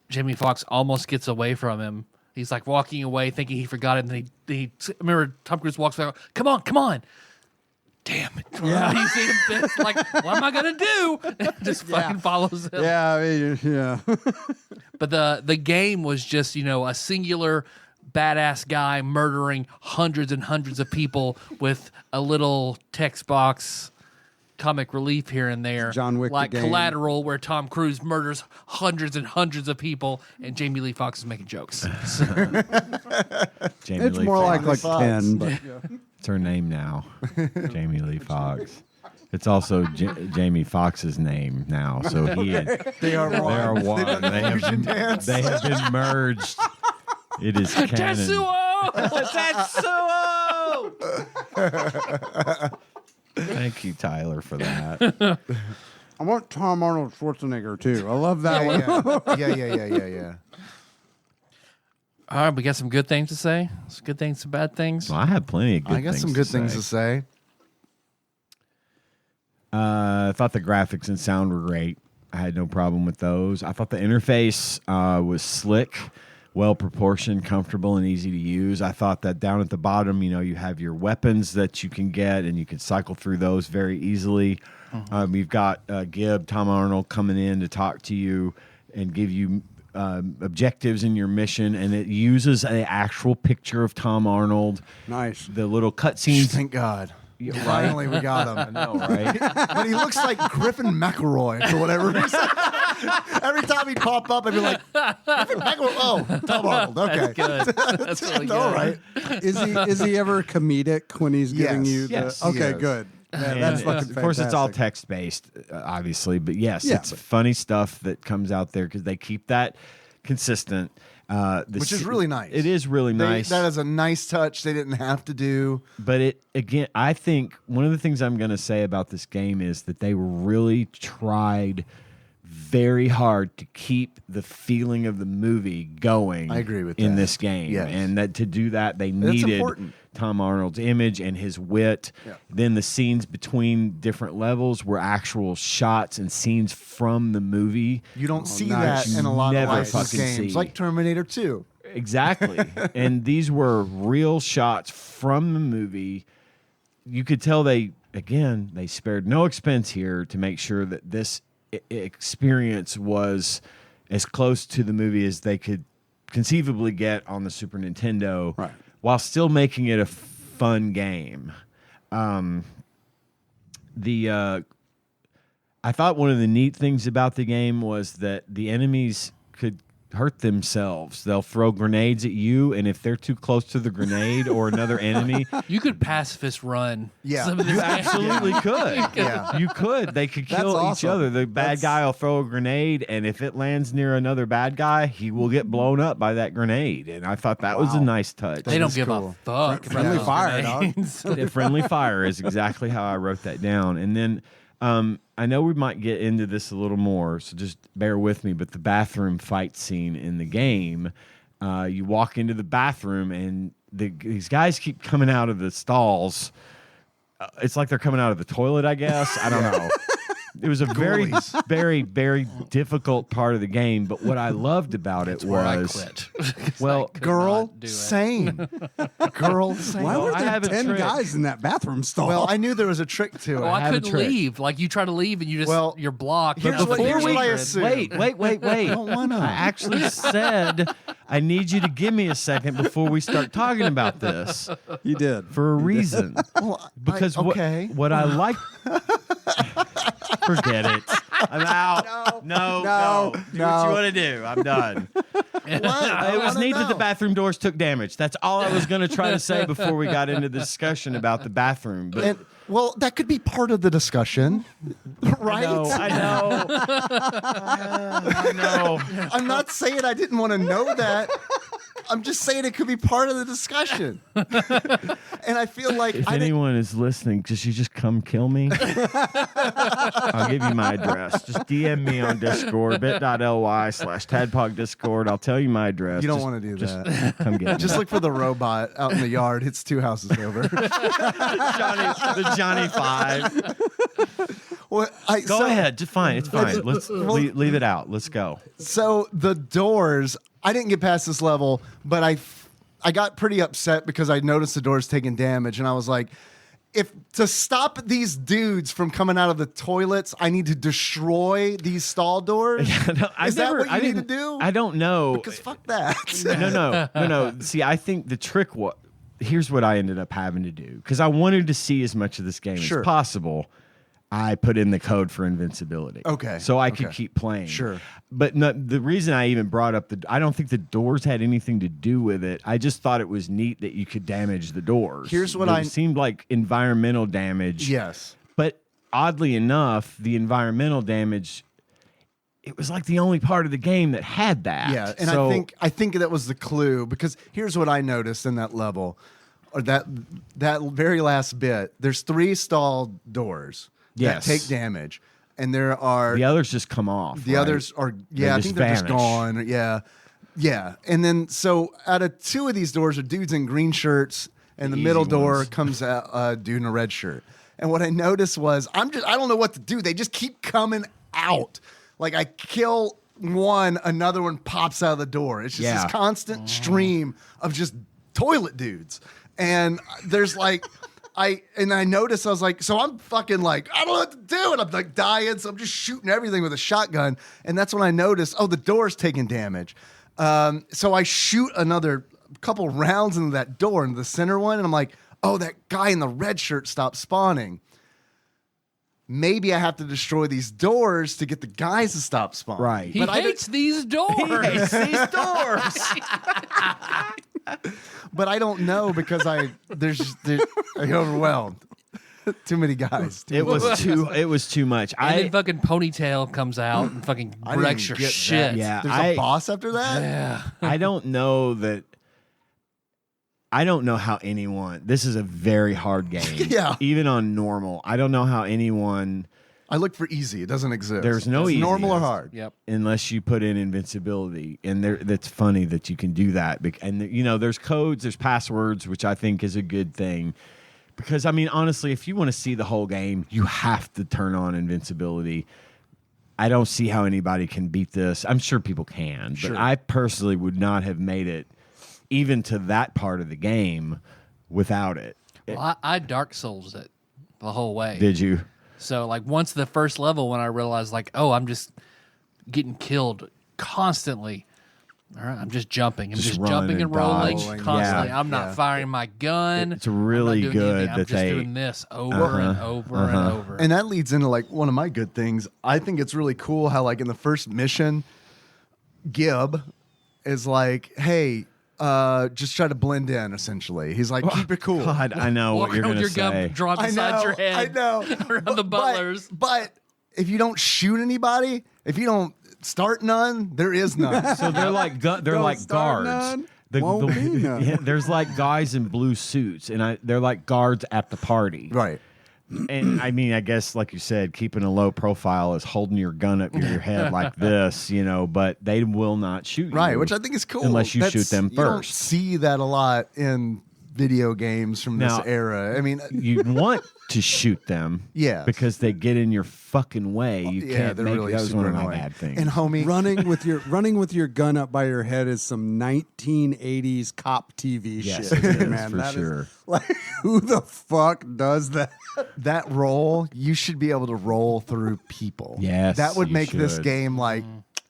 Jamie Foxx almost gets away from him. He's like walking away thinking he forgot it. And then he remember Tom Cruise walks out, come on. damn it. Yeah. You see him pissed, like, what am I going to do? Just fucking follows him. Yeah, I mean, yeah. But the game was just, a singular badass guy murdering hundreds and hundreds of people with a little text box comic relief here and there. John Wick like the game. Collateral, where Tom Cruise murders hundreds and hundreds of people and Jamie Lee Foxx is making jokes. Jamie It's Lee more Fox. like 10, but It's her name now. Jamie Lee Fox. It's also Jamie Foxx's name now. So They are one. They have been merged. It is canon. Tetsuo! Tetsuo! Thank you, Tyler, for that. I want Tom Arnold Schwarzenegger too. I love that one. Yeah. All right, we got some good things to say. Some good things, some bad things. Well, I have plenty of good things. I got some good things to say. I thought the graphics and sound were great. I had no problem with those. I thought the interface was slick, well proportioned, comfortable, and easy to use. I thought that down at the bottom, you have your weapons that you can get, and you can cycle through those very easily. You've got Tom Arnold coming in to talk to you and give you objectives in your mission, and it uses an actual picture of Tom Arnold. Nice. The little cutscenes. Thank God. Finally, we got him. I know, right? But he looks like Griffin McElroy for whatever reason. Every time he'd pop up, I'd be like, Griffin McElroy. Oh, Tom Arnold. Okay. That's good. That's really good. All right. Is he ever comedic when he's giving you the? Yes. Okay, Yes. good. Yeah, And that's fucking of course, it's all fantastic. text based, obviously, but yes, Yeah, it's but- funny stuff that comes out there because they keep that consistent. Which is really nice. It is really nice. That is a nice touch they didn't have to do. But I think one of the things I'm going to say about this game is that they really tried very hard to keep the feeling of the movie going. I agree with in that. this game, Yes. and that to do that they That's needed important. Tom Arnold's image and his wit. Yeah. Then the scenes between different levels were actual shots and scenes from the movie. You don't see nice. that in a lot of Never licensed fucking games, see. like Terminator 2. Exactly. And these were real shots from the movie. You could tell they spared no expense here to make sure that this experience was as close to the movie as they could conceivably get on the Super Nintendo, Right. while still making it a fun game. I thought one of the neat things about the game was that the enemies could hurt themselves. They'll throw grenades at you, and if they're too close to the grenade or another enemy, You could pacifist run. Yeah. Some of this you game. absolutely could. Yeah. You could. They could That's kill each awesome. other. The bad guy will throw a grenade, and if it lands near another bad guy, he will get blown up by that grenade. And I thought that was a nice touch. They don't is give cool. a fuck. Friendly about fire, dog. grenades. Yeah, friendly fire is exactly how I wrote that down. And then I know we might get into this a little more, so just bear with me. But the bathroom fight scene in the game, you walk into the bathroom and these guys keep coming out of the stalls. It's like they're coming out of the toilet, I guess. I don't know. It was a very, Ghoulies. very, very difficult part of the game. But what I loved about it Where I was, quit. well, Girl, do it. sane. Girl, sane. Why were I there have a 10 trick. guys in that bathroom stall? Well, I knew there was a trick to it. Well, I have a couldn't trick. leave. Like you try to leave and you just Well, you're blocked. here's what- here's what I assume. Wait. don't wanna. I actually said I need you to give me a second before we start talking about this you did. for a reason. Well, Because okay. what I like. Forget it. I'm out. No. Do what you want to do. I'm done. It was neat that the bathroom doors took damage. That's all I was going to try to say before we got into the discussion about the bathroom. But And, well, that could be part of the discussion, right? I know. I'm not saying I didn't want to know that. I'm just saying it could be part of the discussion. And I feel like If I didn't. anyone is listening, could you just come kill me? I'll give you my address. Just DM me on Discord, bit.ly/TADPOG Discord. I'll tell you my address. You don't Just- want to do just that. Come get me. Just look for the robot out in the yard. It's 2 houses over. the Johnny 5. Well, Go ahead. Just fine. It's fine. Let's leave it out. Let's go. So the doors, I didn't get past this level, but I got pretty upset because I noticed the doors taking damage, and I was like, if to stop these dudes from coming out of the toilets, I need to destroy these stall doors. Is that what you need to do? I don't know. Because fuck that. No. See, I think the trick was, here's what I ended up having to do. Because I wanted to see as much of this game as possible. I put in the code for invincibility. Okay. So I could keep playing. Sure. But the reason I even brought up I don't think the doors had anything to do with it. I just thought it was neat that you could damage the doors. Here's what it seemed like environmental damage. Yes. But oddly enough, the environmental damage, it was like the only part of the game that had that. Yeah, and so, I think that was the clue, because here's what I noticed in that level, or that very last bit. There's 3 stall doors that take damage, and there are the others just come off. The others are I think they're just gone. Yeah. And then so out of 2 of these doors are dudes in green shirts, and the middle door comes out a dude in a red shirt. And what I noticed was I don't know what to do. They just keep coming out. Like I kill one, another one pops out of the door. It's just this constant stream of just toilet dudes. And there's like, I noticed, I was like, so I'm fucking like, I don't know what to do. And I'm like dying. So I'm just shooting everything with a shotgun. And that's when I noticed, the door's taking damage. So I shoot another couple rounds into that door, into the center one. And I'm like, that guy in the red shirt stopped spawning. Maybe I have to destroy these doors to get the guys to stop spawning. Right. He hates these doors. He hates these doors. But I don't know, because I'm overwhelmed. Too many guys. It was too much. And then fucking Ponytail comes out and fucking wrecks your shit. That. Yeah, There's a boss after that? Yeah. I don't know how anyone. This is a very hard game. Yeah. Even on normal, I don't know how anyone. I looked for easy. It doesn't exist. There's no easy. Normal or hard. Yep. Unless you put in invincibility, and that's funny that you can do that. And there's codes, there's passwords, which I think is a good thing. Because I mean, honestly, if you want to see the whole game, you have to turn on invincibility. I don't see how anybody can beat this. I'm sure people can, but I personally would not have made it even to that part of the game without it. Well, I Dark Souls it the whole way. Did you? So like once the first level, when I realized like, I'm just getting killed constantly. All right, I'm just jumping. I'm just jumping and rolling constantly. Yeah. I'm not firing my gun. It's really good I'm just doing this over and over and over. And that leads into like one of my good things. I think it's really cool how like in the first mission, Gib is like, hey, just try to blend in, essentially. He's like, keep it cool. God, I know Walk what you're around going with to your say. gun drawn beside your head. I know. Around the butlers. But if you don't shoot anybody, if you don't start none, there is none. So they're like guards. None. Won't be none. Yeah, there's like guys in blue suits, and they're like guards at the party. Right. And I mean, I guess, like you said, keeping a low profile is holding your gun up to your head like this, but they will not shoot you. Right, which I think is cool. Unless you shoot them You don't first. see that a lot in video games from this era. I mean, you want to shoot them, yeah, because they get in your fucking way. You can't they're make really that was one of my annoying. bad things. And homie, running with your gun up by your head is some 1980s cop TV yes, shit, it is, man. for That sure. is, like, who the fuck does that? that roll, you should be able to roll through people. Yes, that would you make this should. game like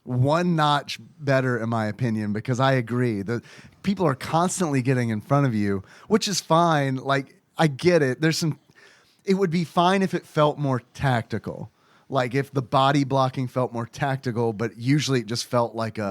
one notch better, in my opinion, because I agree that people are constantly getting in front of you, which is fine. Like, I get it. It would be fine if it felt more tactical. Like if the body blocking felt more tactical, but usually it just felt like a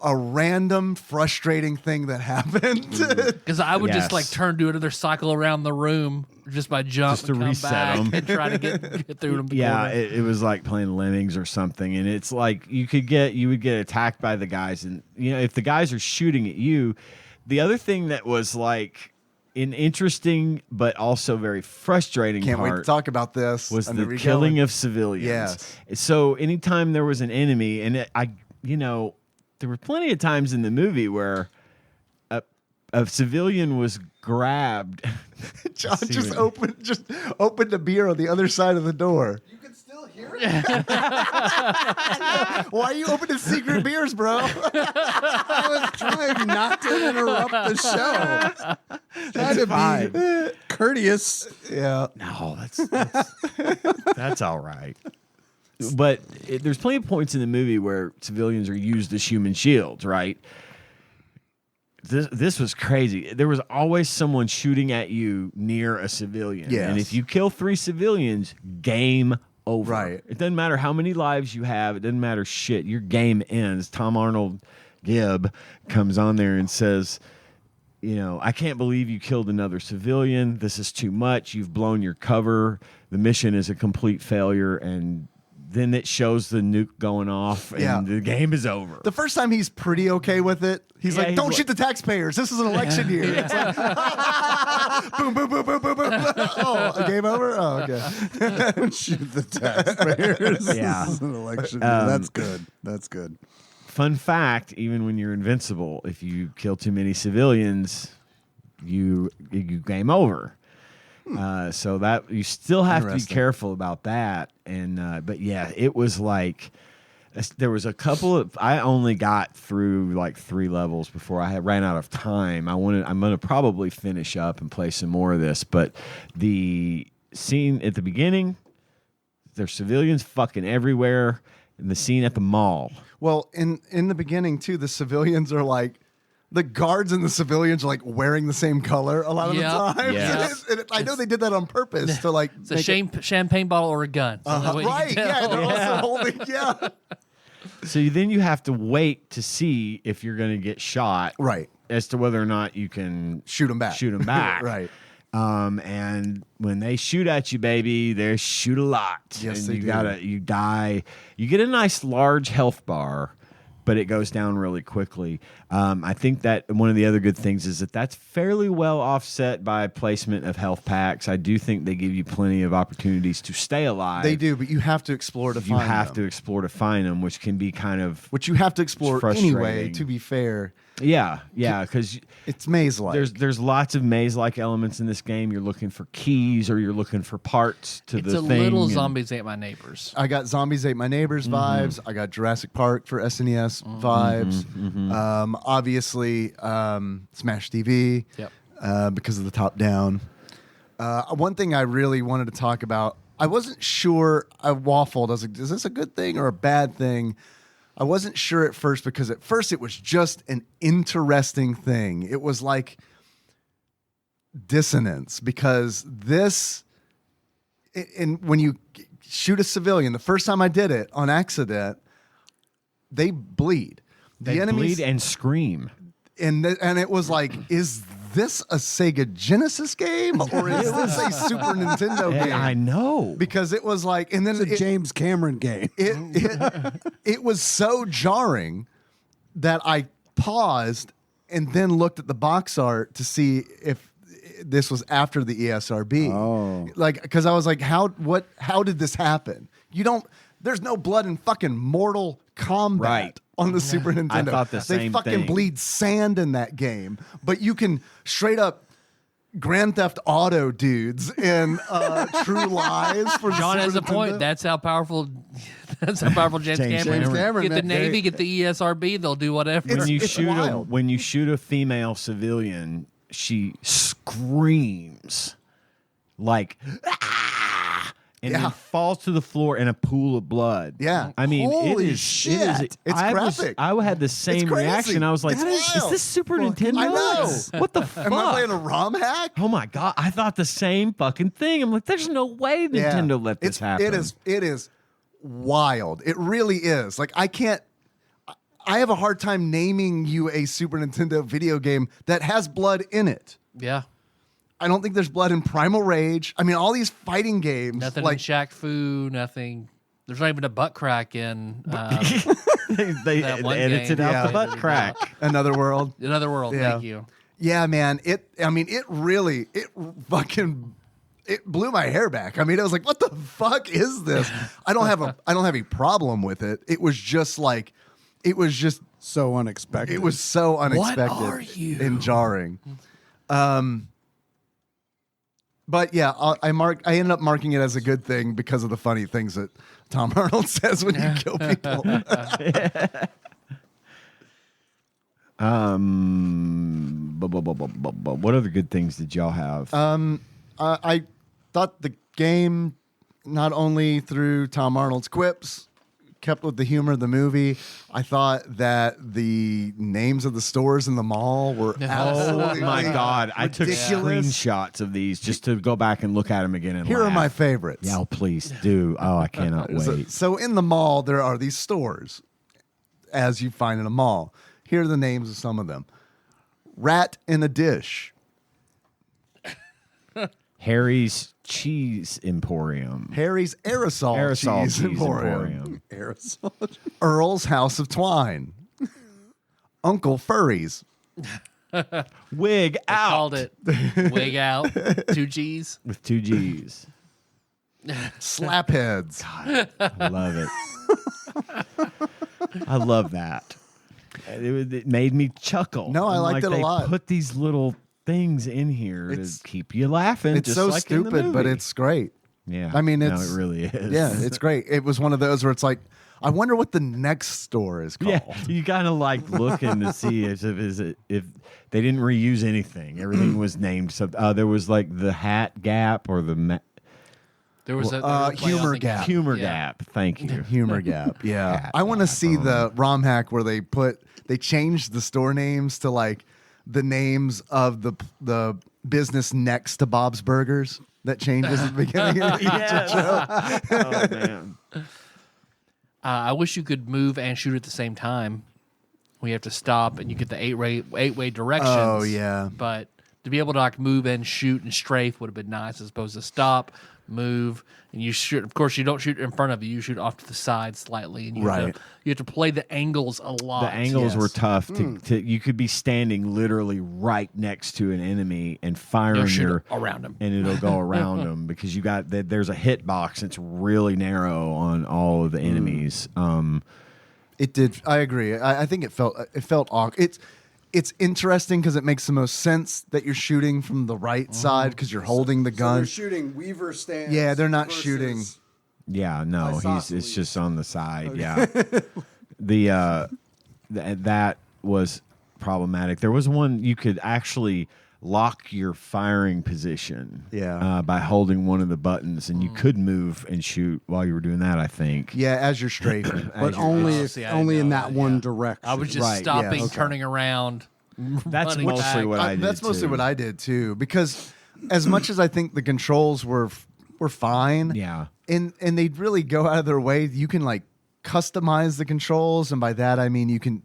random frustrating thing that happened. Because I would just like turn, do another cycle around the room just by jump, Just to and come reset back 'em. and try to get through them. Yeah, it was like playing Lemmings or something, and it's like you would get attacked by the guys, and if the guys are shooting at you. The other thing that was like an interesting but also very frustrating Can't wait part to talk about this. was And the there we killing go. of civilians. Yes. So anytime there was an enemy, and there were plenty of times in the movie where a civilian was grabbed. John just opened a beer on the other side of the door. You can still hear it. Why are you opening secret beers, bro? I was trying not to interrupt the show. Trying to be courteous. Yeah. No, that's all right. But there's plenty of points in the movie where civilians are used as human shields, right? This was crazy. There was always someone shooting at you near a civilian. Yes. And if you kill 3 civilians, game over. Right. It doesn't matter how many lives you have. It doesn't matter shit. Your game ends. Tom Arnold Gibb comes on there and says, I can't believe you killed another civilian. This is too much. You've blown your cover. The mission is a complete failure. And then it shows the nuke going off, and the game is over. The first time he's pretty okay with it. He's like, don't shoot the taxpayers. This is an election year. It's like, boom, boom, boom, boom, boom, boom. Oh, game over? Oh, okay. Don't shoot the taxpayers. Yeah. This is an election year. That's good. That's good. Fun fact, even when you're invincible, if you kill too many civilians, you game over. So that you still have to be careful about that. And but yeah, it was like there was a couple of I only got through like 3 levels before I ran out of time. I'm gonna probably finish up and play some more of this. But the scene at the beginning, there's civilians fucking everywhere, and the scene at the mall. Well, in the beginning too, the civilians are like. The guards and the civilians are like wearing the same color a lot of the time. Yes. I know they did that on purpose to like. It's a champagne bottle or a gun. Right? Yeah, they're also holding. Yeah. So then you have to wait to see if you're going to get shot. Right. As to whether or not you can shoot them back. Right. And when they shoot at you, baby, they shoot a lot. Yes, and they do. You die. You get a nice large health bar, but it goes down really quickly. I think that one of the other good things is that that's fairly well offset by placement of health packs. I do think they give you plenty of opportunities to stay alive. They do, but you have to explore to find them. You have to explore to find them, which can be kind of which you have to explore frustrating. anyway, to be fair. Yeah, because it's maze-like. There's lots of maze-like elements in this game. You're looking for keys or you're looking for parts to it's the a thing. little Zombies Ate My Neighbors. I got Zombies Ate My Neighbors vibes. I got Jurassic Park for SNES vibes. Obviously, Smash TV because of the top-down. One thing I really wanted to talk about, I wasn't sure, I waffled. I was like, is this a good thing or a bad thing? I wasn't sure at first because at first it was just an interesting thing. It was like dissonance because this, and when you shoot a civilian, the first time I did it on accident, they bleed. They bleed and scream. And it was like, is this a Sega Genesis game or is this a Super Nintendo game? I know. Because it was like, and then it's a James Cameron game. It was so jarring that I paused and then looked at the box art to see if this was after the ESRB. Oh. Like, because I was like, how did this happen? There's no blood in fucking Mortal Kombat on the Super Nintendo. I thought the same They fucking bleed sand in that game, but you can straight up Grand Theft Auto dudes in True Lies for John the has Super a point. Nintendo. That's how powerful. That's how powerful James Cameron. Get the Navy, get the ESRB. They'll do whatever. When you shoot a female civilian, she screams like. And then falls to the floor in a pool of blood. Yeah. I mean, holy it is shit. It's graphic. I had the same reaction. I was like, is this Super Nintendo? I know. What the fuck? Am I playing a ROM hack? Oh my God. I thought the same fucking thing. I'm like, there's no way Nintendo let this happen. It is wild. It really is. Like, I have a hard time naming you a Super Nintendo video game that has blood in it. Yeah. I don't think there's blood in Primal Rage. I mean, all these fighting games. Nothing like in Shaq Fu, nothing. There's not even a butt crack in they edited out the butt crack. Another World. Another World, thank you. Yeah, man. It blew my hair back. I mean, I was like, what the fuck is this? I don't have a problem with it. It was just so unexpected. It was so unexpected. What are you? And jarring. But yeah, I ended up marking it as a good thing because of the funny things that Tom Arnold says when you kill people. What other good things did y'all have? I thought the game, not only through Tom Arnold's quips, kept with the humor of the movie. I thought that the names of the stores in the mall were absolutely Oh my God. I took ridiculous. screenshots of these just to go back and look at them again and Here are laugh. my favorites. Yeah, please do. Oh, I cannot wait. So in the mall, there are these stores, as you find in a mall. Here are the names of some of them. Rat in a Dish. Harry's Cheese Emporium. Harry's Aerosol Cheese Emporium. Aerosol. Earl's House of Twine. Uncle Furry's. Wig out. Called it wig out. 2 G's. With 2 G's. Slapheads. I love it. I love that. It made me chuckle. No, I I'm liked it a they lot. Put these little things in here It's- to keep you laughing. It's just so like in the stupid, but movie. it's great. Yeah. I mean, no, it's it really is. Yeah, it's great. It was one of those where it's like, I wonder what the next store is called. Yeah, you kind of like looking to see if they didn't reuse anything. Everything was named. So there was like the Hat Gap or the There was a Humor Gap. Humor Yeah. Gap. Thank you. Humor Gap. Yeah. Hat I want to Gap. see the ROM hack where they changed the store names to like the names of the business next to Bob's Burgers that changes at the beginning of each show. Oh man. I wish you could move and shoot at the same time. We have to stop, and you get the eight-way directions. Oh, yeah. But to be able to like move and shoot and strafe would have been nice, as opposed to stop, move, and you shoot. Of course, you don't shoot in front of you; you shoot off to the side slightly, and you have to play the angles a lot. The angles Yes. were tough. To you could be standing literally right next to an enemy and firing You'll shoot around 'em. and it'll go around them because you got there's a hit box. It's really narrow on all of the enemies. It did. I agree. I think it felt awkward. It's interesting because it makes the most sense that you're shooting from the right side because you're holding the So gun. they're shooting Weaver stance. Yeah, they're not versus- shooting. Yeah, no, it's Isosceles. just on the side. Yeah, that was problematic. There was one you could actually lock your firing position. Yeah. By holding one of the buttons, and you could move and shoot while you were doing that. I think. Yeah, as you're strafing. But only Oh, if, see, I didn't only in know that that, one yeah. direction. I was just Right, stopping, yeah, okay. turning around. That's running mostly back. what I did. That's mostly too. what I did too. Because as much as I think the controls were fine, Yeah. and they'd really go out of their way. You can like customize the controls, and by that I mean you can.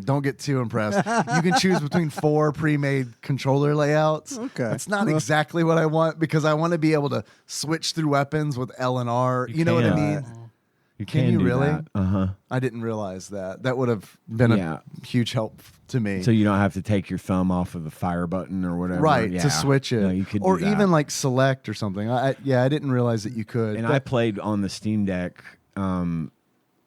Don't get too impressed. You can choose between 4 pre-made controller layouts. Okay. It's not exactly what I want because I want to be able to switch through weapons with L and R. You know what I can. mean? You Can can you do really? Uh-huh. I didn't realize that. That would have been Yeah. a huge help to me. So you don't have to take your thumb off of the fire button or whatever. Right, Yeah. to switch it. No, you could or do that. even like select or something. I didn't realize that you could. And but- I played on the Steam Deck,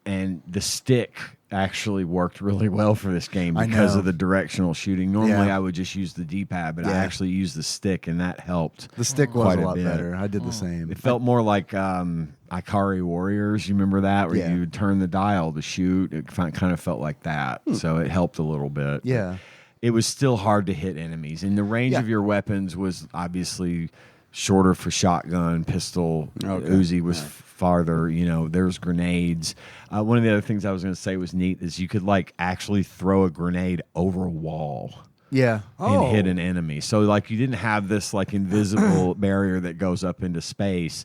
and the stick actually worked really well for this game I because know. of the directional shooting. Normally, Yeah. I would just use the D-pad, but I Yeah. actually used the stick, and that helped. the stick was quite a a lot bit. better. I did the same. It felt more like Ikari Warriors. You remember that, where Yeah. you would turn the dial to shoot? It kind of felt like that, so it helped a little bit. Yeah. It was still hard to hit enemies, and the range Yeah. of your weapons was obviously shorter for shotgun, pistol. Okay. Uzi was farther. There's grenades. One of the other things I was going to say was neat is you could like actually throw a grenade over a wall Yeah. and hit an enemy. So like you didn't have this like invisible barrier that goes up into space.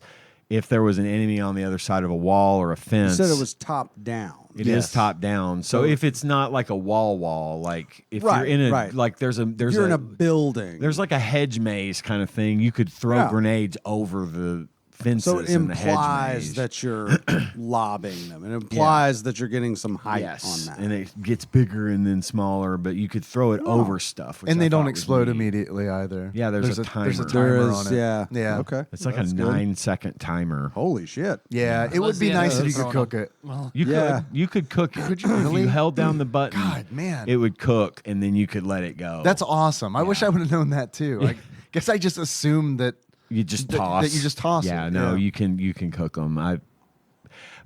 If there was an enemy on the other side of a wall or a You fence, said it was top down. It is Yes. top down. So if it's not like a wall, like if Right, you're in a right. like there's You're in a building. there's like a hedge maze kind of thing. You could throw Yeah. grenades over the fences so it in the hedge implies maze. that you're lobbing them. It implies that you're getting some height yes, on that. and it gets bigger and then smaller, but you could throw it over stuff. Which And I they don't thought was explode neat. immediately either. Yeah, there's a There's a timer. timer There on is, it. yeah. Yeah. Okay. It's like That's a good. 9-second timer. Holy shit. Yeah. It would Let's be see, nice if you that's could throwing cook up. it. Well, You could cook it. Could you really? If you held down the button, God, man. it would cook, and then you could let it go. That's awesome. I wish I would have known that too. I guess I just assumed that You just That- toss. that you just toss Yeah, it, no, yeah. you can cook them.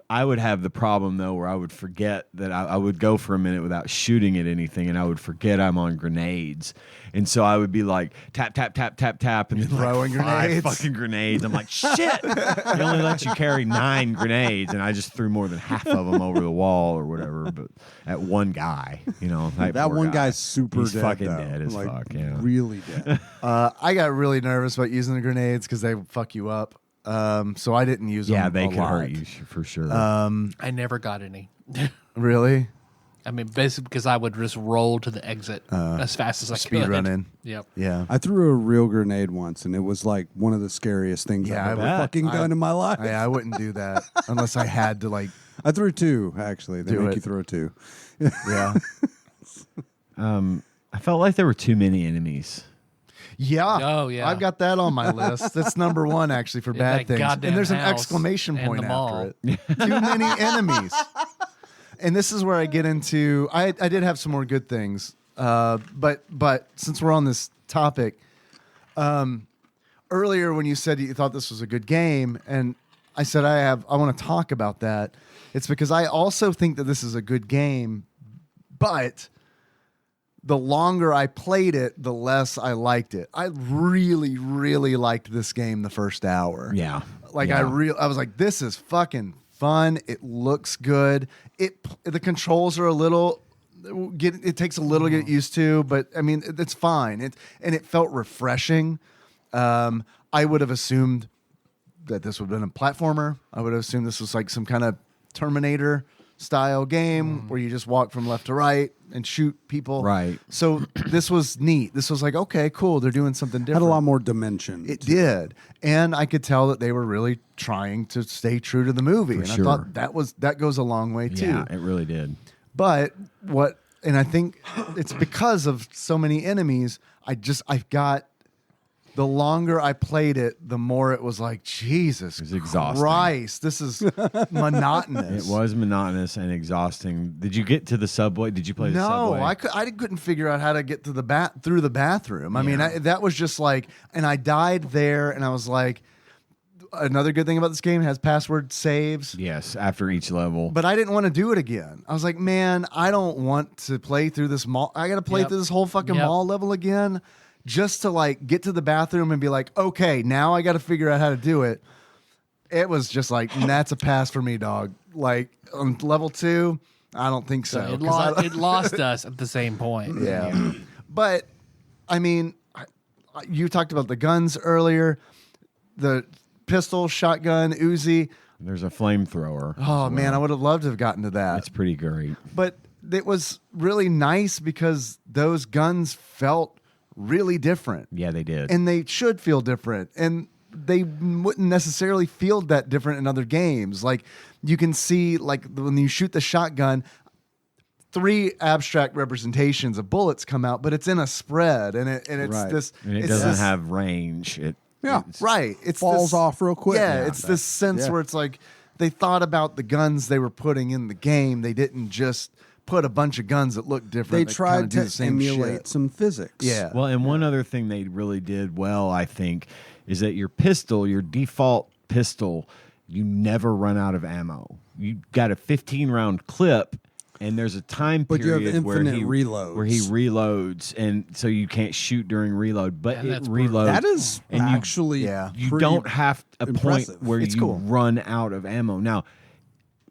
I would have the problem though where I would forget that I would go for a minute without shooting at anything, and I would forget I'm on grenades, and so I would be like tap tap tap tap tap, and then throwing like 5 grenades. fucking grenades. I'm like shit. They only let you carry 9 grenades, and I just threw more than half of them over the wall or whatever. But at one guy, that one guy's super He's dead. fucking though. dead as like, fuck. Yeah. really dead. I got really nervous about using the grenades because they fuck you up. So I didn't use them. Yeah, they a could lot. hurt you for sure. I never got any. Really? I mean, basically because I would just roll to the exit as fast as I Speed could. run in. Yep. Yeah. I threw a real grenade once, and it was like one of the scariest things Yeah, I've I ever bet. fucking done in my life. I wouldn't do that unless I had to, like, I threw 2, actually. They Do make it. you throw 2. yeah. I felt like there were too many enemies. Yeah. Oh, yeah. I've got that on my list. That's number 1, actually, for In bad that things. goddamn And there's an house exclamation and point the after mall. it. Too many enemies. And this is where I get into. I did have some more good things, but since we're on this topic, earlier when you said you thought this was a good game, and I said I want to talk about that. It's because I also think that this is a good game, but the longer I played it, the less I liked it. I really, really liked this game the first hour. Yeah. Like Yeah. I was like, this is fucking fun. It looks good. The controls are a little it takes a little to get used to, but I mean it's fine. It felt refreshing. I would have assumed that this would have been a platformer. I would have assumed this was like some kind of Terminator style game where you just walk from left to right and shoot people. Right. So this was neat. This was like, okay, cool. They're doing something different. Had a lot more dimension. It did. And I could tell that they were really trying to stay true to the movie. And sure. I thought that goes a long way too. Yeah, it really did. But and I think it's because of so many enemies, the longer I played it, the more it was like, Jesus was exhausting. Christ, this is monotonous. It was monotonous and exhausting. Did you get to the subway? Did you play the subway? No, I couldn't figure out how to get to through the bathroom. I mean, that was just like, and I died there, and I was like, another good thing about this game, it has password saves. Yes, after each level. But I didn't want to do it again. I was like, man, I don't want to play through this mall. I got to play through this whole fucking mall level again just to like get to the bathroom and be like, okay, now I got to figure out how to do it. It was just like, that's a pass for me, dog. Like on level 2, I don't think so. It lost us at the same point. Yeah. But I mean, you talked about the guns earlier, the pistol, shotgun, Uzi. There's a flamethrower. Oh man, I would have loved to have gotten to that. It's pretty great. But it was really nice because those guns felt really different. Yeah, they did. And they should feel different. And they wouldn't necessarily feel that different in other games. Like you can see, like when you shoot the shotgun, 3 abstract representations of bullets come out, but it's in a spread, and it's Right. this. And it it's doesn't this- have range. right. It's falls this, off real quick. Yeah, it's this sense where it's like they thought about the guns they were putting in the game. They didn't just put a bunch of guns that look different. They that tried kinda do to the same emulate shit. some physics. Yeah. Well, and one other thing they really did well, I think, is that your pistol, your default pistol, you never run out of ammo. You got a 15-round clip, and there's a time But you have period where infinite he reloads. reloads, and so you can't shoot during reload, but Yeah, it that's brutal. reloads. That is and actually you pretty don't have a impressive. point where It's you cool. run out of ammo. Now,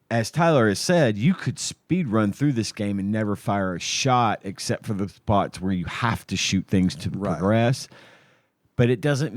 as Tyler has said, you could speed run through this game and never fire a shot except for the spots where you have to shoot things to progress. But it doesn't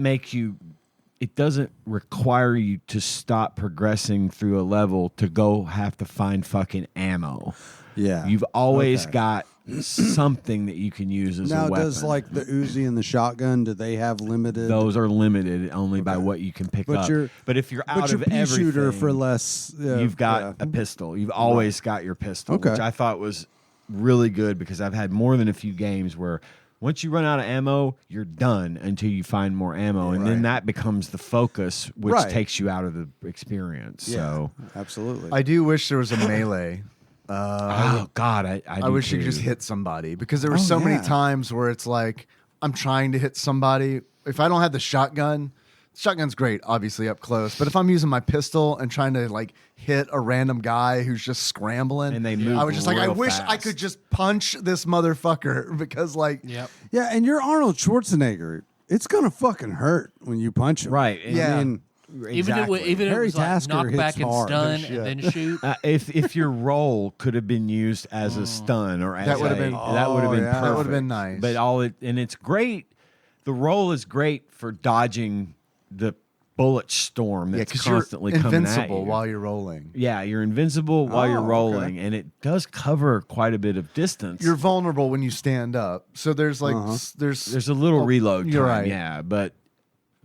require you to stop progressing through a level to go have to find fucking ammo. Yeah. You've always got something that you can use as Now, a weapon. does like the Uzi and the shotgun, do they have limited? Those are limited only by what you can pick But up. you're- But if you're out but your of pea everything, shooter for less. you've got a pistol. You've always got your pistol, Okay. which I thought was really good because I've had more than a few games where once you run out of ammo, you're done until you find more ammo, and then that becomes the focus, which Right. takes you out of the experience. So, absolutely. I do wish there was a melee. oh God, I do wish you could too. just hit somebody because there were so many times where it's like I'm trying to hit somebody. If I don't have the shotgun, shotgun's great, obviously up close. But if I'm using my pistol and trying to like hit a random guy who's just scrambling, And they move I was just like, I real wish I fast. could just punch this motherfucker because like, Yep. Yeah, and you're Arnold Schwarzenegger. It's gonna fucking hurt when you punch him. Right. And Yeah. I mean, Exactly. Even if it Harry was like Tasker knock hits back and hard. stun Shit. and then shoot. if your roll could have been used as a stun or as That would have been- that would have been yeah. perfect. That would have been nice. But it's great. The roll is great for dodging the bullet storm yeah, that's because you're constantly coming at invincible you. while you're rolling. Yeah, you're invincible while you're Oh, rolling, okay. and it does cover quite a bit of distance. You're vulnerable when you stand up. So there's like There's a little reload time, you're right. yeah, but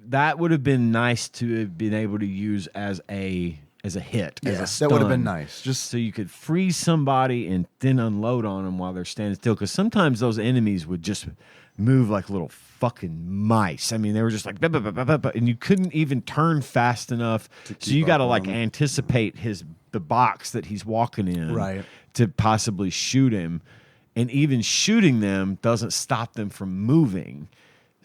that would have been nice to have been able to use as a hit, as a stun. that would have been nice. Just So you could freeze somebody and then unload on them while they're standing still. Because sometimes those enemies would just move like little fucking mice. I mean, they were just like, "Bah, bah, bah, bah, bah, bah," and you couldn't even turn fast enough. So you got to like anticipate the box that he's walking in, Right. to possibly shoot him. And even shooting them doesn't stop them from moving.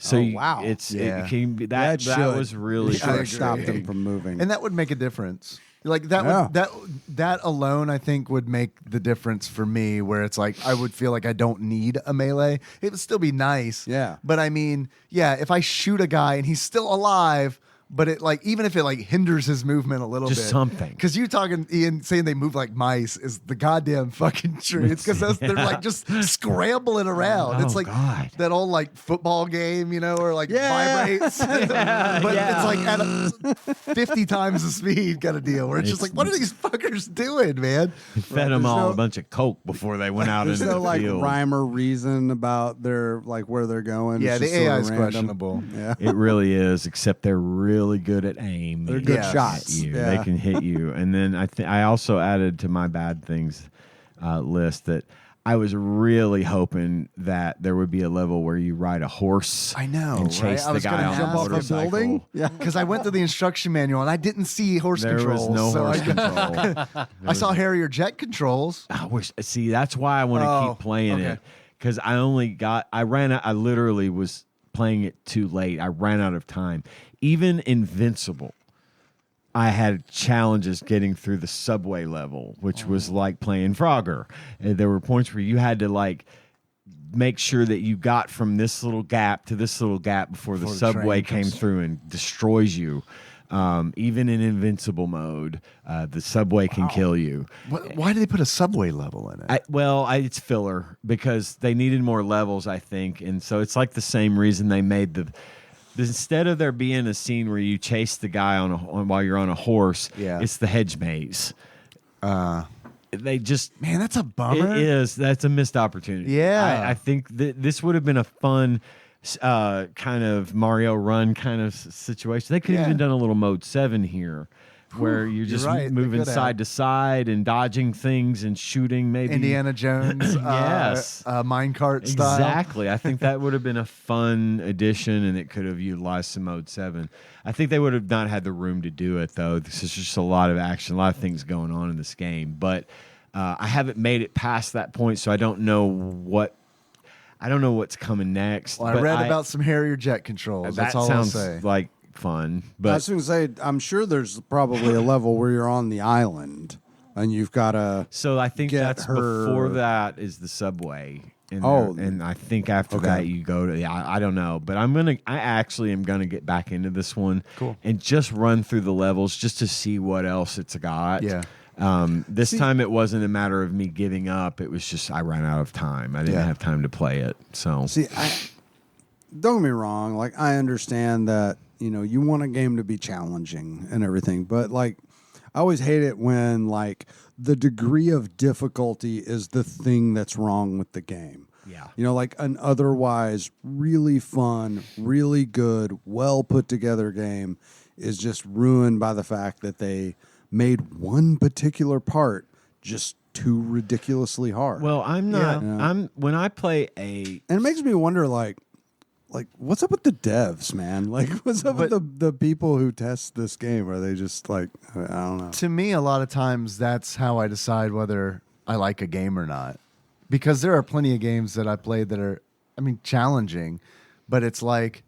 So wow. it can be that should. was really It should agree. stop them from moving. and that would make a difference. Like that Yeah. would that alone, I think, would make the difference for me. Where it's like I would feel like I don't need a melee. It would still be nice. Yeah. But I mean, yeah, if I shoot a guy and he's still alive, but it like even if it like hinders his movement a little Just bit, something. Because you talking Ian saying they move like mice is the goddamn fucking truth. It's because they're like just scrambling around. It's Oh, like God. that old like football game, you know, or like vibrates, but it's like at 50 times the speed kind of deal. Where it's just like, what are these fuckers doing, man? fed them all a bunch of coke before they went out There's into no the like field. rhyme or reason about their like where they're going. Yeah, It's the just sorta AI is random. questionable. Yeah, It really is, except they're really good at aim. they're good Yes. shots. You. Yeah. They can hit you. And then I also added to my bad things list that I was really hoping that there would be a level where you ride a horse. I know, and right? chase I the was guy gonna on jump the off a motorcycle. building. Yeah, Because I went to the instruction manual and I didn't see horse There controls. was no so horse I, control. I saw Harrier jet controls. I wish. See, that's why I want to Oh, keep playing okay. it, because I ran out. I literally was playing it too late. I ran out of time. Even Invincible, I had challenges getting through the subway level, which was like playing Frogger. And there were points where you had to like make sure that you got from this little gap to this little gap before the Before the subway train came comes through and destroys you. Even in Invincible mode, the subway can kill you. Why did they put a subway level in it? It's filler because they needed more levels, I think, and so it's like the same reason they made instead of there being a scene where you chase the guy while you're on a horse, Yeah. it's the hedge maze. They just Man, that's a bummer. it is. That's a missed opportunity. Yeah. I think this would have been a fun kind of Mario Run kind of situation. They could have Yeah. even done a little mode 7 here. Where you're just right, they moving could have. side to side and dodging things and shooting, maybe Indiana Jones, Yes. minecart style. Exactly. I think that would have been a fun addition, and it could have utilized some mode 7. I think they would have not had the room to do it, though. This is just a lot of action, a lot of things going on in this game. But I haven't made it past that point, so I don't know what's coming next. Well, I But read about some Harrier jet controls. that That's all sounds I'll say. like fun, I but was going to say, I'm sure there's probably a level where you're on the island and you've got to. so I think get that's her- before that is the subway. And Oh. and I think after Okay. that you go to I don't know, but I actually am gonna get back into this one, Cool. and just run through the levels just to see what else it's got. Yeah. This time it wasn't a matter of me giving up; it was just I ran out of time. I didn't Yeah. have time to play it. So See, don't get me wrong. Like, I understand that, you want a game to be challenging and everything, but like, I always hate it when like the degree of difficulty is the thing that's wrong with the game. Yeah. Like an otherwise really fun, really good, well put together game is just ruined by the fact that they made one particular part just too ridiculously hard. well, I'm not. Yeah. When I play a And it makes me wonder, like what's up with the devs, man? Like, what's up with the people who test this game? Are they just like, I don't know. To me, a lot of times that's how I decide whether I like a game or not. Because there are plenty of games that I played that are, challenging, but it's like,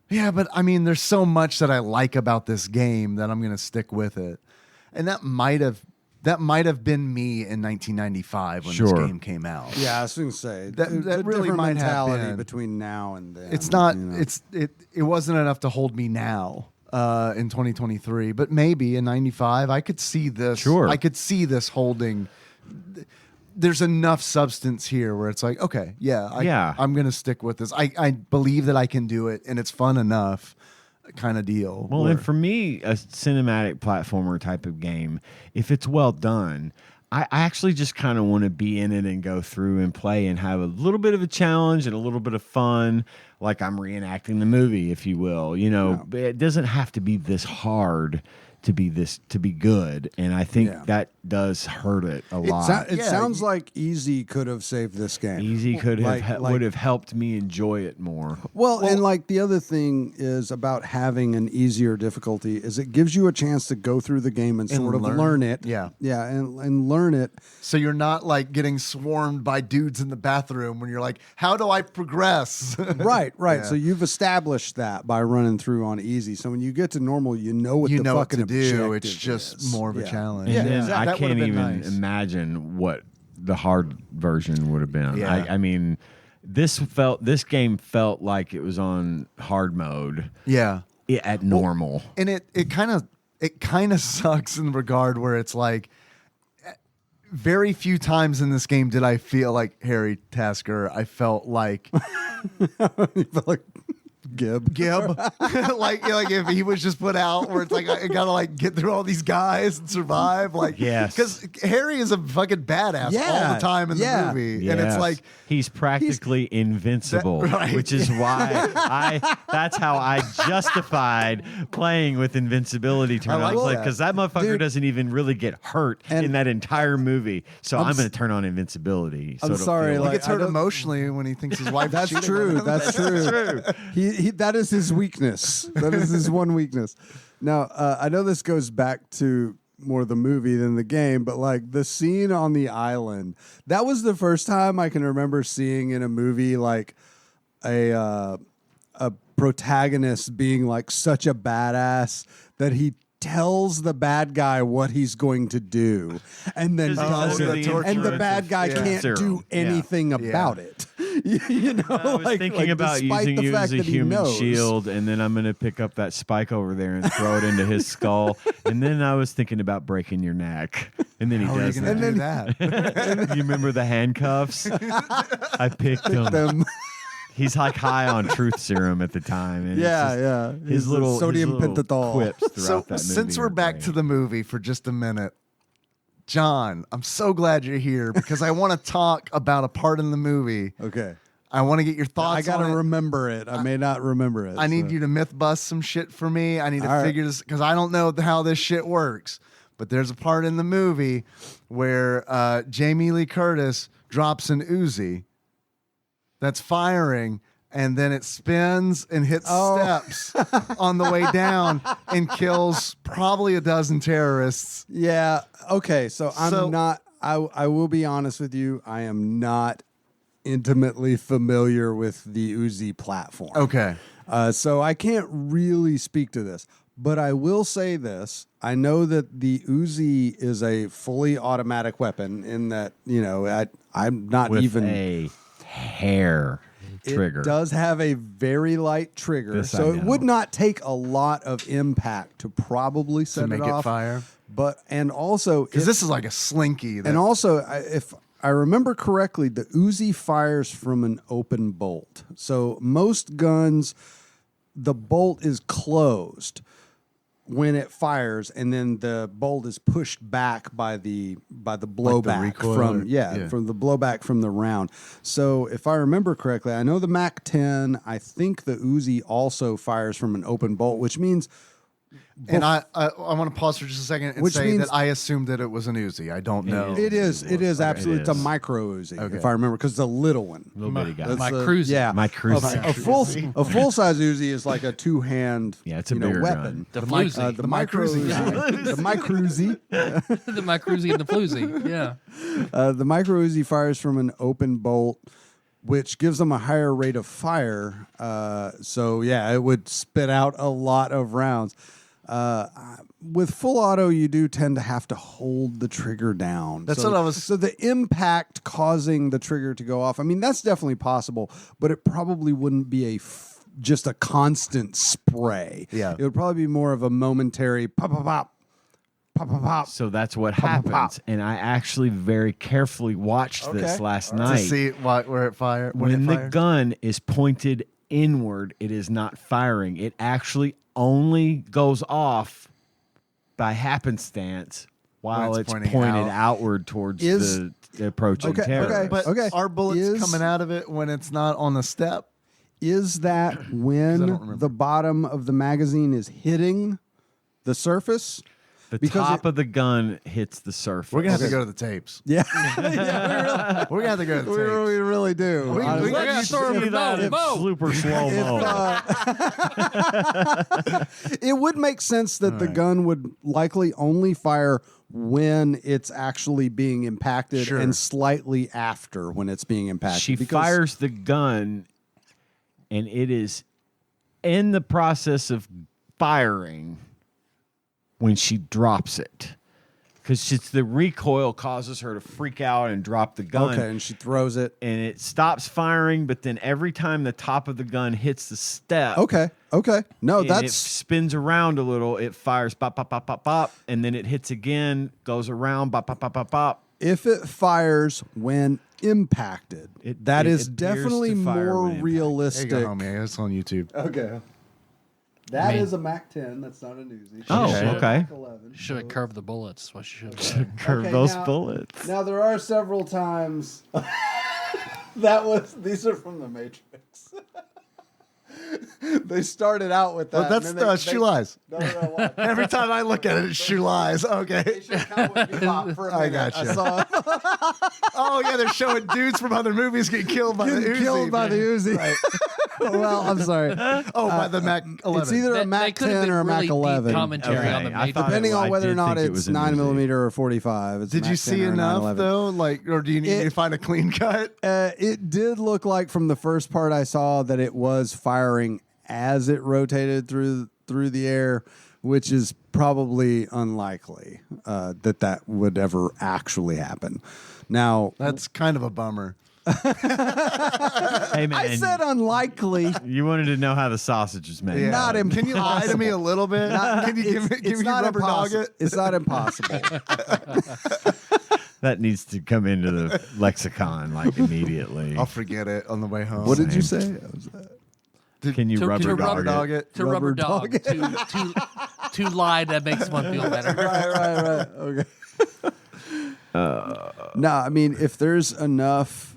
Yeah, but I mean, there's so much that I like about this game that I'm going to stick with it. And that might have been me in 1995 when this game came out. Yeah, I was going to say that really might have been between now and then. It's not. It wasn't enough to hold me now in 2023, but maybe in 95 I could see this. Sure, I could see this holding. There's enough substance here where it's like, okay, I'm going to stick with this. I believe that I can do it, and it's fun enough kind of deal. Well, and for me, a cinematic platformer type of game, if it's well done, I actually just kind of want to be in it and go through and play and have a little bit of a challenge and a little bit of fun, like I'm reenacting the movie, if you will. You know, it doesn't have to be this hard to be good, and I think that does hurt it a lot. It sounds like Easy could have saved this game. Easy could have would have helped me enjoy it more. Well, and like the other thing is about having an easier difficulty is it gives you a chance to go through the game and sort of learn it. Yeah, and learn it. So you're not like getting swarmed by dudes in the bathroom when you're like, how do I progress? Right. Yeah. So you've established that by running through on Easy. So when you get to normal, you know what the fucking objective It's just is. more of a challenge. And then I can't even imagine what the hard version would have been. Yeah. I mean, this game felt like it was on hard mode. Yeah, at normal, and it kind of sucks in the regard where it's like, very few times in this game did I feel like Harry Tasker. I felt like Gib. like if he was just put out where it's like I gotta like get through all these guys and survive. Like, yes, because Harry is a fucking badass all the time in the movie, and it's like he's practically invincible, which is why that's how I justified playing with invincibility turn on. Because that motherfucker doesn't even really get hurt in that entire movie, so I'm going to turn on invincibility. I'm sorry, he gets hurt emotionally when he thinks his wife. That's true. That's true. He that is his weakness. That is his one weakness. Now, I know this goes back to more the movie than the game, but like the scene on the island, that was the first time I can remember seeing in a movie like a protagonist being like such a badass that he tells the bad guy what he's going to do and then does it, and the bad guy can't do anything about it. You know, I was thinking about using you as a human shield, and then I'm going to pick up that spike over there and throw it into his skull. And then I was thinking about breaking your neck, and then he does that. And then You remember the handcuffs? I picked them. He's like high on truth serum at the time. And his little sodium pentothal quips throughout that movie. Since we're back to the movie for just a minute, John, I'm so glad you're here because I want to talk about a part in the movie. Okay. I want to get your thoughts. I got to remember it. I may not remember it. I need you to myth bust some shit for me. I need to figure this because I don't know how this shit works. But there's a part in the movie where Jamie Lee Curtis drops an Uzi that's firing, and then it spins and hits steps on the way down and kills probably a dozen terrorists. Yeah. Okay. So I'm not. I will be honest with you. I am not intimately familiar with the Uzi platform. Okay. So I can't really speak to this, but I will say this. I know that the Uzi is a fully automatic weapon in that, you know, I'm not with even a hair trigger. It does have a very light trigger, so it would not take a lot of impact to probably set make it off. It fire. But and also because this is like a slinky. And also, if I remember correctly, the Uzi fires from an open bolt. So most guns, the bolt is closed when it fires, and then the bolt is pushed back by the blowback from the blowback from the round. So if I remember correctly, I know the Mac 10. I think the Uzi also fires from an open bolt, which means. And I want to pause for just a second and say that I assumed that it was an Uzi. I don't know. It is absolutely. It's a micro Uzi, if I remember, because it's a little one. Little bitty guy. My cruiser. Yeah. My cruiser. A full size Uzi is like a two-hand it's a bigger weapon. The floozy. The micro Uzi. The micro Uzi. The micro Uzi and the floozy. Yeah. The micro Uzi fires from an open bolt. which gives them a higher rate of fire. So yeah, it would spit out a lot of rounds. With full auto, you do tend to have to hold the trigger down. That's what I was. So the impact causing the trigger to go off, I mean, that's definitely possible, but it probably wouldn't be just a constant spray. Yeah. It would probably be more of a momentary pop, pop, pop, pop, pop, pop. So that's what Pop, pop, happens. pop. And I actually very carefully watched this last To night. see where it fires. When the gun is pointed inward, it is not firing. It actually only goes off by happenstance while When it's it's pointed pointing outward towards the approaching Okay, terrorist. okay. But are bullets coming out of it when it's not on the step? Is that 'Cause I don't when remember. the bottom of the magazine is hitting the surface? The because top of the gun hits the surface. We're gonna have to go to the tapes. Yeah, We're gonna have to go to the we tapes. really do. We Honestly. gotta throw See that in super slow mo. It would make sense that the gun would likely only fire when it's actually being impacted Sure. and slightly after when it's being impacted. She because- fires the gun, and it is in the process of firing when she drops it. Because it's the recoil causes her to freak out and drop the gun. Okay, and she throws it. And it stops firing, but then every time the top of the gun hits the step, Okay. No, and it that's spins around a little, it fires pop, pop, pop, pop, pop, and then it hits again, goes around, pop, pop, pop, pop, pop. if it fires when impacted. That it is appears definitely to fire more when impacted. There you realistic. go, homie. It's on YouTube. Okay. That is a Mac 10. That's not a Newsie. Oh, Okay. okay. Mac 11. Should have curved the bullets. That's what she should have done. Curve Okay, those now- bullets. Now there are several times these are from the Matrix. They started out with that. But that's and then Shoe Lies. No, watch. Every time I look at it, it's Shoe Lies. Okay. Cowboy Bebop for a I minute. gotcha. saw Oh yeah, they're showing dudes from other movies get killed by the getting Uzi. killed by the Uzi. Well, I'm sorry. Oh, by the Mac 11. It's either a Mac could have 10 been or a Mac really deep 11. commentary Okay, on the I Matrix. thought Depending I on whether or did not think it it's was a 9 Uzi. millimeter or 45. It's Did you Mac see 10 or enough 911. though? Like, or do you need to find a clean cut? It did look like from the first part I saw that it was firing as it rotated through the air, which is probably unlikely that would ever actually happen. Now, That's kind of a bummer. Hey, man. I said unlikely. You wanted to know how the sausage is made. Yeah. Not Can you lie to me a little bit? Can you give It's me not rubber dog impossible. it? It's not impossible. That needs to come into the lexicon like immediately. I'll forget it on the way home. What did you say? Can you To rubber rubber dog it? To rubber Rubber dog. To lie that makes one feel better. right. Okay. No, I mean, if there's enough,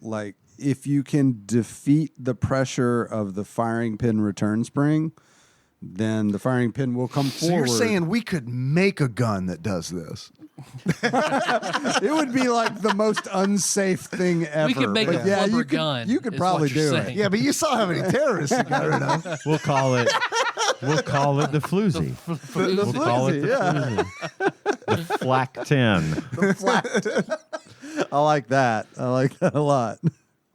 like, if you can defeat the pressure of the firing pin return spring, then the firing pin will come So forward. you're saying we could make a gun that does this? it would be like the most unsafe thing ever. We could make But a yeah, rubber you could, gun. You could is probably what you're do it. saying. Yeah, but you saw how many terrorists you got rid of. We'll call it the floozy. We'll call it the yeah. floozy. The flak 10. I like that. I like that a lot.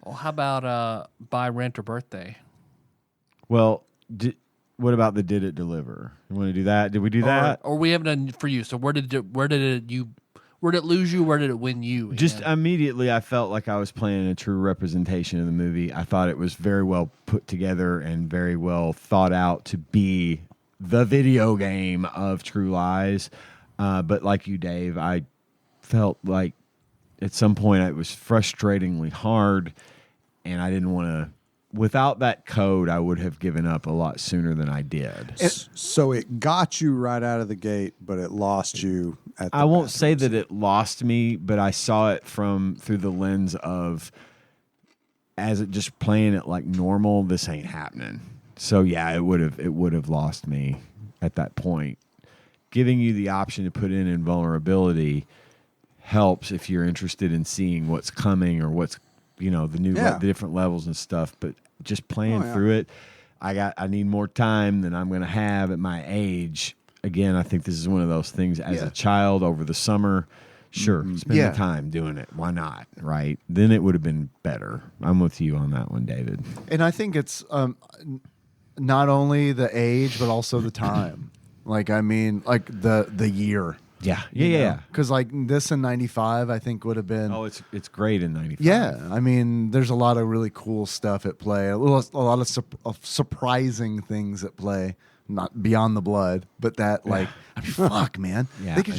Well, how about buy, rent, or birthday? Well, what about the did it deliver? You want to do that? Did we do that? Or we haven't done for you. So where did it lose you? Where did it win you? Just Ian? immediately, I felt like I was playing a true representation of the movie. I thought it was very well put together and very well thought out to be the video game of True Lies. But like you, Dave, I felt like at some point it was frustratingly hard, and I didn't want to. Without that code, I would have given up a lot sooner than I did. So it got you right out of the gate, but it lost you at the I won't bathroom say that it lost me, but I saw it through the lens of as it just playing it like normal. This ain't happening. So yeah, it would have lost me at that point. Giving you the option to put in invulnerability helps if you're interested in seeing what's coming or what's the new the different levels and stuff. But just playing through it, I need more time than I'm going to have at my age. Again, I think this is one of those things as a child over the summer. Sure, spend Yeah. the time doing it. Why not? Right? Then it would have been better. I'm with you on that one, David. And I think it's not only the age but also the time. Like I mean, like the year. Yeah. Because like this in '95, I think would have been. Oh, it's great in '95. Yeah, I mean, there's a lot of really cool stuff at play. A lot of surprising things at play. Not Beyond the Blood, but that like, I mean, fuck, man. Yeah. They could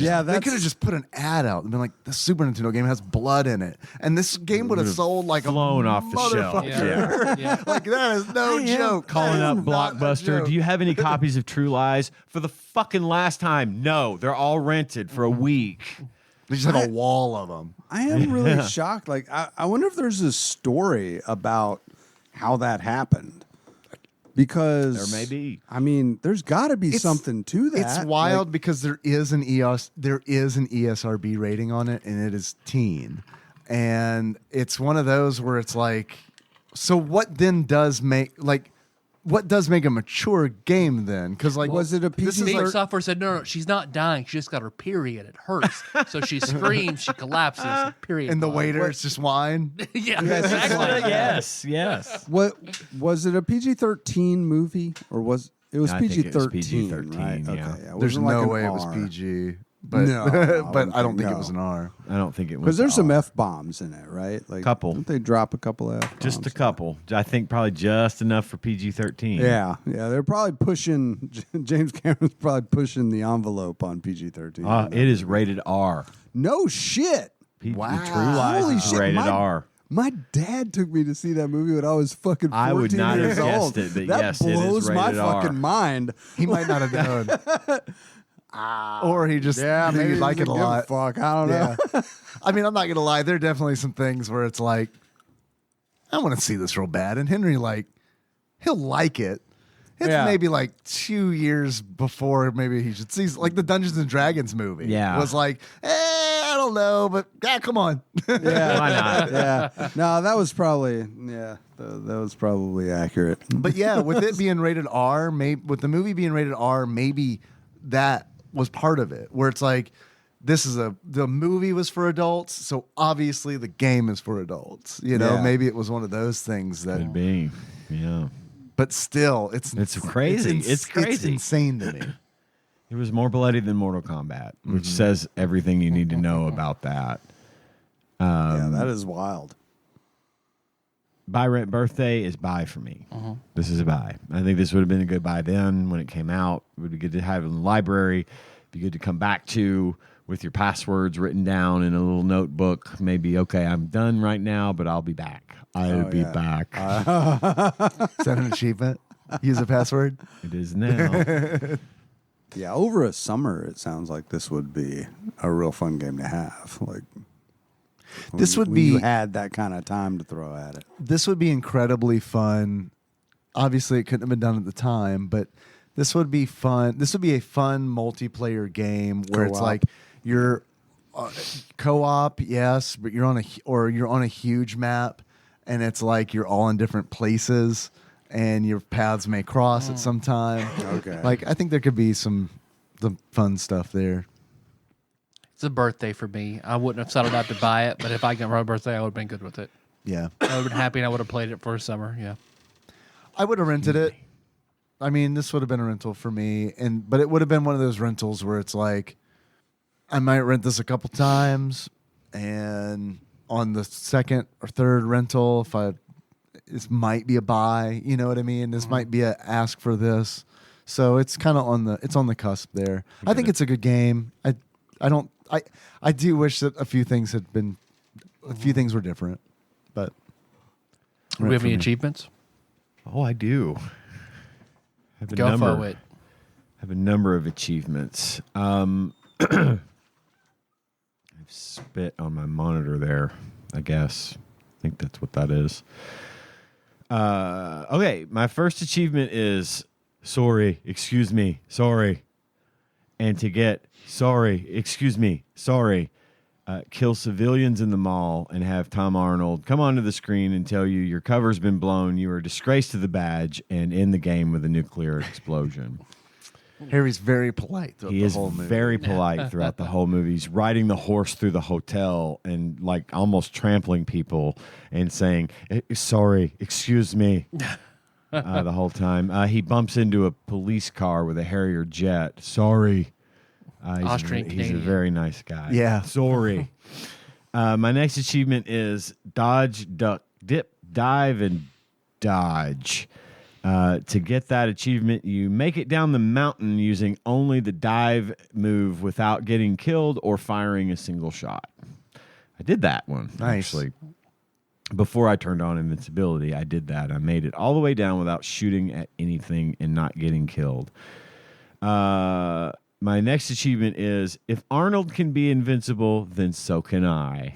have just put an ad out and been like, the Super Nintendo game has blood in it, and this game would have sold like flown off the shelf. motherfucker. Yeah. Like that is no joke. Calling That up is not a Blockbuster. joke. Do you have any copies of True Lies? For the fucking last time, no. They're all rented for a week. They just have a wall of them. I am really shocked. Like, I wonder if there's a story about how that happened. Because There may be. I mean, there's got to be something to that. It's wild because there is an ESRB rating on it, and it is teen, and it's one of those where it's like, so what then does make a mature game then? Because like, Was it a this is PG-13? Game like- software said, no, she's not dying. She just got her period. It hurts. So she screams, she collapses. Period. and the blood. waiter is just wine. Yeah, exactly. yes. What was it? A PG-13 movie, or was it was I think it was PG-13? PG-13, right? yeah. Okay. Yeah. It There's wasn't like no an way it was R. PG, but No, but I don't think no. it was an R. I don't think it was. Because there's some R. F-bombs in it, right? Like Couple. Don't they drop a couple of F-bombs? Just a couple. I think probably just enough for PG-13. Yeah. They're probably pushing. James Cameron's probably pushing the envelope on PG-13. It is rated R. No shit. Wow. True Lies Holy is shit, rated my- R. My dad took me to see that movie when I was fucking 14 I would not years have guessed old. it, but that yes, it is blows my rated R. fucking mind. He might not have known, or he just knew maybe you'd like he it a doesn't give lot. Fuck, I don't know. Yeah. I mean, I'm not gonna lie. There are definitely some things where it's like, I want to see this real bad, and Henry he'll like it. It's Yeah. maybe like 2 years before maybe he should see like the Dungeons and Dragons movie. Yeah. was like, I don't know, but come on. Yeah, Why not? yeah. No, that was probably that was probably accurate. But yeah, with it being rated R, with the movie being rated R, maybe that was part of it, where it's like, the movie was for adults, so obviously the game is for adults. You know, Yeah. maybe it was one of those things that. Could be. Yeah. But still, it's crazy. It's crazy. It's insane to me. It was more bloody than Mortal Kombat, which says everything you need to know about that. Yeah, that is wild. Buy Rent Birthday is buy for me. This is a buy. I think this would have been a good buy then when it came out. It would be good to have in the library. Be good to come back to with your passwords written down in a little notebook. Maybe, okay, I'm done right now, but I'll be back. I'll be back. Is that an achievement? Use a password? It is now. Yeah, over a summer, it sounds like this would be a real fun game to have. Like This would when be you had that kind of time to throw at it. This would be incredibly fun. Obviously, it couldn't have been done at the time, but this would be fun. This would be a fun multiplayer game where it's Co-op. like you're co-op, yes, but you're on a huge map, and it's like you're all in different places, and your paths may cross at some time. Okay. Like I think there could be some fun stuff there. It's a birthday for me. I wouldn't have settled out to buy it, but if I got my birthday, I would have been good with it. Yeah, I would have been happy and I would have played it for a summer. Yeah. I would have rented it. I mean, this would have been a rental for me, but it would have been one of those rentals where it's like, I might rent this a couple times, and on the second or third rental, this might be a buy. You know what I mean? This might be a ask for this. So it's kind of on the cusp there. I think it's a good game. I do wish that a few things were different, but Do we have any achievements? Oh, I do. Have a Go number. for it. Have a number of achievements. I've spit on my monitor there, I guess. I think that's what that is. Okay, my first achievement is sorry, excuse me, sorry. And to get sorry, excuse me, sorry, kill civilians in the mall and have Tom Arnold come onto the screen and tell you your cover's been blown, you are a disgrace to the badge, and end the game with a nuclear explosion. Harry's very polite throughout He the is whole movie. very polite throughout the whole movie. He's riding the horse through the hotel and like almost trampling people and saying, "Sorry, excuse me," the whole time. He bumps into a police car with a Harrier jet. Sorry. Austrian He's a Canadian. very nice guy. Yeah. Sorry. My next achievement is dodge, duck, dip, dive, and dodge. To get that achievement, you make it down the mountain using only the dive move without getting killed or firing a single shot. I did that one, actually. Before I turned on invincibility, I did that. I made it all the way down without shooting at anything and not getting killed. My next achievement is, if Arnold can be invincible, then so can I.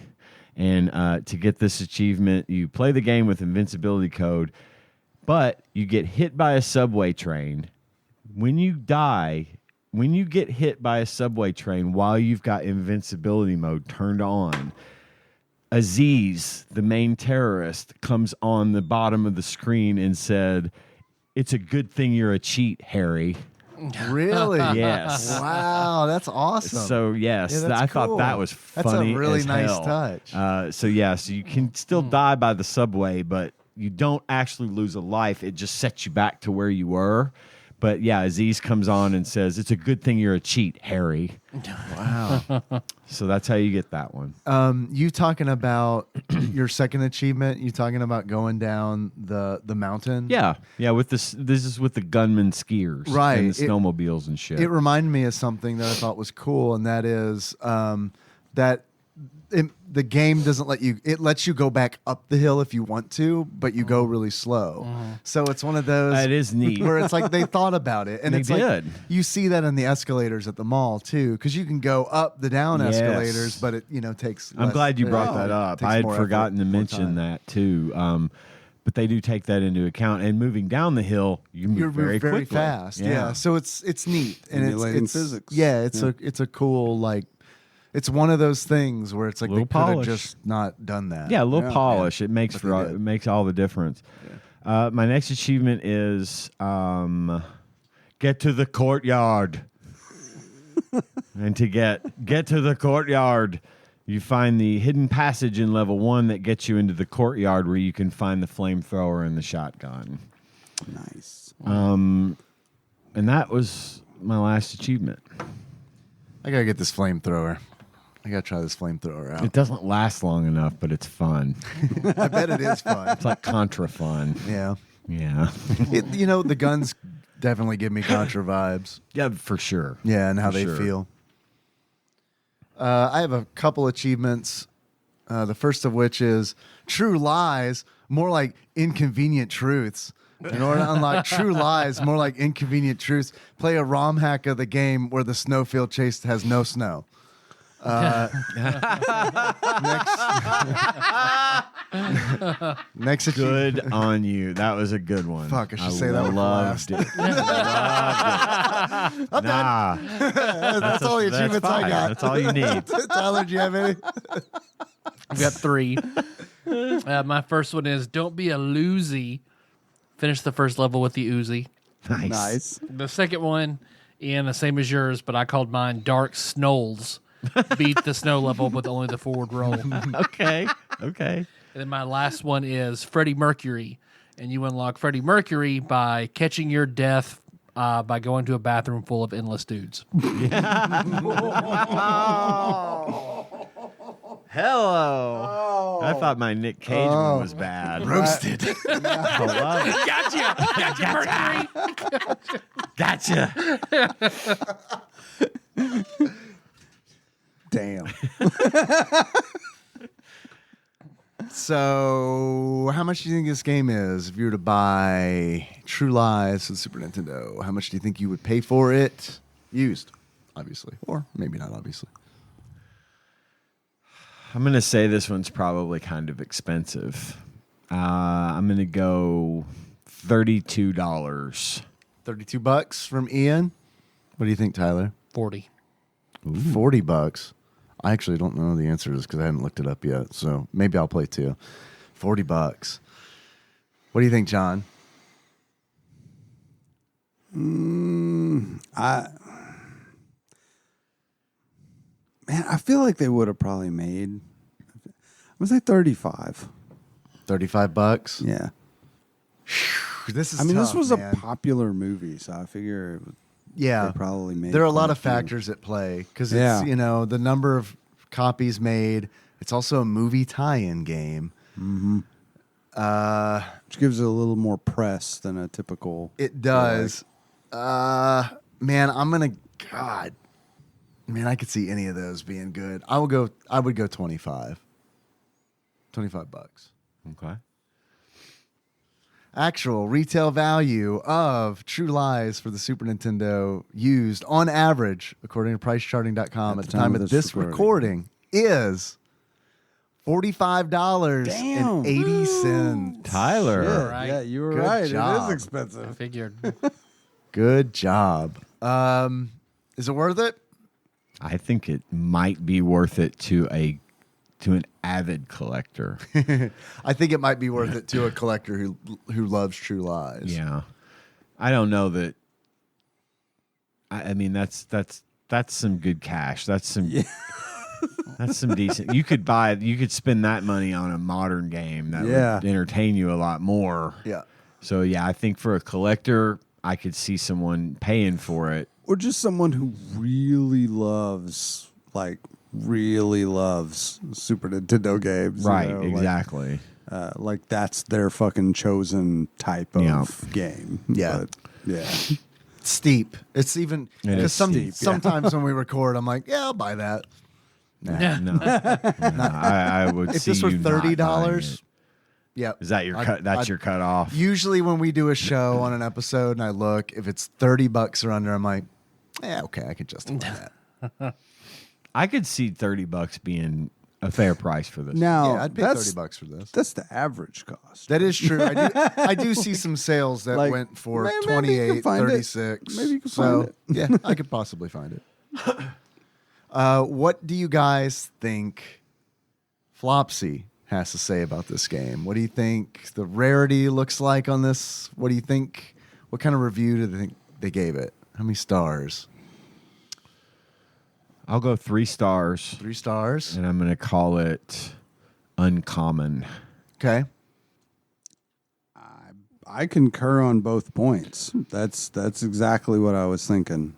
And to get this achievement, you play the game with invincibility code, but you get hit by a subway train. When you die, when you get hit by a subway train while you've got invincibility mode turned on, Aziz, the main terrorist, comes on the bottom of the screen and said, "It's a good thing you're a cheat, Harry." Really? Yes. Wow, that's awesome. So yes, Yeah, that's I thought cool. that was That's funny. a really as nice hell. touch. So you can still die by the subway, but you don't actually lose a life. It just sets you back to where you were. But yeah, Aziz comes on and says, "It's a good thing you're a cheat, Harry." Wow. So that's how you get that one. You talking about your second achievement? You talking about going down the mountain? Yeah. With this is with the gunman skiers, Right. and the snowmobiles and shit. It reminded me of something that I thought was cool, and that is that the game doesn't let you. It lets you go back up the hill if you want to, but you go really slow. So it's one of those. It is neat. Where it's like they thought about it, and They it's like did. you see that in the escalators at the mall too, because you can go up the down Yes. escalators, but it takes. I'm less- glad you brought it that up. takes I had more forgotten effort, to more mention time. that too. But they do take that into account. And moving down the hill, you move You're very very quickly. fast. Yeah. So it's neat and Emulating it's physics. Yeah, it's a cool like. It's one of those things where it's like they Little could have polish. just not done that. Yeah, a little Yeah. polish. It makes But they did. it makes all the difference. My next achievement is get to the courtyard. And to get to the courtyard, you find the hidden passage in level 1 that gets you into the courtyard where you can find the flamethrower and the shotgun. Nice. And that was my last achievement. I gotta get this flamethrower. I gotta try this flamethrower out. It doesn't last long enough, but it's fun. I bet it is fun. It's like Contra fun. Yeah. Yeah. The guns definitely give me Contra vibes. Yeah, for sure. Yeah, and how For they sure. feel. I have a couple achievements. The first of which is True Lies, more like Inconvenient Truths. In order to unlock True Lies, more like Inconvenient Truths, play a ROM hack of the game where the snowfield chase has no snow. Next achievement. Good on you. That was a good one. Fuck, I should say that one for loved it. Loved it. Nah. That's all the achievements I fine. got. That's all you need. Tyler, do you have any? I've got 3. My first one is don't be a loosey. Finish the first level with the Uzi. Nice. Nice. The second one, Ian, the same as yours, but I called mine Dark Snolls. Beat the snow level with only the forward roll. And Okay. then my last one is Freddie Mercury. And you unlock Freddie Mercury by catching your death by going to a bathroom full of endless dudes. Hello. I thought my Nick Cage one was bad. Roasted. I love it. Gotcha! Gotcha. Damn. So, how much do you think this game is? If you were to buy True Lies for the Super Nintendo, how much do you think you would pay for it? Used, obviously. Or maybe not, obviously. I'm going to say this one's probably kind of expensive. I'm going to go $32. $32 from Ian. What do you think, Tyler? 40. $40. I actually don't know the answer to this because I haven't looked it up yet. So maybe I'll play too. $40. What do you think, John? I feel like they would have probably made. I'm gonna say 35. $35. Yeah. This is. I mean, tough, this was man. a popular movie, so I figure. Yeah, They probably made. there are a lot quite of few. factors at play because it's Yeah. the number of copies made. It's also a movie tie-in game. Which gives it a little more press than a typical. It does. Man, man, I could see any of those being good. I would go 25. $25. Okay. Actual retail value of True Lies for the Super Nintendo used on average, according to pricecharting.com at the time of this recording, is $45.80. Tyler. Yeah, right. yeah, you were Good right. job. It is I expensive. figured. Good job. Is it worth it? I think it might be worth it to an avid collector. I think it might be worth it to a collector who loves True Lies. Yeah. I don't know that. I mean, that's some good cash. That's some. That's some decent. You could spend that money on a modern game that would entertain you a lot more. Yeah. So yeah, I think for a collector, I could see someone paying for it. Or just someone who really loves Super Nintendo games. Right, you know, exactly. Like that's their fucking chosen type of game. Yeah. But, yeah. Steep. It's even It because is steep, sometimes when we record, I'm like, yeah, I'll buy that. Yeah. No, I would If see this were you not buying $30, it. yeah. Is that your cut? That's your cut off. Usually when we do a show on an episode and I look, if it's $30 or under, I'm like, yeah, okay, I could justify that. I could see $30 being a fair price for this. Now Yeah, I'd pay that's $30 for this. that's the average cost. That is true. I do see some sales that Like, went for maybe you can 28, find it. 36. Maybe you can so, find it. Yeah, I could possibly find it. What do you guys think Flopsy has to say about this game? What do you think the rarity looks like on this? What do you think? What kind of review do they think they gave it? How many stars? I'll go 3 stars. 3 stars. And I'm going to call it uncommon. Okay. I concur on both points. That's exactly what I was thinking.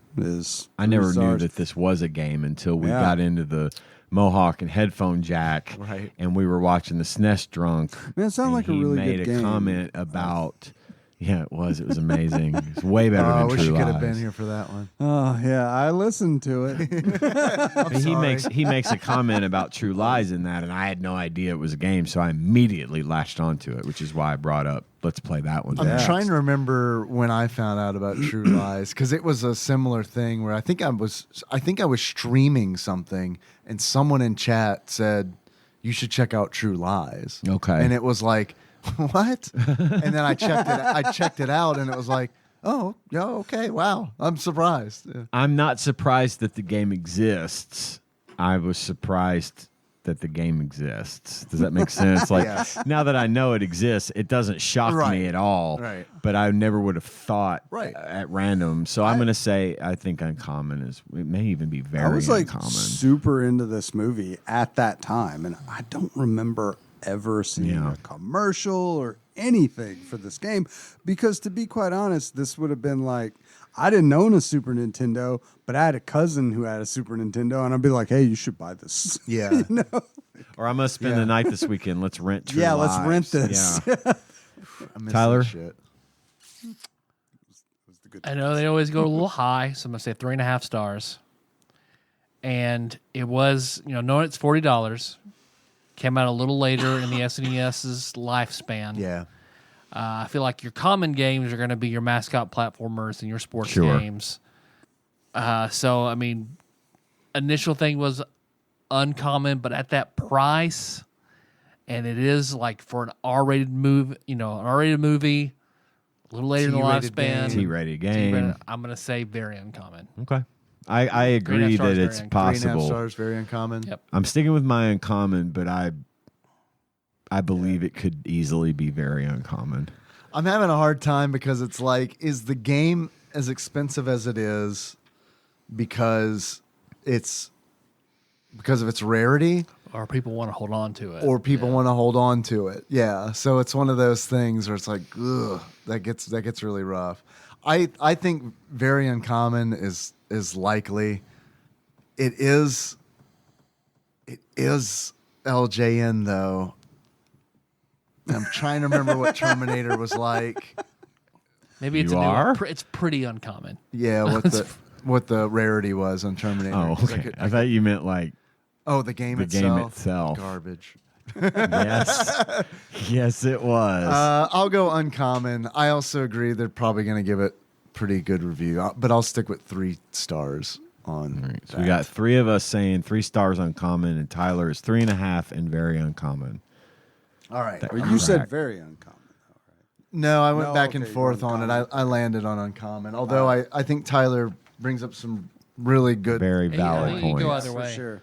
I never knew that this was a game until we got into the Mohawk and headphone jack, Right. and we were watching the SNES drunk. Man, it sounded and like a he really made good game. a comment about. Yeah, it was. It was amazing. It's way better I than wish True you could have Lies. been here for that one. Oh yeah, I listened to it. I mean, he makes a comment about True Lies in that, and I had no idea it was a game, so I immediately latched onto it, which is why I brought up, let's play that one. I'm trying to remember when I found out about True Lies because it was a similar thing where I think I was streaming something and someone in chat said you should check out True Lies. Okay. And it was like, what? And then I checked it out and it was like, oh, yeah, okay, wow. I'm surprised. Yeah. I'm not surprised that the game exists. I was surprised that the game exists. Does that make sense? Like Yes. now that I know it exists, it doesn't shock Right. me at all. Right. But I never would have thought Right. at random. So I'm going to say I think uncommon is. It may even be very I was like uncommon. super into this movie at that time, and I don't remember ever seeing a commercial or anything for this game because, to be quite honest, this would have been like I didn't own a Super Nintendo, but I had a cousin who had a Super Nintendo, and I'd be like, "Hey, you should buy this." Yeah. You know? Or I'm going to spend the night this weekend. Let's rent True Yeah, Lies. let's rent this. Yeah. I miss Tyler? that shit. I know they always go a little high, so I'm gonna say 3.5 stars. And it was, knowing it's $40, came out a little later in the SNES's lifespan. Yeah. I feel like your common games are going to be your mascot platformers and your sports Sure. games. So, I mean, initial thing was uncommon, but at that price, and it is like for an R-rated movie, an R-rated movie, a little later in the T-rated lifespan. T-rated game. I'm going to say very uncommon. Okay. I agree 3.5 stars, that it's very uncommon. 3.5 possible. stars, very uncommon. Yep. I'm sticking with my uncommon, but I believe it could easily be very uncommon. I'm having a hard time because it's like, is the game as expensive as it is because of its rarity. Or people want to hold on to it. Or people want to hold on to it. Yeah. So it's one of those things where it's like, ugh, that gets really rough. I think Very Uncommon is likely. It is LJN though. I'm trying to remember what Terminator was like. Maybe it's it's pretty uncommon. Yeah, what the rarity was on Terminator. Oh, okay. I thought you meant like the game itself. Garbage. Yes. Yes, it was. I'll go uncommon. I also agree they're probably going to give it pretty good review, but I'll stick with 3 stars on. Right, so we got 3 of us saying 3 stars uncommon, and Tyler is 3.5 and very uncommon. All right. You said very uncommon. No, I went back and forth on it. I landed on uncommon, although I think Tyler brings up some really good, very valid points. Go either way. For sure.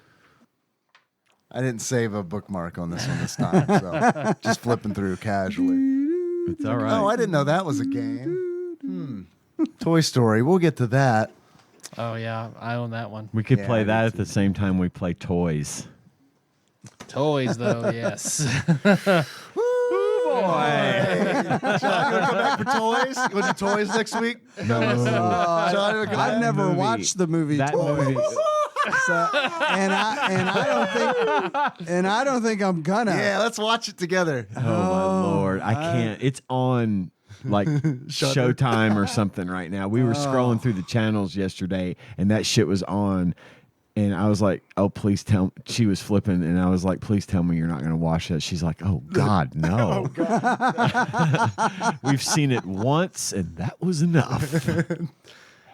I didn't save a bookmark on this one this time, so just flipping through casually. It's all right. Oh, I didn't know that was a game. Toy Story. We'll get to that. Oh yeah, I own that one. We could play that at the same time we play toys. Toys though, yes. John, you want to come back for toys? You want to do toys next week? No. John, I've never watched the movie. That Toys. movie. So, and I don't think I'm gonna. Yeah, let's watch it together. Oh my Lord. I can't. It's on like Showtime or something right now. We were scrolling through the channels yesterday and that shit was on. And I was like, oh, please tell me. She was flipping, and I was like, please tell me you're not going to watch that. She's like, oh, God, no. We've seen it once, and that was enough.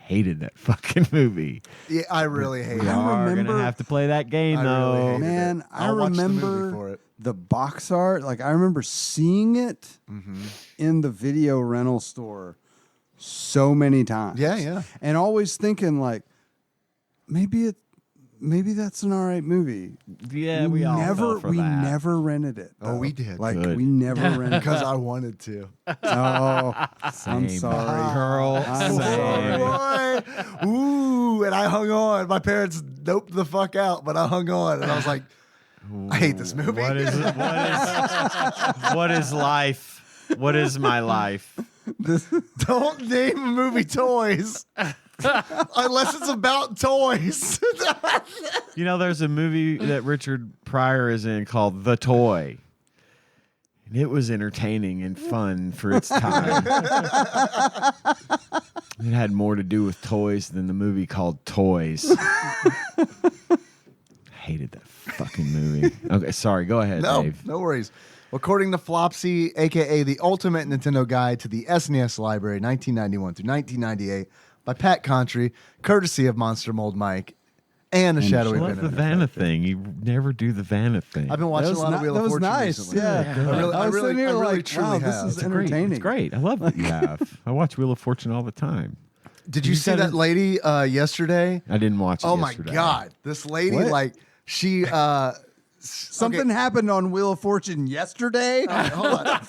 Hated that fucking movie. Yeah, I really hate it. We are going to have to play that game, though. Man, I I'll watch the movie remember for it. the box art. Like, I remember seeing it in the video rental store so many times. Yeah. And always thinking, like, maybe that's an all right movie. Yeah, we all fell for that. never rented it. Oh, we did. Like Good. we never rented it. Because I wanted to. Oh, I'm Same. sorry. Girl, I'm same. Boy. Ooh, and I hung on. My parents doped the fuck out, but I hung on, and I was like, I hate this movie. What is life? What is my life? Don't name a movie Toys. Unless it's about toys. You know, there's a movie that Richard Pryor is in called The Toy. And it was entertaining and fun for its time. It had more to do with toys than the movie called Toys. Hated that fucking movie. Okay, sorry. Go ahead, Dave. No worries. According to Flopsy, a.k.a. the Ultimate Nintendo Guide to the SNES Library, 1991 through 1998, by Pat Contry, courtesy of Monster Mold Mike, and a shadowy I love the Vanna thing. You never do the Vanna thing. I've been watching a lot of Wheel of Fortune recently. Yeah. I really truly this have. is It's great. entertaining. It's great. I love that you have. I watch Wheel of Fortune all the time. Did you see that lady yesterday? I didn't watch it Oh my yesterday. God. This lady, What? like, she... Something happened on Wheel of Fortune yesterday. Hold on. I'm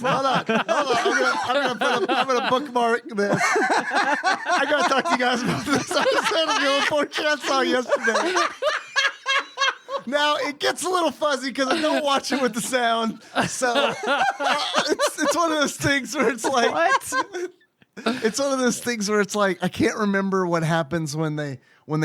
gonna bookmark this. I gotta talk to you guys about this episode of Wheel of Fortune I saw yesterday. Now it gets a little fuzzy because I don't watch it with the sound. So it's one of those things where it's like what? It's one of those things where it's like I can't remember what happens when they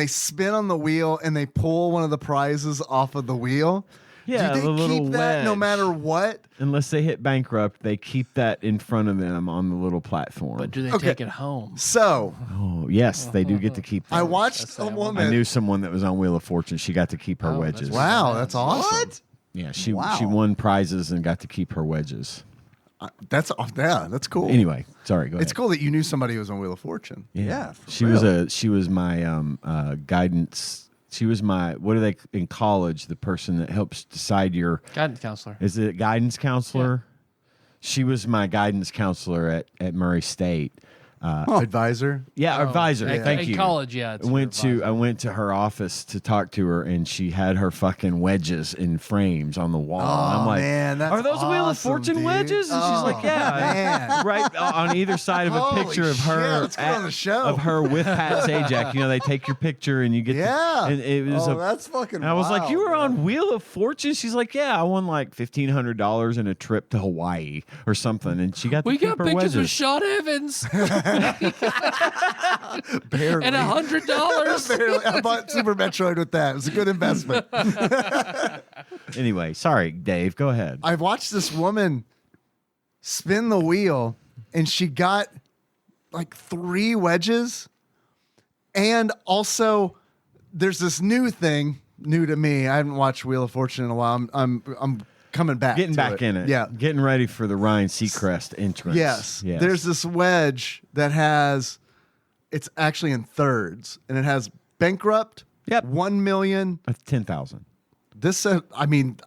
spin on the wheel and they pull one of the prizes off of the wheel. Yeah, do the they little keep that no wedge. matter what? Unless they hit bankrupt, they keep that in front of them on the little platform. But do they Okay. take it home? So Oh, yes, they do get to keep that. I watched a sad one. woman. I knew someone that was on Wheel of Fortune. She got to keep her Oh, that's wedges. Wow, that's awesome. What? Yeah, she Wow. won prizes and got to keep her wedges. That's cool. Anyway, sorry, go ahead. It's cool that you knew somebody who was on Wheel of Fortune. Yeah, for she was my guidance. She was my in college, the person that helps decide your Guidance counselor. Is it guidance counselor? She was my guidance counselor at Murray State. Advisor. Yeah, advisor. At, Thank in you. college, yeah. it's I went your to advisor. I went to her office to talk to her, and she had her fucking wedges in frames on the wall. And I'm like, man, that's are those Wheel of awesome, Fortune dude. wedges? And she's like, yeah, man. right on either side of a Holy picture of shit, her let's get on the show. of her with Pat Sajak. You know, they take your picture and you get and it was that's fucking. and I was like, you were on Wheel of Fortune? She's like, yeah, I won like $1,500 in a trip to Hawaii or something, and she got to We keep got her pictures wedges. with Sean Evans Barely. and $100. Barely. I bought Super Metroid with that. It was a good investment. Anyway, sorry, Dave. Go ahead. I watched this woman spin the wheel, and she got like 3 wedges. And also, there's this new thing, new to me. I haven't watched Wheel of Fortune in a while. I'm coming back. Getting to back in it. Yeah. Getting ready for the Ryan Seacrest entrance. Yes. There's this wedge that has, it's actually in thirds, and it has bankrupt. Yep. 1 million. 10,000. This, I mean,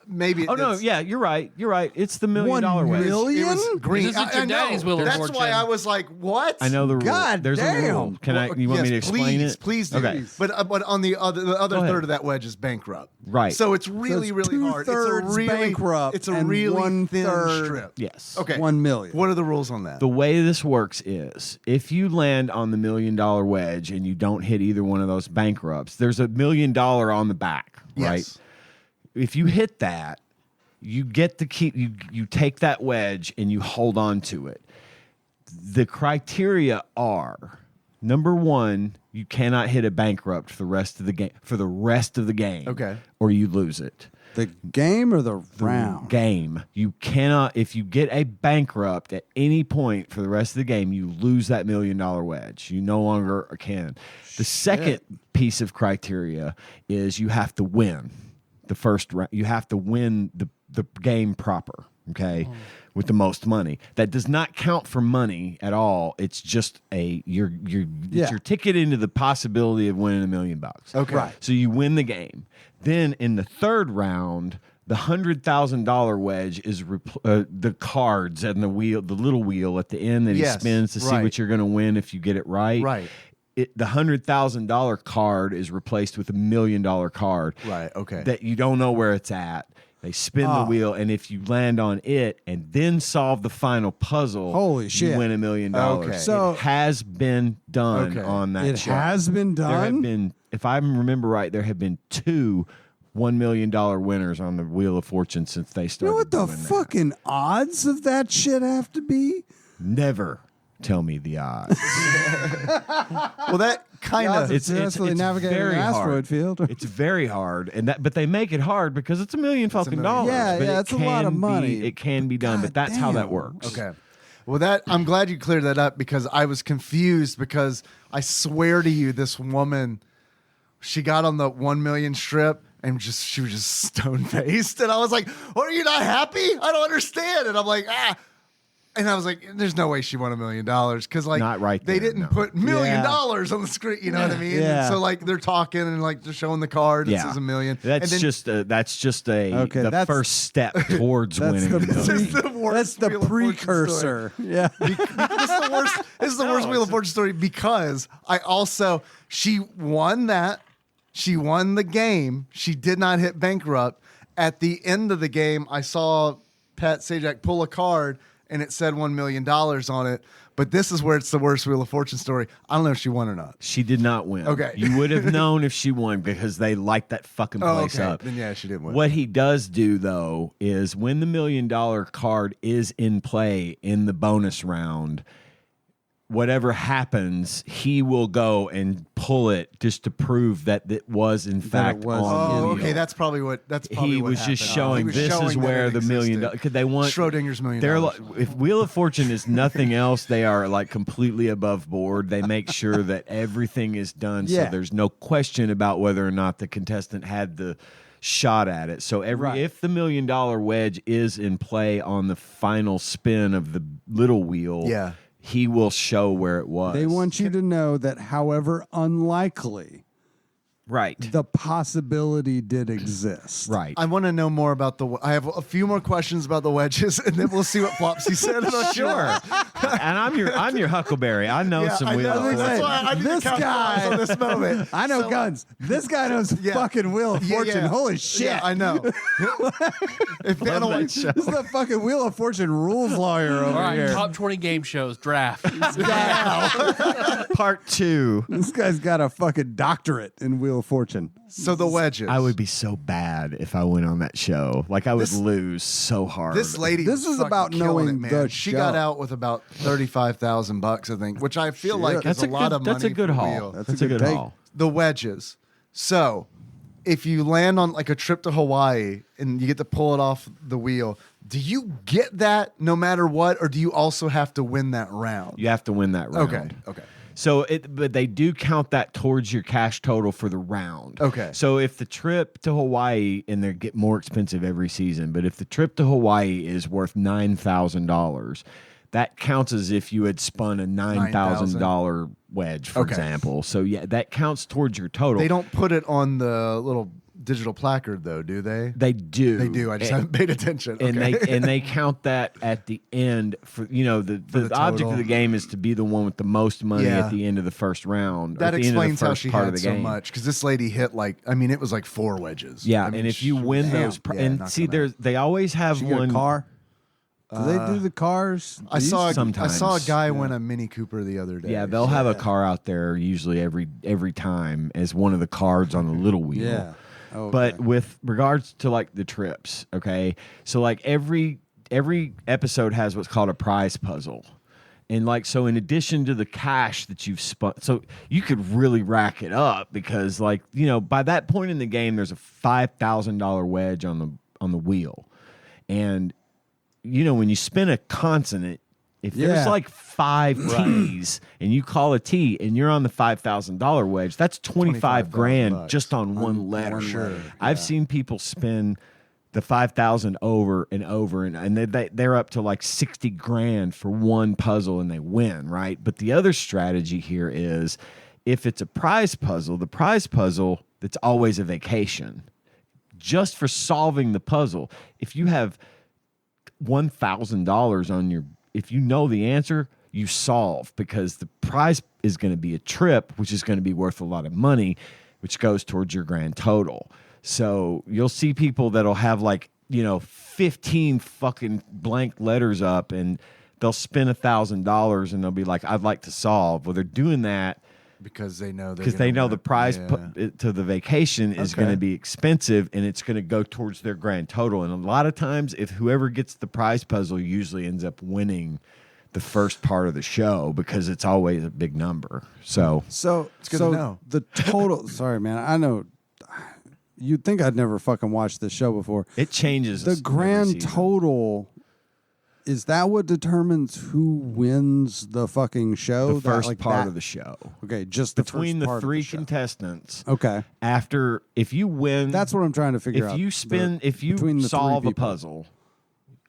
maybe. Oh, no. Yeah, you're right. You're right. It's the $1 million wedge. It was green. This isn't your I know. daddy's Wheel of That's Fortune. why I was like, what? I know the rule. God There's a rule. damn. Can I? You want me to explain please, it? Please do. Okay. But on the other ahead. third of that wedge is bankrupt. Right. So it's really, it's really hard. It's a 2/3 really bankrupt It's a and really thin 1/3 strip. Yes. Okay. 1 million. What are the rules on that? The way this works is if you land on the $1 million wedge and you don't hit either one of those bankrupts, there's $1 million on the back, right? Yes. If you hit that, you get to keep you take that wedge and you hold on to it. The criteria are: number 1, you cannot hit a bankrupt for the rest of the game. Okay. Or you lose it. The game or the round? Game. You cannot, if you get a bankrupt at any point for the rest of the game, you lose that $1 million wedge. You no longer can. The second piece of criteria is you have to win the first round. You have to win the game proper, okay, with the most money. That does not count for money at all. It's just it's your ticket into the possibility of winning $1 million. Okay. Right. So you win the game. Then in the third round, the $100,000 wedge is the cards and the little wheel at the end that he spins to see what you're going to win if you get it right. Right. The $100,000 card is replaced with $1 million card. Right. Okay. That you don't know where it's at. They spin the wheel, and if you land on it and then solve the final puzzle, holy shit, you win $1 million. Okay. So it has been done on that. It show. has been done. There have been, if I remember right, there have been 2 $1 million winners on the Wheel of Fortune since they started. You know what the doing that. fucking odds of that shit have to be? Never tell me the odds. Well, that kind of It's navigating very an asteroid hard. field. It's very hard, but they make it hard because it's $1 million fucking dollars. Yeah, But yeah, it it's a lot of can money. It can be done, but God that's how that damn. works. Okay. Well, I'm glad you cleared that up because I was confused because I swear to you, this woman, she got on the 1 million strip and she was just stone faced. And I was like, are you not happy? I don't understand. And I'm like, And I was like, there's no way she won $1 million because like Not right they there, didn't no. put $1 million on the screen. You know what I mean? Yeah. And so like they're talking and like they're showing the card. It Yeah, says $1 million. That's and then, just the first step towards winning. the $1 million. This is the worst That's the Wheel of Fortune story. precursor. Yeah. This is the worst Wheel of Fortune story because she won that. She won the game. She did not hit bankrupt. At the end of the game, I saw Pat Sajak pull a card and it said $1 million on it. But this is where it's the worst Wheel of Fortune story. I don't know if she won or not. She did not win. Okay. You would have known if she won because they light that fucking place up. Then yeah, she didn't win. What he does do, though, is when the $1 million card is in play in the bonus round, whatever happens, he will go and pull it just to prove that it was in fact was on the Oh, wheel. okay. That's probably what. He was just showing this is where the $1 million. Because they want Schrodinger's $1 million. They're like, if Wheel of Fortune is nothing else, they are like completely above board. They make sure that everything is done, so Yeah. there's no question about whether or not the contestant had the shot at it. So if the $1 million wedge is in play on the final spin of the little wheel, Yeah. he will show where it was. They want you to know that however unlikely Right. the possibility did exist. Right. I want to know more about I have a few more questions about the wedges, and then we'll see what Flopsy said. Sure. And I'm your Huckleberry. I know some I Wheel know. of That's Fortune. why I need This to count guy- guys on this moment. I know guns. This guy knows fucking Wheel of Fortune. Holy shit. Yeah, I know. If Love Anna- that show. This is the fucking Wheel of Fortune rules lawyer over All right, here. top 20 game shows draft. Part 2. This guy's got a fucking doctorate in Wheel of Fortune. So the wedges. I would be so bad if I went on that show. Like I would lose so hard. This lady. This is fucking about killing knowing it, man. the She show. got out with about $35,000, I think, which I feel like is That's a lot good, of money. That's a good for haul. Wheel. That's a good take. haul. The wedges. So, if you land on like a trip to Hawaii and you get to pull it off the wheel, do you get that no matter what, or do you also have to win that round? You have to win that round. Okay. So but they do count that towards your cash total for the round. Okay. So if the trip to Hawaii, and they get more expensive every season, but if the trip to Hawaii is worth $9,000, that counts as if you had spun a $9,000 wedge, for example. So yeah, that counts towards your total. They don't put it on the little digital placard, though, do they? They do. They do. I just haven't paid attention. And Okay. they count that at the end for the object total. of the game is to be the one with the most money Yeah. at the end of the first round. or That at the end of the explains how first she part had of the so game. much, because this lady hit it was like 4 wedges. Yeah, I mean, and if you win those, and knock see, them out. they always have Did you get one a car? Do they do the cars? I saw a Sometimes. guy win a Mini Cooper the other day. Yeah, they'll have a car out there usually every time as one of the cards on the little wheel. Yeah. Oh, But okay. with regards to like the trips, okay, so like every episode has what's called a prize puzzle. And like, so in addition to the cash that you've spun, so you could really rack it up because like, by that point in the game, there's a $5,000 wedge on the wheel. And, when you spin a consonant, if there's like 5 T's and you call a T and you're on the $5,000 wedge, that's 25 grand $25,000 just on one letter. Sure. I've seen people spin the 5,000 over and over, and they're up to like 60 grand for one puzzle and they win, right? But the other strategy here is if it's a prize puzzle, the prize puzzle, that's always a vacation. Just for solving the puzzle. If you have $1,000 on if you know the answer, you solve, because the prize is going to be a trip, which is going to be worth a lot of money, which goes towards your grand total. So you'll see people that'll have 15 fucking blank letters up, and they'll spend $1,000 and they'll be like, I'd like to solve. Well, they're doing that because they know the prize to the vacation is going to be expensive, and it's going to go towards their grand total. And a lot of times, if whoever gets the prize puzzle usually ends up winning the first part of the show, because it's always a big number. So it's good to know. The total. Sorry, man. I know. You'd think I'd never fucking watched this show before. it changes. The every grand season. total. Is that what determines who wins the fucking show? The first part of the show. Okay, just Between the the first part of 3 show. contestants. Okay, After, if you win, that's what I'm trying to figure out. if you between the solve three a people. puzzle,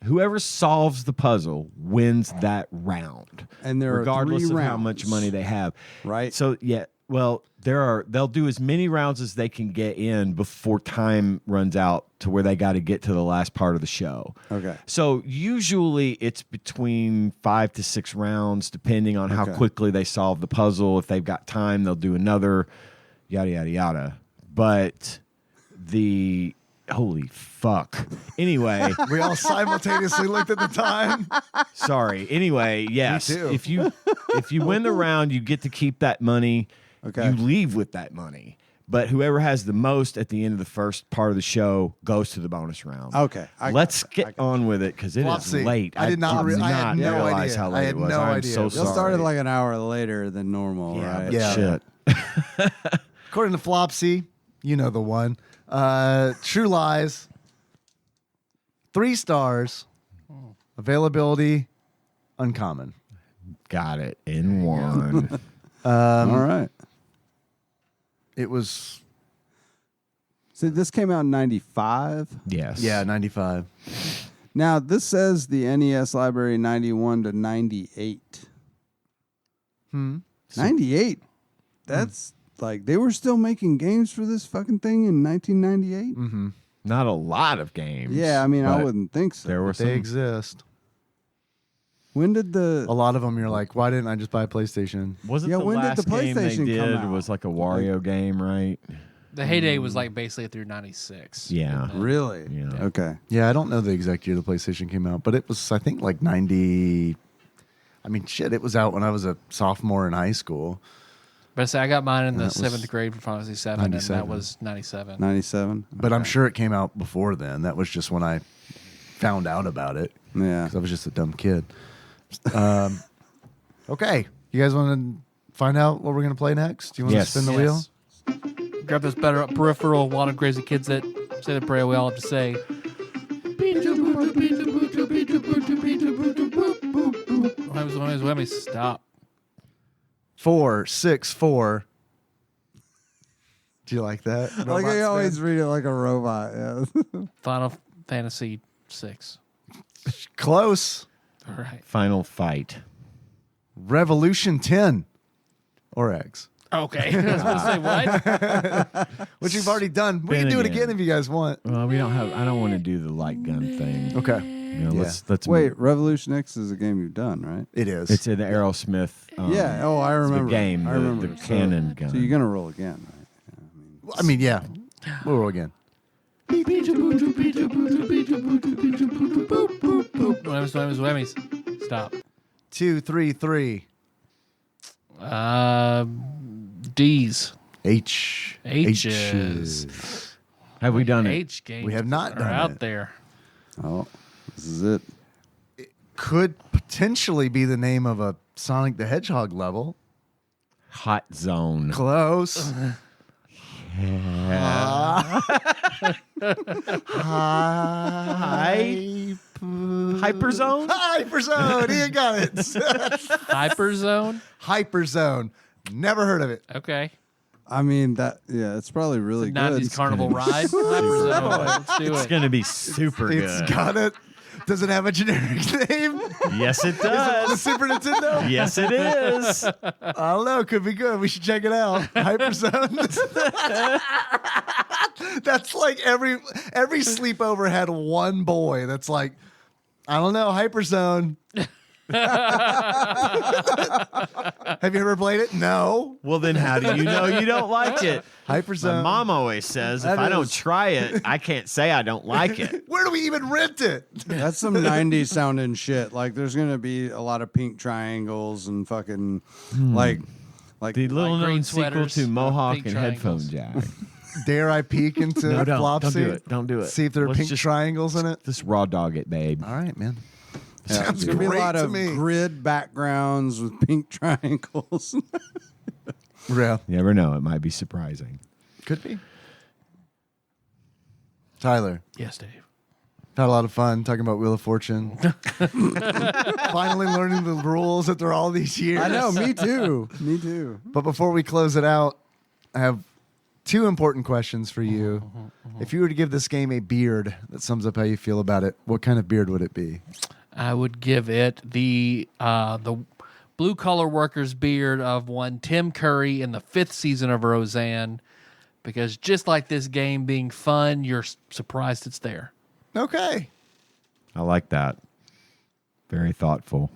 whoever solves the puzzle wins that round, And there are regardless 3 of how much rounds. money they have. Right. So yeah, well, they'll do as many rounds as they can get in before time runs out to where they got to get to the last part of the show. Okay. So usually it's between 5 to 6 rounds, depending on how Okay. quickly they solve the puzzle. If they've got time, they'll do another, yada, yada, yada. But holy fuck. Anyway, We all simultaneously looked at the time. sorry. Anyway, yes. too. If you win the round, you get to keep that money. Okay. You leave with that money. But whoever has the most at the end of the first part of the show goes to the bonus round. Okay, I Let's gotcha. get on with it, because it is Flopsy, late. I did not did I had no realize idea. how I late had it was. no I'm idea. so Y'all sorry. Y'all started like an hour later than normal, Yeah, right? but Yeah. shit. According to Flopsy, you know the one. True Lies, 3 stars. Availability, uncommon. Got it in one. All right. It was, So this came out in 95. Yes. 95. Now, this says the NES library 91 to 98. 98? like they were still making games for this fucking thing in 1998. Mm-hmm. Not a lot of games. Yeah, I mean, I but wouldn't think so. There were They some. exist. When did A lot of them, you're like, why didn't I just buy a PlayStation? Wasn't Yeah, the when did last the game they PlayStation come did out? was like a Wario game, right? The heyday was like basically through 96. Yeah. And then- really? Yeah. Okay. Yeah, I don't know the exact year the PlayStation came out, but it was, I think, like 90. I mean, shit, it was out when I was a sophomore in high school. But I say I got mine in the That was 7th grade for Final Fantasy 7, and 97. that was 97. 97. But I'm sure it came out before then. That was just when I found out about it. Yeah. Because I was just a dumb kid. Okay. You guys want to find out what we're going to play next? Do you want Yes. to spin the wheel? Grab this better peripheral. A lot of crazy kids that say the prayer we all have to say. Whammies, stop. 4, 6, 4. Do you like that? Like Robot I spin? always read it like a robot. Yeah. Final Fantasy 6. Close. All right. Final fight. Revolution 10. Or X. Okay. I was going to say what? Which you've already done. We can Spin do it again. again if you guys want. Well, we don't have. I don't want to do the light gun thing. Okay. You know, let's Wait, Revolution X is a game you've done, right? It is. It's an Aerosmith. Yeah. Oh, I it's remember. the game. I remember. The cannon gun. So you're gonna roll again, right? I mean, yeah. We'll roll again. Whammies. Stop. 2, 3, 3. D's. H. H's. Have we done it? H games. We have not are done out it. there. Oh, this is it. Could potentially be the name of a Sonic the Hedgehog level. Hot zone. Close. Hyperzone? Hyperzone. Ian got it. Hyperzone. Hyperzone. Never heard of it. Okay. I mean that. Yeah, it's probably really good. 90s carnival ride. Hyperzone. Let's do It's it. going to be super It's good. got it. Does it have a generic name? Yes, it The does. Super Nintendo? Yes, it is. I don't know. Could be good. We should check it out. Hyperzone. That's like every sleepover had one boy that's like, I don't know, Hyperzone. Have you ever played it? No. Well, then how do you know you don't like it? Hyperzone. My mom always says if That I don't is- try it, I can't say I don't like it. Where do we even rent it? That's some 90s sounding shit. Like there's gonna be a lot of pink triangles and fucking like The little green known sequel sweaters, to Mohawk pink and headphone triangles. jack. Dare I peek into No, don't. Flopsy? Don't do it. Don't do it. See if there are Let's pink just- triangles in it. Just raw dog it, babe. All right, man. yeah, Sounds there's gonna be a great lot to of me. grid backgrounds with pink triangles. Yeah, You never know. It might be surprising. could be. Tyler, Yes, Dave. had a lot of fun talking about Wheel of Fortune. Finally learning the rules after all these years. I know, me too. Me too. But before we close it out, I have two important questions for you. If you were to give this game a beard that sums up how you feel about it, what kind of beard would it be? I would give it the blue collar worker's beard of one Tim Curry in the 5th season of Roseanne, because just like this game being fun, you're surprised it's there. Okay. I like that. Very thoughtful.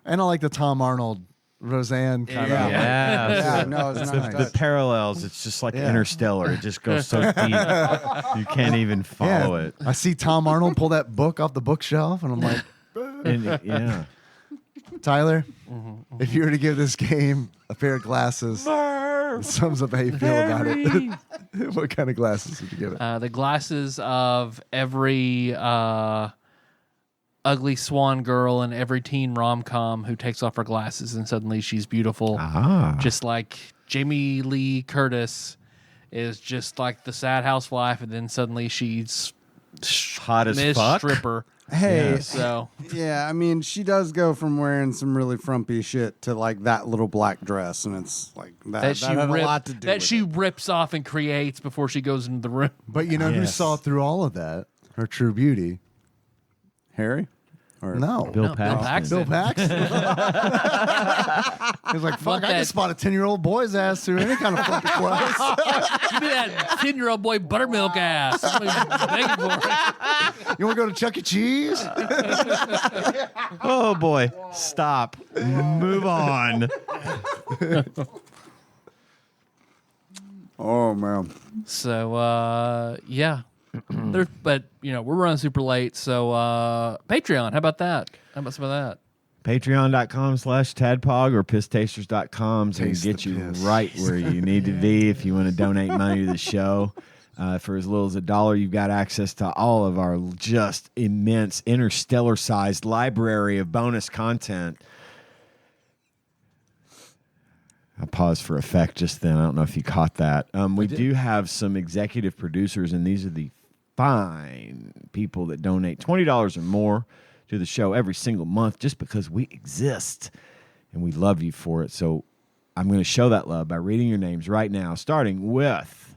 And I like the Tom Arnold Roseanne kind Yeah. of. Yeah, no, it's The, not. the parallels, it's just like Yeah. Interstellar. It just goes so deep. You can't even follow it. I see Tom Arnold pull that book off the bookshelf, and I'm like, And, yeah. Tyler, if you were to give this game a pair of glasses, it sums up how you feel about it. What kind of glasses would you give it? The glasses of every ugly swan girl in every teen rom-com who takes off her glasses and suddenly she's beautiful. Ah. Just like Jamie Lee Curtis is just like the sad housewife, and then suddenly she's Hot as Miss fuck. Stripper. Hey, Yes. So yeah, I mean, she does go from wearing some really frumpy shit to like that little black dress, and it's like that she had a lot to do that with she it. rips off and creates before she goes into the room. But you know who Yes. saw through all of that? Her true beauty. Harry. Or No. Bill Paxton. Bill Paxton. He's like, fuck, I can spot a 10-year-old boy's ass through any kind of fucking place. Give me that 10-year-old boy buttermilk ass. I'm begging for it. You want to go to Chuck E. Cheese? Oh boy, stop. Move on. oh man, So yeah. But we're running super late, so Patreon, how about that? How about some of that? Patreon.com/tadpog or pisstasters.com to Taste get the you piss. right where you need to be if you want to donate money to the show. For as little as $1, you've got access to all of our just immense interstellar-sized library of bonus content. I paused for effect just then. I don't know if you caught that. We do have some executive producers, and these are the fine people that donate $20 or more to the show every single month just because we exist, and we love you for it. So I'm going to show that love by reading your names right now, starting with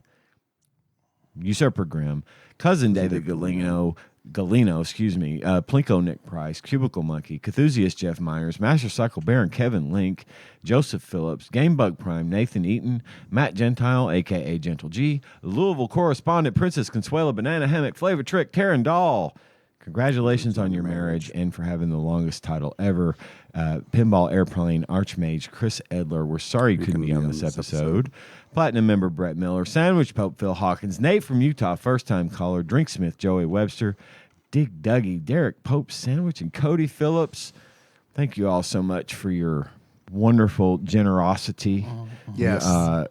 Usurper Grimm, Cousin David Galino, Plinko Nick Price, Cubicle Monkey, Cthusiast Jeff Myers, Master Cycle Baron Kevin Link, Joseph Phillips, Gamebug Prime, Nathan Eaton, Matt Gentile, a.k.a. Gentle G, Louisville Correspondent Princess Consuela Banana Hammock, Flavor Trick, Karen Dahl. Congratulations on your marriage and for having the longest title ever. Pinball Airplane Archmage Chris Edler. We're sorry you couldn't be on this episode. Platinum member Brett Miller. Sandwich Pope Phil Hawkins. Nate from Utah, first-time caller. Drinksmith Joey Webster. Dig Dougie, Derek Pope Sandwich, and Cody Phillips. Thank you all so much for your wonderful generosity. Yes.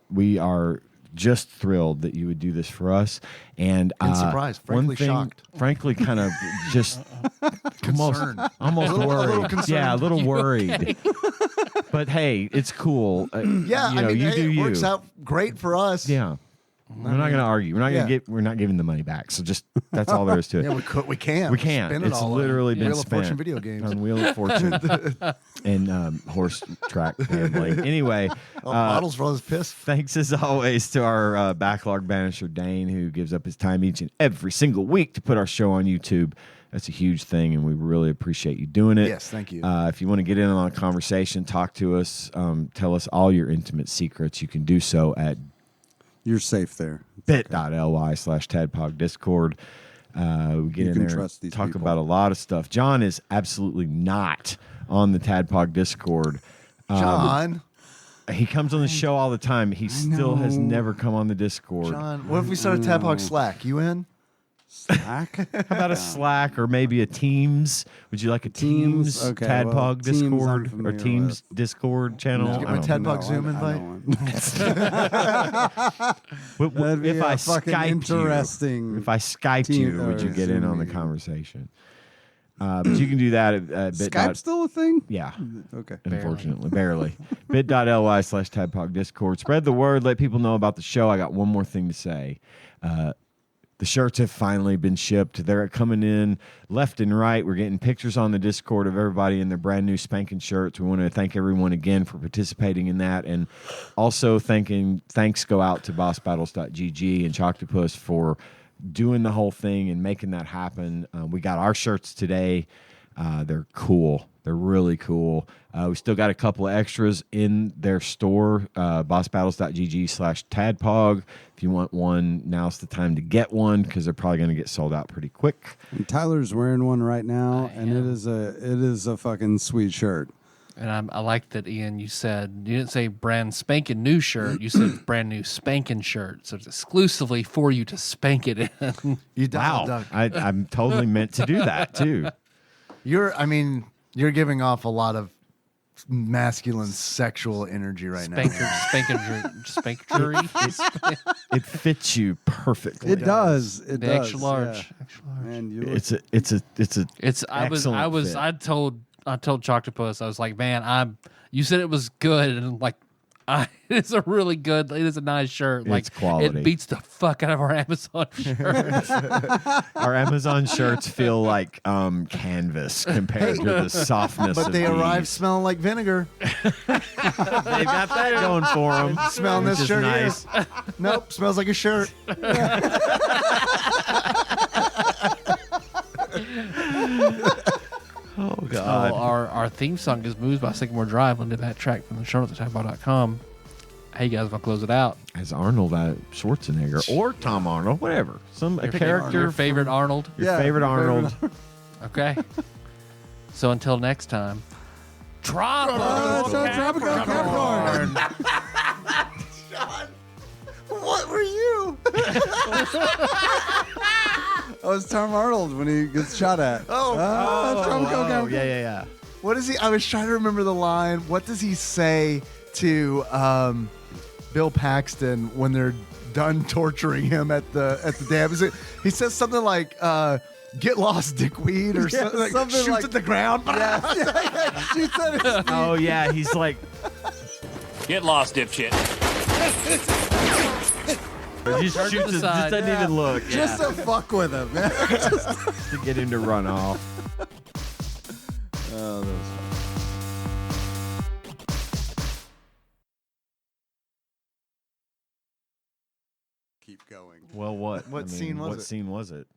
We are just thrilled that you would do this for us. And surprised, frankly shocked. Frankly, kind of just almost worried. Yeah, a little worried. Okay. But hey, it's cool. Yeah, I mean, you do it you. works out great for us. Yeah. We're not going to argue. We're not giving the money back. So just that's all there is to it. Yeah, we can. We can't. Spend it It's all literally on been Wheel of spent Fortune video games. on Wheel of Fortune and horse track gambling. Anyway, bottles for all his piss. thanks as always to our backlog banisher Dane, who gives up his time each and every single week to put our show on YouTube. That's a huge thing, and we really appreciate you doing it. Yes, thank you. If you want to get in on a conversation, talk to us, tell us all your intimate secrets, you can do so at you're safe there. bit.ly/tadpog discord. We get in there and talk about a lot of stuff. John is absolutely not on the Tadpog discord. John, he comes on the show all the time. He still has never come on the discord. John, what if we start a Tadpog Slack? You in? Slack? How about a Slack or maybe a Teams? Would you like a Teams Okay, Tadpog well, Teams I'm Discord or familiar Teams Discord channel? Did you get my Tadpog Zoom invite? That'd be If I fucking Skyped interesting. you, if I Skyped you, would you get in on the conversation? But you can do that at bit. Skype's still a thing? Yeah. Okay. Unfortunately, barely. bit.ly/Tadpog Discord. Spread the word. Let people know about the show. I got one more thing to say. The shirts have finally been shipped. They're coming in left and right. We're getting pictures on the Discord of everybody in their brand new spanking shirts. We want to thank everyone again for participating in that. And also thanks go out to bossbattles.gg and Choctopus for doing the whole thing and making that happen. We got our shirts today. They're cool. They're really cool. We still got a couple of extras in their store, bossbattles.gg/tadpog. If you want one, now's the time to get one because they're probably going to get sold out pretty quick. And Tyler's wearing one right now, and it is a fucking sweet shirt. And I like that, Ian, you didn't say brand spanking new shirt. You said brand new spanking shirt. So it's exclusively for you to spank it in. Wow. I'm totally meant to do that too. You're giving off a lot of masculine sexual energy right now. Spankery. It fits you perfectly. It does. It The does. extra large. Yeah. Extra large. Man, you It's a excellent fit. I told Choctopus, I was like, man, you said it was good, and like, it's a really good, it is a nice shirt. Like, It's quality. It beats the fuck out of our Amazon shirts. Our Amazon shirts feel like canvas compared to the softness But of they these. arrive smelling like vinegar. They've got that going for them. Smelling this shirt nice. here. Nope, smells like a shirt. God. Our theme song is Moves by Sycamore Drive. Listen to that track from the show notes at TADPOG.com. Hey, guys, if I close it out. As Arnold Schwarzenegger or Tom Arnold, whatever. A character. Your favorite Arnold? Your favorite Arnold. Okay. So until next time. Tropical Capricorn. John, what were you? That was Tom Arnold when he gets shot at. Tropical Capricorn. Yeah. What is he? I was trying to remember the line. What does he say to Bill Paxton when they're done torturing him at the dam? He says something like, "Get lost, dickweed," or something. Like, shoots like, at the ground. Yeah. Shoots at his feet. Oh yeah, he's like, Get lost, dipshit. he just shoots. Just doesn't even look. Just to fuck with him, man. To get him to run off. Oh, that was fun. Keep going. Well, what? What scene was it?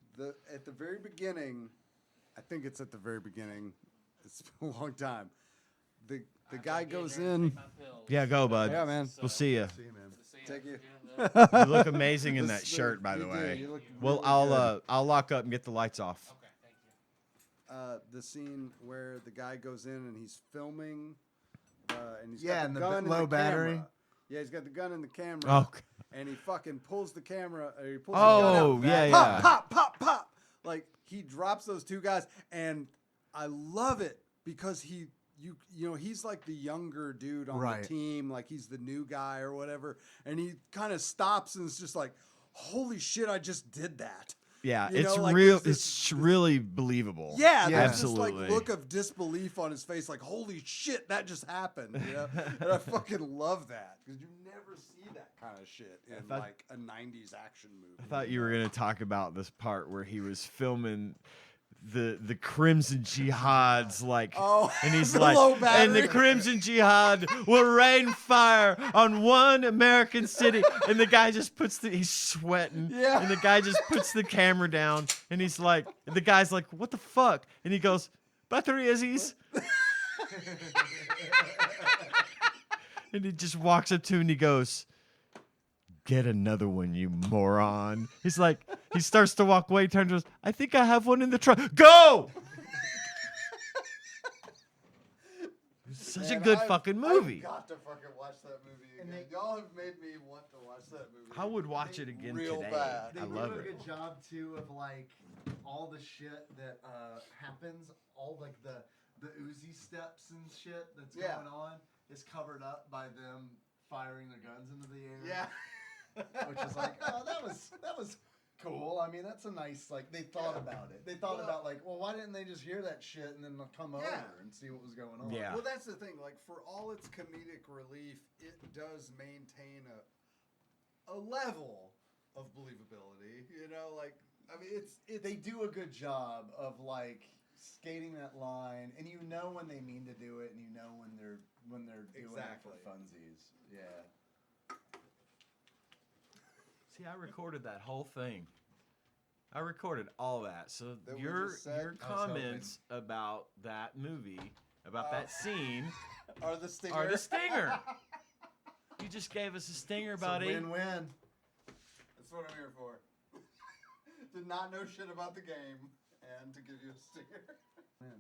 At the very beginning, I think it's at the very beginning. It's been a long time. The guy goes in. Yeah, go, bud. Yeah, man. We'll see you. See you, man. Take you. You look amazing in that shirt, by the You do. way. You look Well, really I'll lock up and get the lights off. Okay, thank you. the scene where the guy goes in and he's filming, and he's Yeah, got and the the gun in low the battery. camera. Yeah, he's got the gun in the camera. Oh, And he fucking pulls the camera. Or he pulls the gun out. yeah, Pop, yeah. pop, pop, pop. Like he drops those two guys, and I love it because you know he's like the younger dude on Right. the team, like he's the new guy or whatever, and he kind of stops and is just like, "Holy shit, I just did that." Yeah, You it's know, like, real. there's It's really believable. Yeah, Yeah. there's absolutely. this like look of disbelief on his face, like "Holy shit, that just happened," you know? And I fucking love that because you never see that kind of shit in like a '90s action movie. I thought you were gonna talk about this part where he was filming the Crimson Jihad's like, and he's the like, low and the battery. Crimson Jihad will rain fire on one American city, and the guy just he's sweating, Yeah. and the guy just puts the camera down, and he's like, the guy's like, what the fuck, and he goes, battery Aziz. And he just walks up to him and he goes, get another one, you moron. He's like, he starts to walk away, turns to us, I think I have one in the trunk. Go! It's such a good fucking movie. I've got to fucking watch that movie again. Y'all have made me want to watch that movie. I would watch it again real today. bad. They I love do a it. good job too of like all the shit that happens, all like the Uzi steps and shit that's Yeah. going on is covered up by them firing their guns into the air. Yeah. Which is like, oh, that was cool. I mean, that's a nice like they thought about it. They thought about like, well, why didn't they just hear that shit and then come over and see what was going on? Yeah. Well, that's the thing. Like, for all its comedic relief, it does maintain a level of believability. You know, like, I mean, it's They do a good job of like skating that line, and you know when they mean to do it, and you know when they're doing Exactly. it for funsies. Yeah. See, I recorded that whole thing. I recorded all that. So That we your just said? your comments about that movie, about that scene, are the stinger. are the stinger. You just gave us a stinger about It's a it. win-win. That's what I'm here for. Did not know shit about the game, and to give you a stinger. Win.